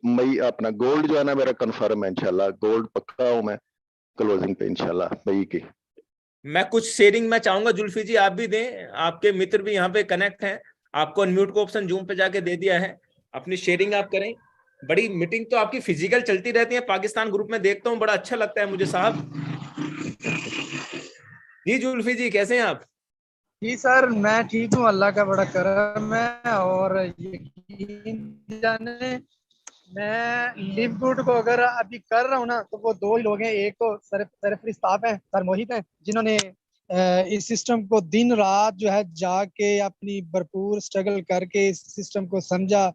मई अपना गोल्ड जो है ना मेरा कंफर्म है इंशाल्लाह, गोल्ड पक्का हूं मैं क्लोजिंग पे इंशाल्लाह मई की। मैं कुछ शेयरिंग मैं चाहूंगा जुल्फी जी आप भी दें, आपके मित्र भी यहाँ पे कनेक्ट हैं, आपको अनम्यूट को ऑप्शन जूम पे जाके दे दिया है, अपनी शेयरिंग आप करें। बड़ी मीटिंग तो आपकी फिजिकल चलती रहती है पाकिस्तान ग्रुप में, देखता हूँ, बड़ा अच्छा लगता है मुझे साहब। जी जुल्फी जी कैसे हैं आप? जी सर, मैं ठीक हूँ, अल्लाह का बड़ा करम है। और यकीन जाने मैं लिव गुड को अगर अभी कर रहा हूँ ना, तो वो दो ही लोग हैं। एक तो सरफरिस्ताफ हैं, सर मोहित हैं, जिन्होंने इस सिस्टम को दिन रात जो है जाके अपनी भरपूर स्ट्रगल करके इस सिस्टम को समझा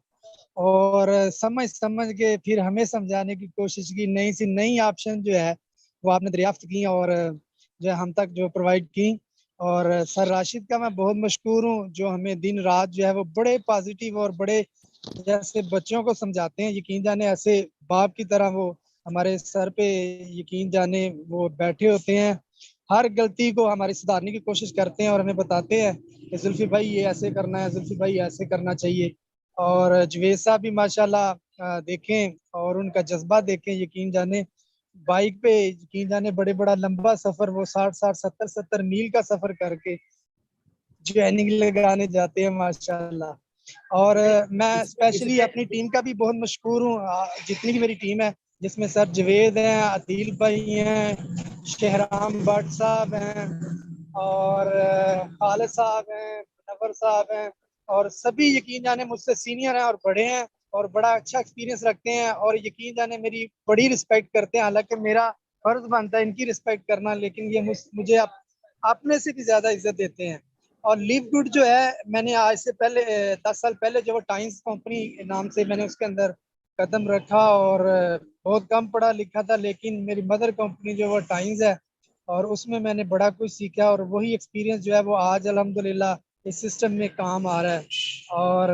और समझ समझ के फिर हमें समझाने की कोशिश की। नई ऑप्शन जो है वो आपने दरियाफ्त की और जो है हम तक जो प्रोवाइड की। और सर राशिद का मैं बहुत मशकूर हूँ, जो हमें दिन रात जो है वो बड़े पॉजिटिव और बड़े जैसे बच्चों को समझाते हैं। यकीन जाने ऐसे बाप की तरह वो हमारे सर पे यकीन जाने वो बैठे होते हैं। हर गलती को हमारी सुधारने की कोशिश करते हैं और हमें बताते हैं कि जुल्फी भाई ये ऐसे करना है, जुल्फी भाई ऐसे करना चाहिए। और जवेद साहब भी माशाल्लाह देखें और उनका जज्बा देखें। यकीन जाने बाइक पे यकीन जाने बड़ा लंबा सफर, वो 60 70 मील का सफर करके ज्वाइनिंग लगाने जाते हैं माशाल्लाह। और मैं स्पेशली अपनी टीम का भी बहुत मशहूर हूँ, जितनी भी मेरी टीम है, जिसमें सर जवेद हैं, अदील भाई हैं, शहराम भट्ट साहब हैं और खालिद साहब हैं, नवर साहब हैं। और सभी यकीन जाने मुझसे सीनियर हैं और बड़े हैं और बड़ा अच्छा एक्सपीरियंस रखते हैं और यकीन जाने मेरी बड़ी रिस्पेक्ट करते हैं। हालांकि मेरा फर्ज बनता है इनकी रिस्पेक्ट करना, लेकिन ये मुझे अपने से भी ज्यादा इज्जत देते हैं। और लिव गुड जो है, मैंने आज से पहले 10 साल पहले जो वो टाइम्स कंपनी नाम से मैंने उसके अंदर कदम रखा और बहुत कम पढ़ा लिखा था, लेकिन मेरी मदर कंपनी जो वो टाइम्स है और उसमें मैंने बड़ा कुछ सीखा और वही एक्सपीरियंस जो है वो आज अल्हम्दुलिल्लाह इस सिस्टम में काम आ रहा है। और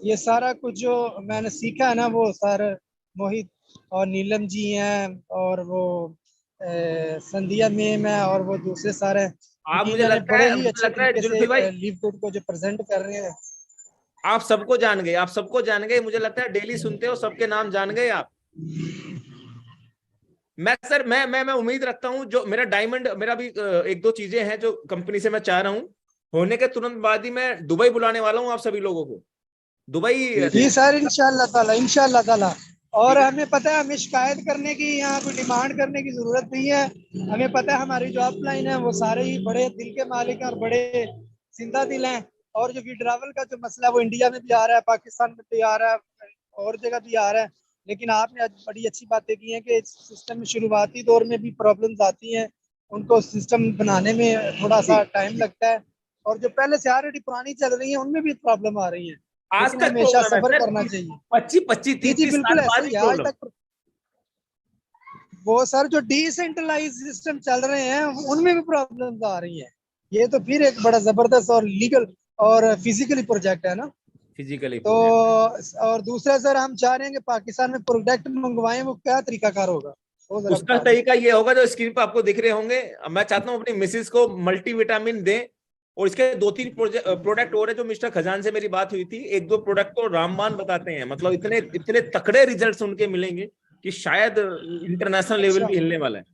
ये सारा कुछ जो मैंने सीखा है ना, वो सर मोहित और नीलम जी हैं और वो संध्या मैम है और वो दूसरे सारे आप यकीन जाने बड़े ही मुझे अच्छे लगता है तरीके जुल्फी भाई से लिव गुड को जो प्रेजेंट कर रहे हैं। आप सबको जान गए, आप सबको जान गए, मुझे लगता है डेली सुनते हो, सबके नाम जान गए आप। मैं सर मैं उम्मीद रखता हूं, जो मेरा डायमंड, मेरा भी एक दो चीजें हैं जो कंपनी से मैं चाह रहा हूं, होने के तुरंत बाद ही मैं दुबई बुलाने वाला हूं आप सभी लोगों को, दुबई। जी सर, इंशाल्लाह ताला। और ठीक है, हमें पता है, हमें शिकायत करने की, यहाँ कोई डिमांड करने की जरूरत नहीं है। हमें पता है हमारी जो अपलाइन है वो सारे ही बड़े दिल के मालिक हैं और बड़े जिंदा दिल हैं। और जो विड्रावल का जो मसला है वो इंडिया में भी आ रहा है, पाकिस्तान में भी आ रहा है और जगह भी आ रहा है। लेकिन आपने आज बड़ी अच्छी बातें की हैं कि सिस्टम में शुरुआती दौर में भी प्रॉब्लम्स आती हैं, उनको सिस्टम बनाने में थोड़ा सा टाइम लगता है। और जो पहले से ऑलरेडी पुरानी चल रही है उनमें भी प्रॉब्लम आ रही है, आज लेकिन तक हमेशा प्रॉब्लम है सबर सर, करना चाहिए। 25 जी जी 30 बिल्कुल साल ऐसा बाद ही ही है आज प्रॉब्लम। तक। वो सर जो डिसेंट्रलाइज सिस्टम चल रहे हैं उनमें भी प्रॉब्लम्स आ रही हैं। ये तो फिर एक बड़ा जबरदस्त और लीगल और फिजिकली प्रोजेक्ट है ना। फिजिकली तो प्रोजेक्ट, और दूसरा सर, हम चाह रहे हैं कि पाकिस्तान में प्रोडक्ट मंगवाएं, वो क्या तरीकाकार होगा वो जरा उसका बता दें। तरीका ये होगा जो स्क्रीन पर आपको दिख रहे होंगे। मैं चाहता हूं अपनी मिसेस को मल्टीविटामिन दें, और इसके 2-3 प्रोडक्ट और है जो मिस्टर खजान से मेरी बात हुई थी, 1-2 प्रोडक्ट तो रामबान बताते हैं, मतलब इतने इतने तकड़े रिजल्ट्स उनके मिलेंगे कि शायद इंटरनेशनल लेवल अच्छा भी हिलने वाला है।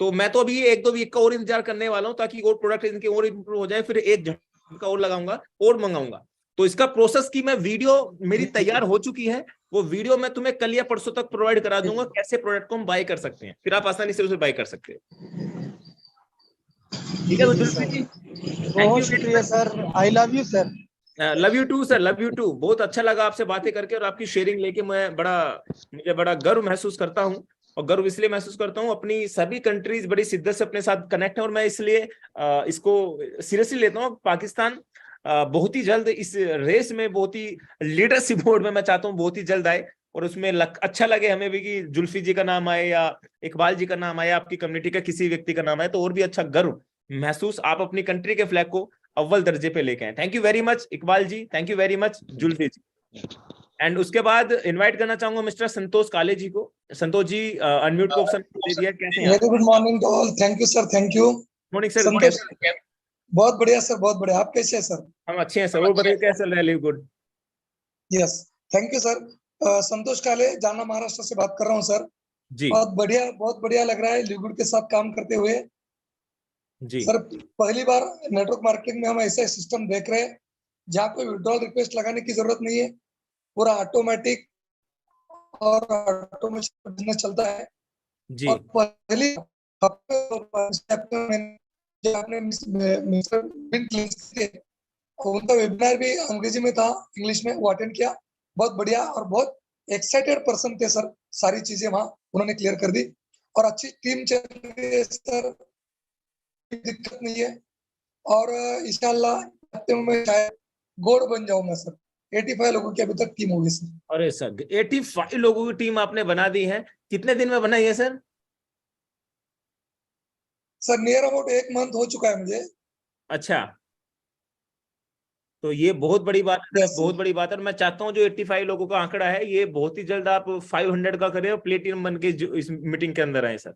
तो मैं तो अभी 1-2 वीक का और इंतजार करने वाला हूं, ताकि और प्रोडक्ट इनके और इंप्रूव हो जाए, फिर एक झटका और लगाऊंगा और मंगाऊंगा। तो इसका प्रोसेस की मैं वीडियो मेरी जी जी तैयार हो चुकी है, वो वीडियो मैं तुम्हें कल या परसों तक प्रोवाइड करा जी दूंगा, कैसे प्रोडक्ट को हम बाय कर सकते हैं, फिर आप आसानी से उसे बाय कर सकते हैं। ठीक है जी जी जुल्फी सर, जी, थैंक बहुत यू वेरी शुक्रिया much. Sir, I love you sir. Love you too sir, love you too. बहुत अच्छा लगा आपसे बातें करके, और आपकी शेयरिंग लेके मुझे बड़ा गर्व महसूस करता हूँ। और गर्व इसलिए महसूस करता हूँ, अपनी सभी कंट्रीज बड़ी शिद्दत से अपने साथ कनेक्ट है, और मैं इसलिए इसको सीरियसली लेता हूँ। पाकिस्तान बहुत ही जल्द इस रेस में, बहुत ही लीडरशिप मोड में, मैं चाहता हूँ बहुत ही जल्द आए, और उसमें अच्छा लगे हमें भी कि जुल्फी जी का नाम आए या इकबाल जी का नाम आए, आपकी कम्युनिटी का किसी व्यक्ति का नाम आए, तो और भी अच्छा गर्व महसूस आप अपनी कंट्री के फ्लैग को अव्वल दर्जे पे लेके आए। Thank you very much Iqbal ji, thank you very much Zulfi ji. And उसके बाद इनवाइट करना चाहूंगा मिस्टर संतोष काले जी को। संतोष जी अनम्यूट को ऑप्शन दे दिया, कैसे हैं? Very good morning to all, thank you sir, thank you. Morning sir. Santosh, बहुत बढ़िया सर, बहुत बढ़िया। आप कैसे हैं सर? हम अच्छे हैं सर, वो बताइए कैसे चल रहा है? LiveGood. Yes, thank you sir. Santosh Kale, जाना महाराष्ट्र से बात कर रहा हूँ सर। जी बहुत बढ़िया लग रहा है लिव गुड के साथ काम करते हुए। जी सर, पहली बार नेटवर्क मार्केटिंग में हम ऐसा सिस्टम देख रहे हैं जहाँ कोई विड्रॉल रिक्वेस्ट लगाने की जरूरत नहीं है, पूरा ऑटोमेटिक और ऑटोमेशन बिजनेस चलता है। जी और पहली आपने मिस्टर बिन क्लिंस के उनका वेबिनार भी अंग्रेजी में था, इंग्लिश में, वो अटेंड किया। बहुत बढ़िया और बहुत एक्साइटेड पर्सन थे सर, सारी चीजें वहाँ उन्होंने क्लियर कर दी और अच्छी टीम चल रही है सर, दिक्कत नहीं है। और इंशाल्लाह हफ्ते में शायद गोड बन जाऊंगा सर। 85 लोगों की अभी तक टीम होगी सर। अरे सर 85 लोगों की टीम आपने बना दी है, कितने दिन में बनाई है sir? Sir near about 1 month हो चुका है मुझे। अच्छा, तो ये बहुत बड़ी बात है, Yes, बहुत बड़ी बात है। और मैं चाहता हूँ जो 85 लोगों का आंकड़ा है ये बहुत ही जल्द आप 500 का करें और प्लेटिनम बन के इस मीटिंग के अंदर आए sir.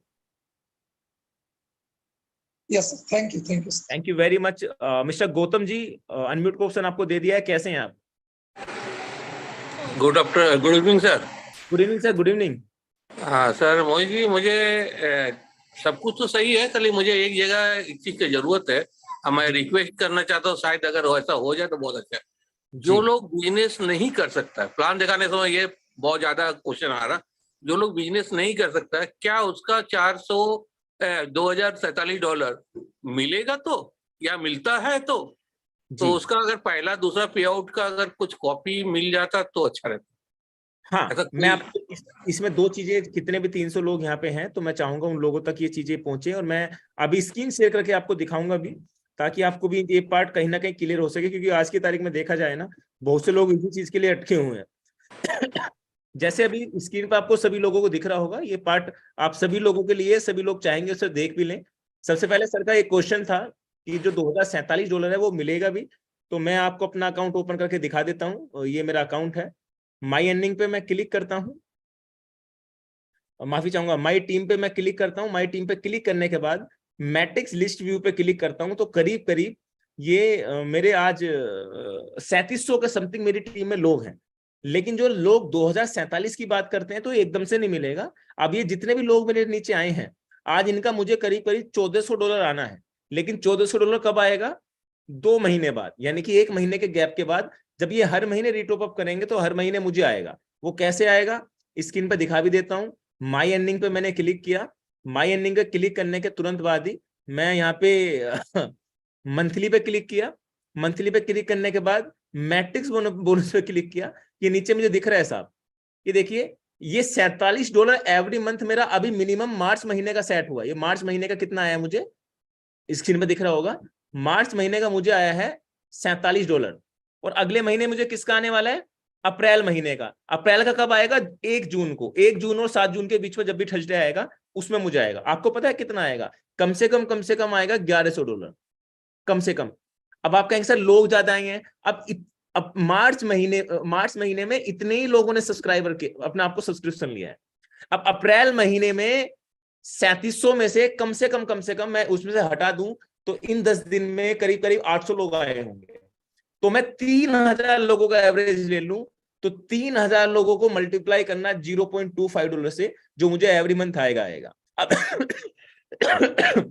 Yes sir, thank you thank you very much. Mister Gautam ji, unmute को ऑप्शन आपको दे दिया है, कैसे हैं आप? Good evening sir. Good evening sir, good evening. हाँ सर, मोहित जी, मुझे सब कुछ तो सही है, खाली मुझे एक जगह एक चीज की जरूरत है। मैं रिक्वेस्ट करना चाहता हूँ, शायद अगर ऐसा हो जाए तो बहुत अच्छा है। जो लोग बिजनेस नहीं कर सकता है, प्लान दिखाने समय ये बहुत ज्यादा क्वेश्चन आ रहा, जो लोग बिजनेस नहीं कर सकता है, क्या उसका $2047 मिलेगा तो, या मिलता है तो उसका अगर पहला दूसरा पे आउट का अगर कुछ कॉपी मिल जाता तो अच्छा रहता। हाँ, मैं आपको इसमें दो चीजें, कितने भी 300 लोग यहाँ पे हैं तो मैं चाहूंगा उन लोगों तक ये चीजें पहुंचे, और मैं अभी स्क्रीन शेयर करके आपको दिखाऊंगा भी, ताकि आपको भी ये पार्ट कहीं ना कहीं क्लियर हो सके। क्योंकि आज की तारीख में देखा जाए ना, बहुत से लोग इसी चीज के लिए अटके हुए हैं। जैसे अभी स्क्रीन पर आपको सभी लोगों को दिख रहा होगा, ये पार्ट आप सभी लोगों के लिए, सभी लोग चाहेंगे उसे देख भी लें। सबसे पहले सर का एक क्वेश्चन था कि जो $2047 है वो मिलेगा भी, तो मैं आपको अपना अकाउंट ओपन करके दिखा देता हूँ। ये मेरा अकाउंट है, माई अर्निंग पे मैं क्लिक करता हूँ, माफी चाहूंगा, माई टीम पे मैं क्लिक करता हूँ। माई टीम पे क्लिक करने के बाद मैट्रिक्स लिस्ट व्यू पे क्लिक करता हूँ, तो करीब करीब ये मेरे आज 3700 के समथिंग मेरी टीम में लोग हैं। लेकिन जो लोग 2047 की बात करते हैं तो एकदम से नहीं मिलेगा। अब ये जितने भी लोग मेरे नीचे आए हैं आज, इनका मुझे करीब करीब $1400 आना है। लेकिन $1400 कब आएगा? 2 महीने बाद, यानी कि 1 महीने के गैप के बाद। जब ये हर महीने रिटॉप अप करेंगे तो हर महीने मुझे आएगा। वो कैसे आएगा, स्क्रीन पे दिखा भी देता हूँ। माई अर्निंग पे मैंने क्लिक किया, माई अर्निंग पे क्लिक करने के तुरंत बाद ही मैं यहाँ पे मंथली पे क्लिक किया, मंथली पे क्लिक करने के बाद मैट्रिक्स बोनस पे क्लिक किया। ये नीचे मुझे दिख रहा है साहब, ये देखिए, ये $47 एवरी मंथ मेरा अभी मिनिमम मार्च महीने का सेट हुआ। ये मार्च महीने का कितना आया मुझे, स्क्रीन पे दिख रहा होगा, मार्च महीने का मुझे आया है $47। और अगले महीने मुझे किसका आने वाला है? अप्रैल महीने का। अप्रैल का कब आएगा? 1 जून को। 1 जून और 7 जून के बीच में जब भी थर्सडे आएगा उसमें मुझे आएगा। आपको पता है कितना आएगा? कम से कम आएगा $1100, कम से कम। अब आप कहेंगे सर लोग ज्यादा आए हैं। अब मार्च महीने में इतने ही लोगों ने सब्सक्राइबर के अपने आपको सब्सक्रिप्शन लिया है। अब अप्रैल महीने में 3700 में से कम से कम मैं उसमें से हटा दूं तो इन 10 दिन में करीब करीब 800 लोग आए होंगे। तो मैं 3000 लोगों का एवरेज ले लूं तो 3000 लोगों को मल्टीप्लाई करना $0.25 से, जो मुझे एवरी मंथ आएगा। अब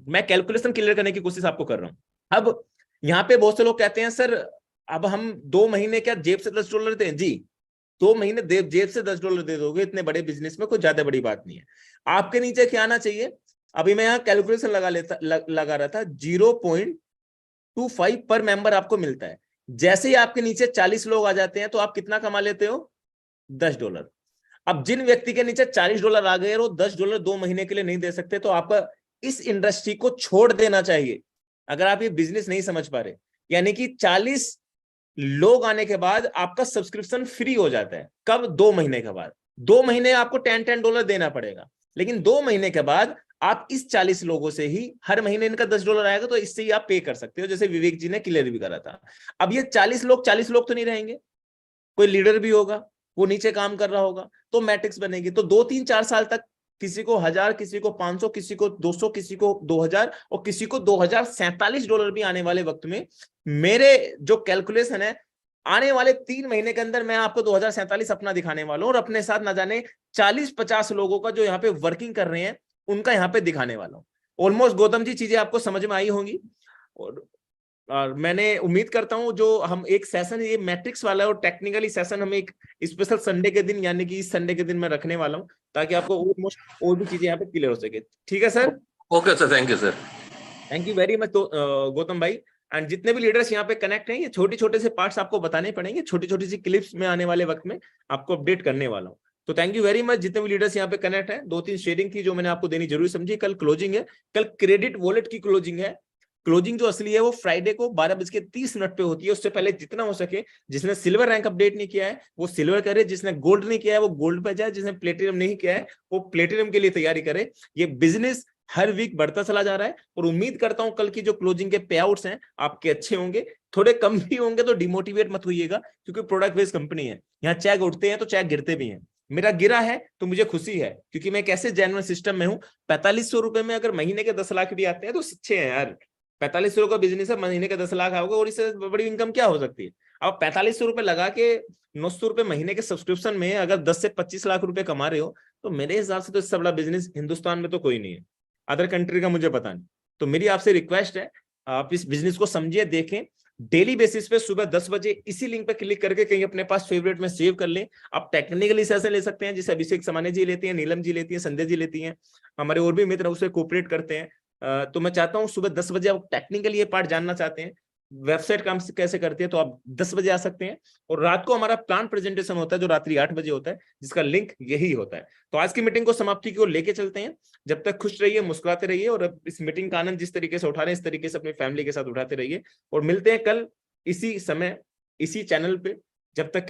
मैं कैलकुलेशन क्लियर करने की कोशिश आपको कर रहा हूं। अब यहाँ पे बहुत से लोग कहते हैं सर अब हम 2 महीने क्या जेब से $10 दें? जी, 2 महीने जेब से $10 दे दोगे इतने बड़े बिजनेस में, कोई ज्यादा बड़ी बात नहीं है। आपके नीचे क्या आना चाहिए? अभी मैं यहाँ कैलकुलेशन लगा रहा था, 0.25 पर मेंबर आपको मिलता है। जैसे ही आपके नीचे 40 लोग आ जाते हैं तो आप कितना कमा लेते हो? $10। अब जिन व्यक्ति के नीचे $40 आ गए और वो $10 2 महीने के लिए नहीं दे सकते, तो आपका इस इंडस्ट्री को छोड़ देना चाहिए अगर आप ये बिजनेस नहीं समझ पा रहे। यानी कि 40 लोग आने के बाद आपका सब्सक्रिप्शन फ्री हो जाता है। कब? 2 महीने के बाद। 2 महीने आपको $10 देना पड़ेगा, लेकिन 2 महीने के बाद आप इस 40 लोगों से ही हर महीने इनका $10 आएगा, तो इससे ही आप पे कर सकते हो, जैसे विवेक जी ने क्लियर भी करा था। अब ये 40 लोग तो नहीं रहेंगे, कोई लीडर भी होगा, वो नीचे काम कर रहा होगा, तो मैट्रिक्स बनेगी। तो 2-3-4 साल तक किसी को 1000, किसी को 500, किसी को 200, किसी को 2000 और किसी को $2047 भी आने वाले वक्त में। मेरे जो कैलकुलेशन है, आने वाले 3 महीने के अंदर मैं आपको 2047 अपना दिखाने वाला हूं, और अपने साथ ना जाने 40-50 लोगों का जो यहाँ पे वर्किंग कर रहे हैं उनका यहाँ पे दिखाने वाला हूं। ऑलमोस्ट गौतम जी चीजें आपको समझ में आई होंगी, और मैंने उम्मीद करता हूं जो हम एक सेशन, ये मैट्रिक्स वाला है और टेक्निकली सेशन हम एक स्पेशल संडे के दिन, यानी कि इस संडे के दिन मैं रखने वाला हूं, ताकि आपको ऑलमोस्ट और भी चीजें यहाँ पे क्लियर हो सके। ठीक है sir? Okay sir, thank you sir. Thank you very much. तो गौतम भाई एंड जितने भी लीडर्स यहाँ पे कनेक्ट हैं, ये छोटे छोटे से पार्ट्स आपको बताने पड़ेंगे, छोटी छोटी सी क्लिप्स में आने वाले वक्त में आपको अपडेट करने वाला हूँ। तो थैंक यू वेरी मच जितने भी लीडर्स यहाँ पे कनेक्ट हैं। 2-3 शेयरिंग थी जो मैंने आपको देनी जरूरी समझी। कल क्लोजिंग है, कल क्रेडिट वॉलेट की क्लोजिंग है। क्लोजिंग जो असली है वो फ्राइडे को 12:30 पे होती है। उससे पहले जितना हो सके, जिसने सिल्वर रैंक अपडेट नहीं किया है वो सिल्वर करे, जिसने गोल्ड नहीं किया है वो गोल्ड पे जाए, जिसने प्लेटिनम नहीं किया है वो प्लेटिनम के लिए तैयारी करे। ये बिजनेस हर वीक बढ़ता चला जा रहा है, और उम्मीद करता हूं कल की जो क्लोजिंग के पे आउट्स हैं आपके अच्छे होंगे। थोड़े कम भी होंगे तो डिमोटिवेट मत होइएगा, क्योंकि प्रोडक्ट बेस्ड कंपनी है, यहाँ चेक उठते हैं तो चेक गिरते भी हैं। मेरा गिरा है तो मुझे खुशी है, क्योंकि मैं कैसे जेन्युइन सिस्टम में हूँ। 4500 रुपए में अगर महीने के 10 लाख भी आते हैं तो अच्छे हैं यार। 4500 का बिजनेस है, महीने के 10 लाख आओगे, और इससे बड़ी इनकम क्या हो सकती है? अब 4500 रुपए लगा के 900 रुपए महीने के सब्सक्रिप्शन में अगर 10 से 25 लाख रुपए कमा रहे हो, तो मेरे हिसाब से तो इससे बड़ा बिजनेस हिंदुस्तान में तो कोई नहीं है। अदर कंट्री का मुझे पता नहीं। तो मेरी आपसे रिक्वेस्ट है, आप इस बिजनेस को समझिए, देखें। डेली बेसिस पे सुबह 10 बजे इसी लिंक पे क्लिक करके कहीं अपने पास फेवरेट में सेव कर लें। आप टेक्निकली सेशन ले सकते हैं, जिसे अभिषेक समाने जी लेती हैं, नीलम जी लेती हैं, संध्या जी लेती हैं, हमारे और भी मित्र उससे कोऑपरेट करते हैं। तो मैं चाहता हूँ सुबह 10 बजे आप टेक्निकली ये पार्ट जानना चाहते हैं, वेबसाइट काम कैसे करती है, तो आप 10 बजे आ सकते हैं। और रात को हमारा प्लान प्रेजेंटेशन होता है जो रात्रि 8 बजे होता है, जिसका लिंक यही होता है। तो आज की मीटिंग को समाप्ति की ओर लेके चलते हैं। जब तक खुश रहिए, मुस्कुराते रहिए, और इस मीटिंग का आनंद जिस तरीके से उठा रहे हैं इस तरीके से अपनी फैमिली के साथ उठाते रहिए। और मिलते हैं कल इसी समय इसी चैनल पे। जब तक